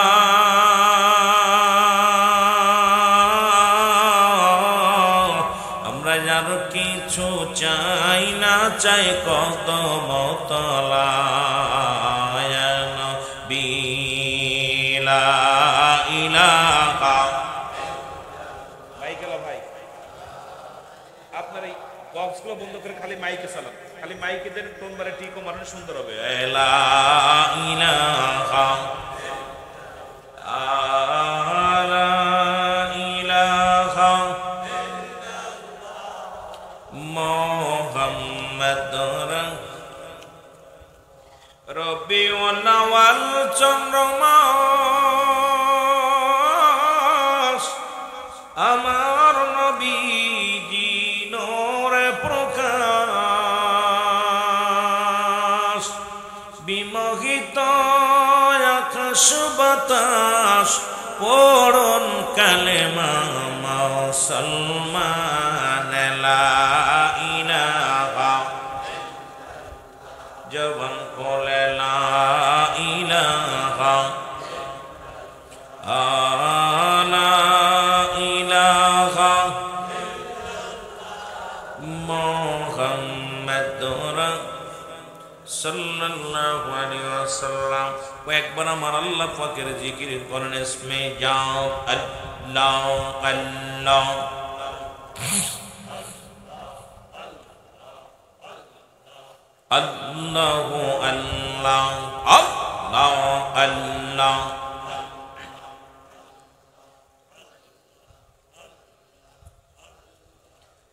আমরা যার কিছু চাই না চাই কত মতলা আপনার এই বক্সগুলো বন্ধ করে খালি মাইকে চালান খালি মাইকে দেন টোন বারে ঠিক ও মানে সুন্দর হবে লা ইলাহা আলা ইলাহা মুহাম্মাদুর রবিউল আউয়াল চন্দ্রমাস আমার নবীজি নূরে প্রকাশ বিমোহিত আকাশ বাতাস পড়ন কালেমা মুসলমান লা ইলাহা জবান বলে লা ইলাহা লা ইলাহা মুহাম্মাদুর সাল্লাল্লাহু আলাইহি ওয়াসাল্লাম একবার আমার আল্লাহ পাকের জিকির করেন ইসমে যাও আল্লাহ আল্লাহ আল্লাহ আল্লাহ আল্লাহ আল্লাহ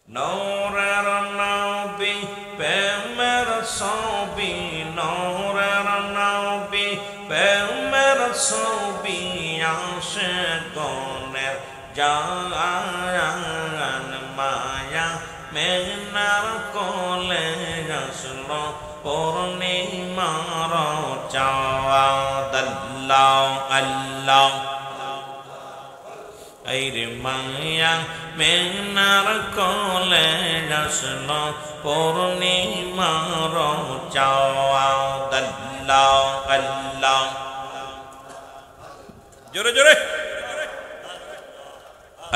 নূরের নবী প্রেমের ছবি নূরের নবী প্রেমের ছবি আসে গনের জান মায়া মেঘনার কোলে আসলো পূর্ণিমার চাঁদ আল্লাহ আল্লাহ আইরে মায়া মেঘনার কোলে আসলো পূর্ণিমার চাঁদ আল্লাহ আল্লাহ জোরে জোরে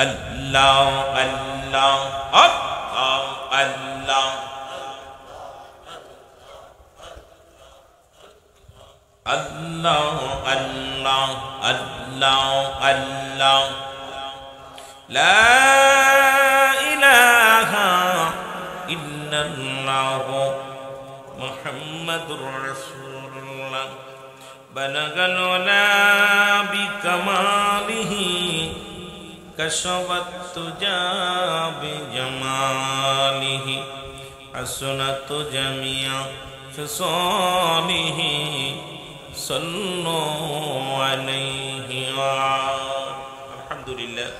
আল্লাহ আল্লাহ আল্লাহ আল্লাহ আল্লাহ আল্লাহ আল্লাহ আল্লাহ লা ইলাহা ইল্লাল্লাহ মুহাম্মাদুর রাসূলুল্লাহ বালাগাল ওয়ালা বিকামালিহি কাশাফাত তুজা বিজামালিহি হাসনাত জামিয়া ফিসালিহি সাল্লু আলাইহি আলহামদুলিল্লাহ।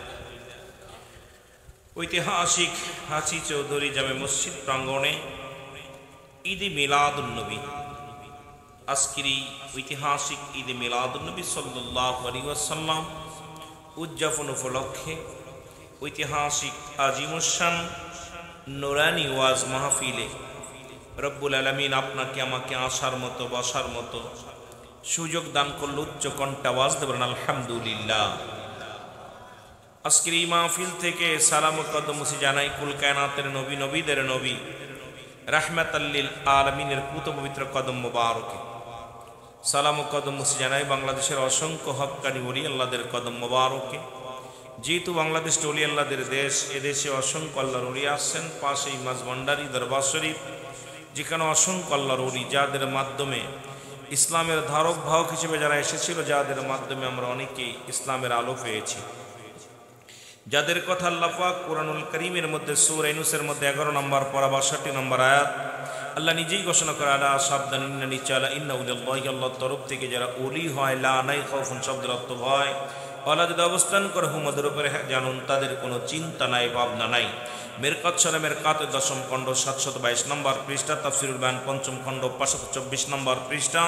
ঐতিহাসিক হাজি চৌধুরী জামে মসজিদ প্রাঙ্গণে ঈদে মিলাদুন্নবী, আজকের এই ঐতিহাসিক ঈদে মিলাদুন্নবী সাল্লাল্লাহু আলাইহি ওয়াসাল্লাম উদযাপন উপলক্ষে ঐতিহাসিক আজিমুশান নুরানি ওয়াজ মাহফিলে রব্বুল আলামিন আপনাকে আমাকে আসার মতো বসার মতো সুযোগ দান করল। উচ্চ কণ্ঠে আওয়াজ দেবেন আলহামদুলিল্লাহ। আজকের এই মাহফিল থেকে সালাম ও কদমসি জানাই কুল কায়নাতের নবী, নবীদের নবী, রাহমাতাল লিল আলামিনের পুত পবিত্র কদম মোবারকে। সালাম ও কদমসি জানাই বাংলাদেশের অসংখ্য হক্কানি ওলি আল্লাহদের কদম মোবারকে। যেহেতু বাংলাদেশ ওলি আল্লাহদের দেশ, এদেশে অসংখ্য আল্লাহর ওলি আসছেন, পাশেই মাঝভান্ডারি দরবার শরীফ, যেখানে অসংখ্য আল্লাহর ওলি, যাদের মাধ্যমে ইসলামের ধারক বাহক হিসেবে যারা এসেছিল, যাদের মাধ্যমে আমরা অনেকেই ইসলামের আলো পেয়েছি, যাদের কথা আল্লাহ পাক কুরআনুল কারীমের মধ্যে সূরা ইউনূসের মধ্যে 11 নম্বর পারা 62 নম্বর আয়াত আল্লাহ নিজেই ঘোষণা করে, আলা সাবধান ইন্নানি চালা ইন্না উলিল্লাহি, আল্লাহর তরফ থেকে যারা ওলি হয়, লা নাই খাউফুন শব্দের অর্থ ভয়, ওয়ালা যদি অবস্থান করে হুমদের উপরে জানুন তাদের কোনো চিন্তা নাই, ভাবনা নাই। মেরকাত সূরা মেরকাতের 10ম খণ্ড 722 নম্বর পৃষ্ঠা, তাফসীরুল বায়ান 5ম খণ্ড 524 নম্বর পৃষ্ঠা,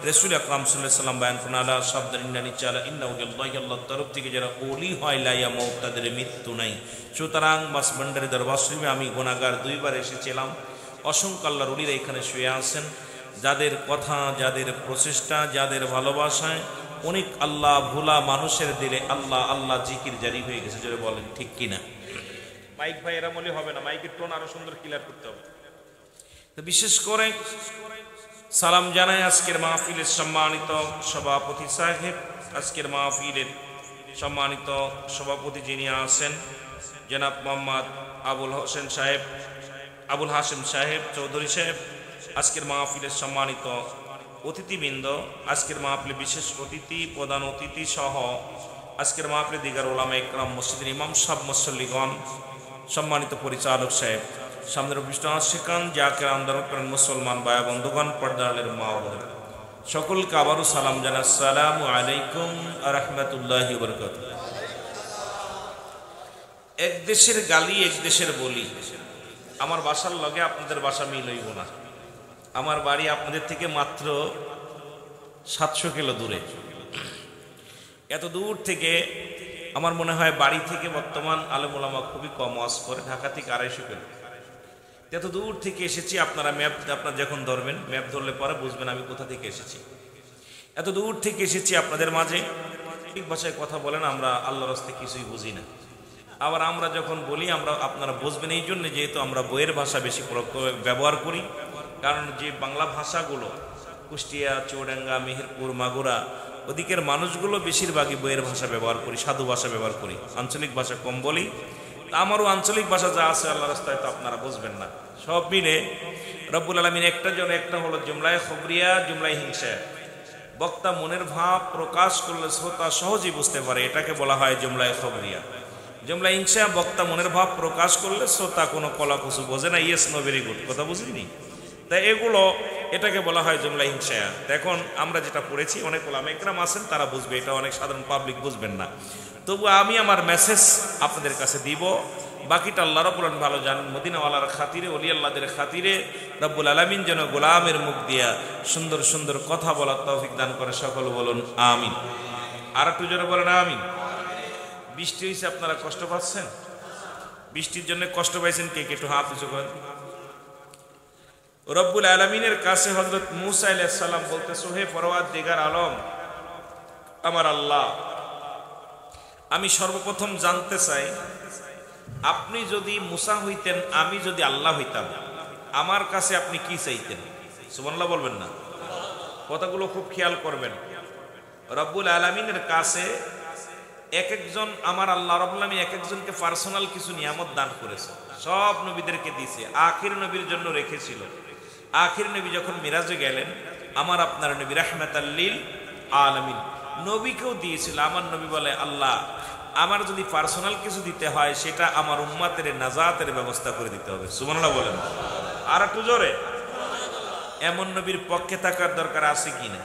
রাসূল আকরাম সাল্লাল্লাহু আলাইহি ওয়াসাল্লাম বয়ান করেন, আলা সাবধান ইন্নানি চালা ইন্না উলিল্লাহি, আল্লাহর তরফ থেকে যারা ওলি হয়, লা ইয়ামুত, তাদের মৃত্যু নাই। সুতরাং মাসভান্ডারি দরবার শরীফে আমি গুনাহগার 2 বার এসেছিলাম, অসংখ্য আল্লাহর ওলিরা এখানে শুয়ে আছেন, যাদের কথা, যাদের প্রচেষ্টা, যাদের ভালোবাসায় অনেক আল্লাহ ভোলা মানুষের দিলে আল্লাহ আল্লাহ জিকির জারি হয়ে গেছে। যারা বলেন ঠিক কিনা? মাইক ভাই এরা বলে হবে না, মাইকের টোন আরো সুন্দর ক্লিয়ার করতে হবে। তো বিশেষ করে সালাম জানাই আজকের মাহফিলের সম্মানিত সভাপতি সাহেব, আজকের মাহফিলের সম্মানিত সভাপতি যিনি আছেন জনাব মোহাম্মদ আবুল হাশেম সাহেব চৌধুরী সাহেব, আজকের মাহফিলের সম্মানিত অতিথিবৃন্দ, আজকের মাহফিলে বিশেষ অতিথি, প্রধান অতিথি সহ আজকের মাহফিলে দিগার ওলামা ইকরাম, মসজিদের ইমাম সাহেব, মুসল্লিগণ, সম্মানিত পরিচালক সাহেব, সামনের উপবিষ্ট আশিকান যাকে আন্দোলন করেন মুসলমান ভাই বন্ধুগণ, পর্দারের মা বোন, সকলকে আবারও সালাম জানাই, আসসালামু আলাইকুম ওয়া রাহমাতুল্লাহি ওয়া বারাকাতুহু। এক দেশের গালি এক দেশের বলি, আমার বাসার লগে আপনাদের বাসা মিল হইব না। আমার বাড়ি আপনাদের থেকে মাত্র 700 কিলো দূরে। এত দূর থেকে আমার মনে হয় বাড়ি থেকে বর্তমান আলেম ওলামা খুবই কম ওয়াজ করে, ঢাকা থেকে 250 কিলো। এত দূর থেকে এসেছি, আপনারা আপনারা যখন ধরবেন, ম্যাপ ধরলে পরে বুঝবেন আমি কোথা থেকে এসেছি। এত দূর থেকে এসেছি আপনাদের মাঝে, ঠিক ভাষায় কথা বলেন, আমরা আল্লাহর রাস্তে কিছুই বুঝি না। আবার আমরা যখন বলি আমরা আপনারা বুঝবেন এই জন্য, যেহেতু আমরা বইয়ের ভাষা বেশি ব্যবহার করি। কারণ যে বাংলা ভাষাগুলো কুষ্টিয়া, চৌডাঙ্গা, মেহেরপুর, মাগুরা ওদিকের মানুষগুলো বেশিরভাগই বইয়ের ভাষা ব্যবহার করি, সাধু ভাষা ব্যবহার করি, আঞ্চলিক ভাষা কম বলি। তা আমারও আঞ্চলিক ভাষা যা আছে আল্লাহ রাস্তায় তো আপনারা বুঝবেন না। সব মিলে রব্বুল আলামিন একটা হলো জুমলায় খবরিয়া, জুমলায় হিংসা। বক্তা মনের ভাব প্রকাশ করলে শ্রোতা সহজেই বুঝতে পারে, এটাকে বলা হয় জুমলায় খবরিয়া। জুমলা হিংসা, বক্তা মনের ভাব প্রকাশ করলে শ্রোতা কোনো কলা কুসু বোঝে না, ইয়েস নো ভেরি গুড কথা বুঝিনি। তাই এটাকে বলা হয় জুমলা হিংসা। এখন আমরা যেটা পড়েছি, অনেক ওলামা ইকরাম আছেন তারা বুঝবে, এটা অনেক সাধারণ পাবলিক বুঝবেন না। তবু আমি আমার মেসেজ আপনাদের কাছে দিব, বাকিটা আল্লাহ রাব্বুল আলামিন ভালো জানেন। মদিনাওয়ালার খাতিরে, ওলি আল্লাহদের খাতিরে রব্বুল আলামিন যেন গোলামের মুখ দিয়া সুন্দর সুন্দর কথা বলার তৌফিক দান করে, সকল বলুন আমিন। আর একটু জোরে বলেন আমিন। বৃষ্টি হয়েছে, আপনারা কষ্ট পাচ্ছেন? বৃষ্টির জন্য কষ্ট পাইছেন কে কে একটু হাত উঁচু করেন। রব্বুল আলামিনের কাছে হযরত মূসা আলাইহিস সালাম বলতেছে, হে পরওয়ারদিগার আলম, আমার আল্লাহ, আমি সর্বপ্রথম জানতে চাই, আপনি যদি মুসা হইতেন, আমি যদি আল্লাহ হইতাম, আমার কাছে আপনি কি চাইতেন? সুবহানাল্লাহ বলবেন না? কথাগুলো খুব খেয়াল করবেন। রব্বুল আলামিনের কাছে এক একজন, আমার আল্লাহ রাব্বুল আলামিন এক একজনকে পার্সোনাল কিছু নিয়ামত দান করেছে, সব নবীদেরকে দিয়েছে, আখির নবীর জন্য রেখেছিল। আখির নবী যখন মিরাজে গেলেন, আমার আপনার নবী রাহমাতাল লিল আলামিন নবীকেও দিয়েছিল। আমার নবী বলে, আল্লাহ আমার যদি পার্সোনাল কিছু দিতে হয়, সেটা আমার উম্মতের নাজাতের ব্যবস্থা করে দিতে হবে। সুবহানাল্লাহ বলেন। আর একটু জোরে। এমন নবীর পক্ষে থাকার দরকার আছে কিনা?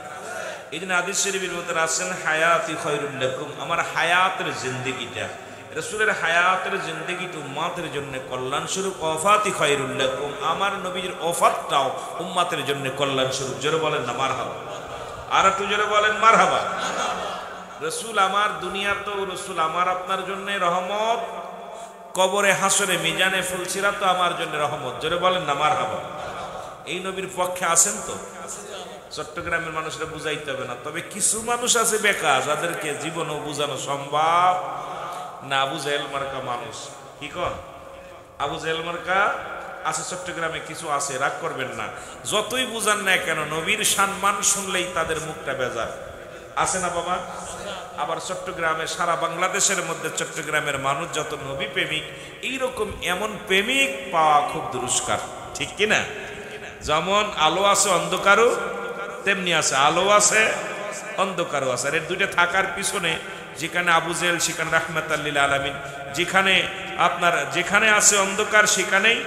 এই জন্য হাদিস শরীফের মধ্যে আছেন, হায়াতি খায়রুল লাকুম, আমার হায়াতের জিন্দেগিটা, রাসূলের হায়াতের জিন্দেগিটা উম্মতের জন্য কল্যাণ স্বরূপ। ওয়াফাতি খায়রুল লাকুম, আমার নবীর ওফাতটাও উম্মতের জন্য কল্যাণ স্বরূপ। জোরে বলেন না মারহাবা। আর একটু জোরে বলেন মারহাবা। রসুল আমার, দুনিয়াতেও রসুল আমার আপনার জন্য রহমত, কবরে হাসরে মিজানে ফুলসিরাত তো আমার জন্য রহমত। জোরে বলেন না মারহাবা। এই নবীর পক্ষে আছেন তো? চট্টগ্রামের মানুষরা বুঝাইতে হবে না, তবে কিছু মানুষ আছে বেকার, যাদেরকে জীবনও বুঝানো সম্ভব না। আবু জেহেল মার্কা মানুষ, কি কন? আবু জেহেল মার্কা আছে চট্টগ্রামে, কিছু আছে, রাগ করবেন না। যতই বুঝান না কেন, নবীর সম্মান শুনলেই তাদের মুখটা বেজার। আছে না বাবা? আবার চট্টগ্রামে, সারা বাংলাদেশের মধ্যে চট্টগ্রামের মানুষ যত নবী প্রেমিক, এইরকম এমন প্রেমিক পাওয়া খুব দুষ্কার, ঠিক কিনা? যেমন আলো আছে অন্ধকারও, তেমনি আছে আলো আছে অন্ধকারও আছে। আর এর দুইটা থাকার পিছনে, যেখানে আবু জেহেল সেখানে রাহমাতাল লিল আলামিন, যেখানে আছে অন্ধকার সেখানেই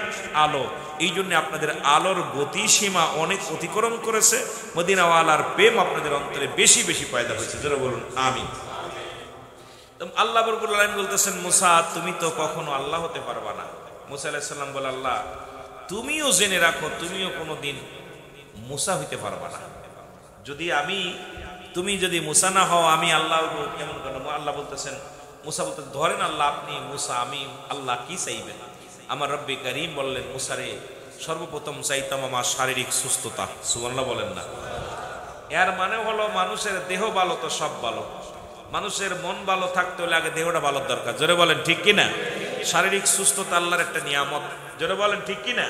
আলো। এই জন্য আপনাদের আলোর গতিসীমা অনেক অতিক্রম করেছে। মদিনাওয়ালার প্রেম আপনাদের অন্তরে বেশি বেশি পয়দা হয়েছে। যারা বলুন আমিন। আল্লাহ রাব্বুল আলামিন বলতেছেন, মুসা তুমি তো কখনো আল্লাহ হতে পারবা না। মুসা আলাইহিস সালাম বলে, আল্লাহ তুমিও জেনে রাখো, তুমিও কোনোদিন মুসা হইতে পারবা না। তুমি যদি মুসা না হও, আমি আল্লাহ কেমন কেন? আল্লাহ বলতেছেন, মুসা বলতে ধরেন আল্লাহ আপনি মুসা, আমি আল্লাহ কি চাইবেন? আমার রব্বে কারীম বললেন, মুসারে সর্বপ্রথম চাইতাম আমার শারীরিক সুস্থতা। সুবহানাল্লাহ বলেন না? এর মানে হলো মানুষের দেহ ভালো তো সব ভালো। মানুষের মন ভালো থাকতে হলে আগে দেহটা ভালো দরকার। জোরে বলেন ঠিক কিনা? শারীরিক সুস্থতা আল্লাহর একটা নিয়ামত। জোরে বলেন ঠিক কিনা?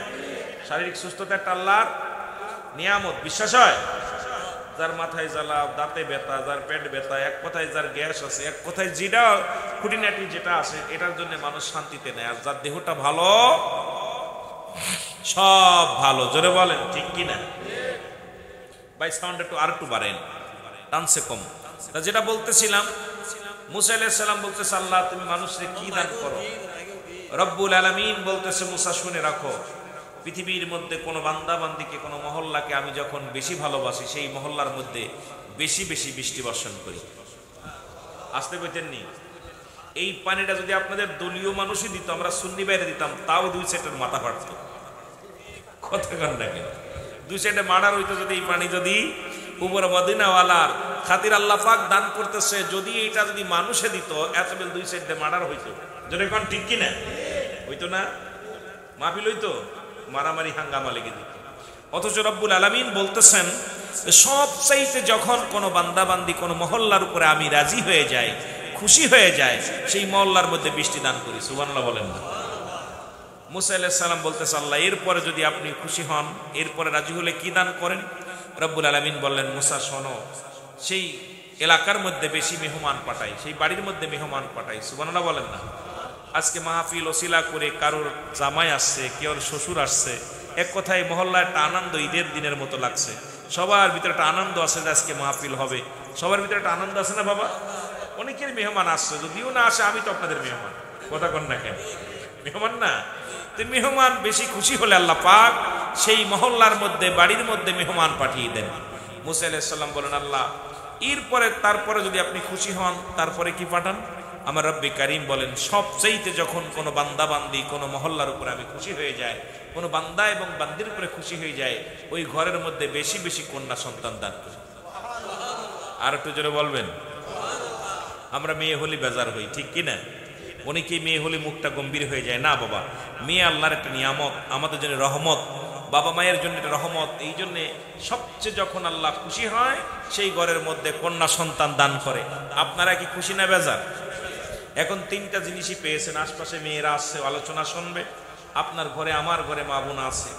শারীরিক সুস্থতা একটা আল্লাহর নিয়ামত। বিশ্বাস হয়? যার মাথায় জ্বালা, দাঁতে ব্যথা, যার পেট ব্যথা, এক কথায় যার গ্যাস আছে, এক কথায় যেটা খুঁটিনাটি যেটা আছে, এটার জন্য মানুষ শান্তিতে নেয়। আর যার দেহটা ভালো, সব ভালো। জোরে বলেন ঠিক কিনা? ভাই সাউন্ড একটু আর একটু বাড়েন, টানছে কম। তা যেটা বলতেছিলাম, মুসা আলাইহিস সালাম বলতেছে, আল্লাহ তুমি মানুষকে কি দান করো? রব্বুল আলামিন বলতেছে, মুসা শুনে রাখো, পৃথিবীর মধ্যে কোনো বান্দা বান্দিকে, কোনো মহল্লাকে আমি যখন বেশি ভালোবাসি, সেই মহল্লার মধ্যে বেশি বেশি বৃষ্টি বর্ষণ করি। আসতে কইতেননি? এই পানিটা যদি আপনাদের দলীয় মানুষই দিত, আমরা সুন্নি বাইরে দিতাম, তাও 2 সেটের মাথা ফাটত। কথা কন না কেন? 2 সেটে মার্ডার হইতো যদি এই পানি যদি উপরে মদিনাওয়ালার খাতির আল্লাহ পাক দান করতেছে, যদি এটা যদি মানুষে দিত, এত বেল 2 সেটে মার্ডার হইতো। যদি কোন ঠিক কিনা? হইতো না? মাহফিল হইতো, মারামারি হাঙ্গামা লেগে দিত। অথচ রব্বুল আলামিন বলতেছেন, সব চাইতে যখন কোনো বান্দাবান্দি কোনো মহল্লার উপরে আমি রাজি হয়ে যাই, খুশি হয়ে যায়, সেই মহল্লার মধ্যে বৃষ্টি দান করি। সুবহানাল্লাহ বলেন না? মুসা আলাইহিস সালাম বলতেছে, আল্লাহ এরপরে যদি আপনি খুশি হন, এরপরে রাজি হলে কি দান করেন? রব্বুল আলামিন বললেন, মুসা শোনো, সেই এলাকার মধ্যে বেশি মেহমান পাঠাই, সেই বাড়ির মধ্যে মেহমান পাঠাই। সুবহানাল্লাহ বলেন না? আজকে মাহফিল ওসিলা করে কারোর জামাই আসছে, কেউর শ্বশুর আসছে, এক কথায় মহল্লায় একটা আনন্দ, ঈদের দিনের মতো লাগছে। সবার ভিতরে একটা আনন্দ আছে যে আজকে মাহফিল হবে, সবার ভিতরে একটা আনন্দ আছে না বাবা? অনেকের মেহমান আসছে, যদিও না আসে, আমি তো আপনাদের মেহমান। কথা কন না কেন? মেহমান না? তো মেহমান বেশি খুশি হলে আল্লাহ পাক সেই মহল্লার মধ্যে, বাড়ির মধ্যে মেহমান পাঠিয়ে দেন। মুসা আলাইহিস সালাম বলেন, আল্লাহ এরপরে তারপরে যদি আপনি খুশি হন, তারপরে কি পাঠান? আমার রব্বে কারীম বলেন, সবচাইতে যখন কোনো বান্দা বান্দি কোনো মহল্লার উপরে আমি খুশি হয়ে যায়, কোনো বান্দা এবং বান্দির উপরে খুশি হয়ে যায়, ওই ঘরের মধ্যে বেশি বেশি কন্যা সন্তান দান করি। আর একটু জোরে বলবেন। আমরা মেয়ে হলে বেজার হই, ঠিক কিনা? অনেকেই মেয়ে হলে মুখটা গম্ভীর হয়ে যায়। না বাবা, মেয়ে আল্লাহর একটা নিয়ামত, আমাদের জন্য রহমত, বাবা মায়ের জন্য একটা রহমত। এই জন্যে সবচেয়ে যখন আল্লাহ খুশি হয়, সেই ঘরের মধ্যে কন্যা সন্তান দান করে। আপনারা কি খুশি না বেজার? এখন তিনটা জিনিসই পেয়েছেন, আশপাশে মেয়েরা আসছে, আলোচনা শুনবে, আপনার ঘরে আমার ঘরে মা বোন আছে,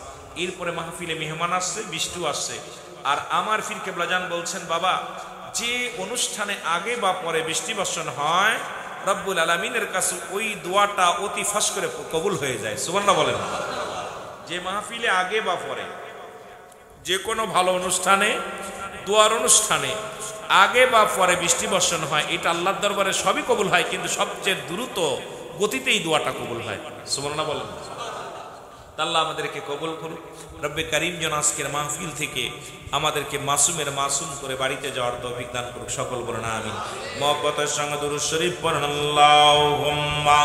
এরপরে মাহফিলে মেহমান আসছে, বৃষ্টি আসছে। আর আমার ফির কেবলাজান বলছেন, বাবা যে অনুষ্ঠানে আগে বা পরে বৃষ্টি বর্ষণ হয় রব্বুল আলামিনের কাছে ওই দোয়াটা অতি ফাঁস করে কবুল হয়ে যায়। সুবহানাল্লাহ বলেন। যে মাহফিলে আগে বা পরে যে কোনো ভালো অনুষ্ঠানে, দোয়ার অনুষ্ঠানে আগে বা পরে বৃষ্টি বর্ষণ হয়, এটা আল্লাহর দরবারে সবই কবুল হয়, কিন্তু সবচেয়ে দ্রুত গতিতেই দোয়াটা কবুল হয়। সুবহানাল্লাহ বলেন। আল্লাহ আমাদেরকে কবুল করুন। রব্বে কারীম যেন আজকের মাহফিল থেকে আমাদেরকে মাসুমের মাসুম করে বাড়িতে যাওয়ার তৌফিক দান করুক। সকল বলেন আমিন। মুহাব্বতের সঙ্গে দুরূদ শরীফ পড়ুন। আল্লাহুম্মা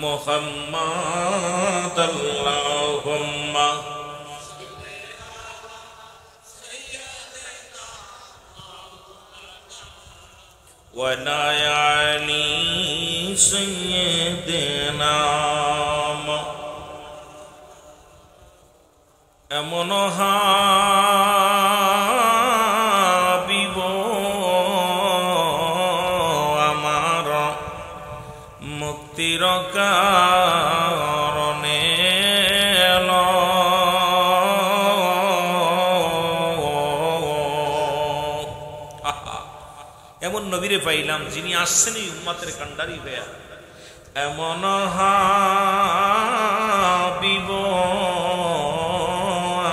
মুহাম্মাদ আল্লাহুম্মা ওয়া আলি সাইয়্যিদিনা। এমন হাবিব আমার মুক্তির কারণে এমন নবীরে পাইলাম যিনি আসছেন এই উম্মতের কান্ডারি হইয়া। এমন হাবিব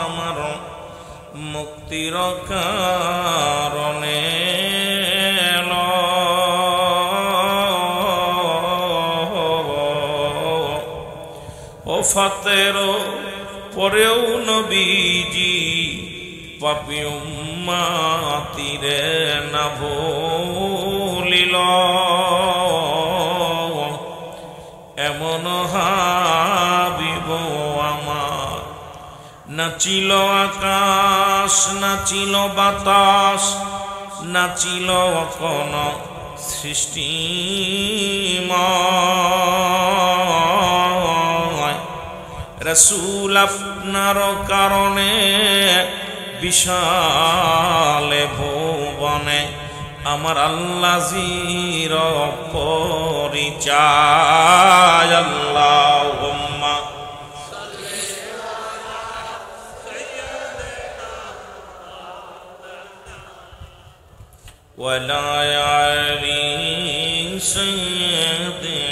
আমার মুক্তির কারণে ওফাতের পরেও নবীজি পাপী উম্মতিরে না ভুলিল। এমন হাবিব আমার নাচিল আকাশ, নাচিল বাতাস, নাচিল কোন সৃষ্টিময়। রাসূল আপনার কারণে বিশালে ভুবনে আমার আল্লাহ জির পরিচয়। আল্লাহুম্মা ওয়া আলি সাইয়্যিদিনা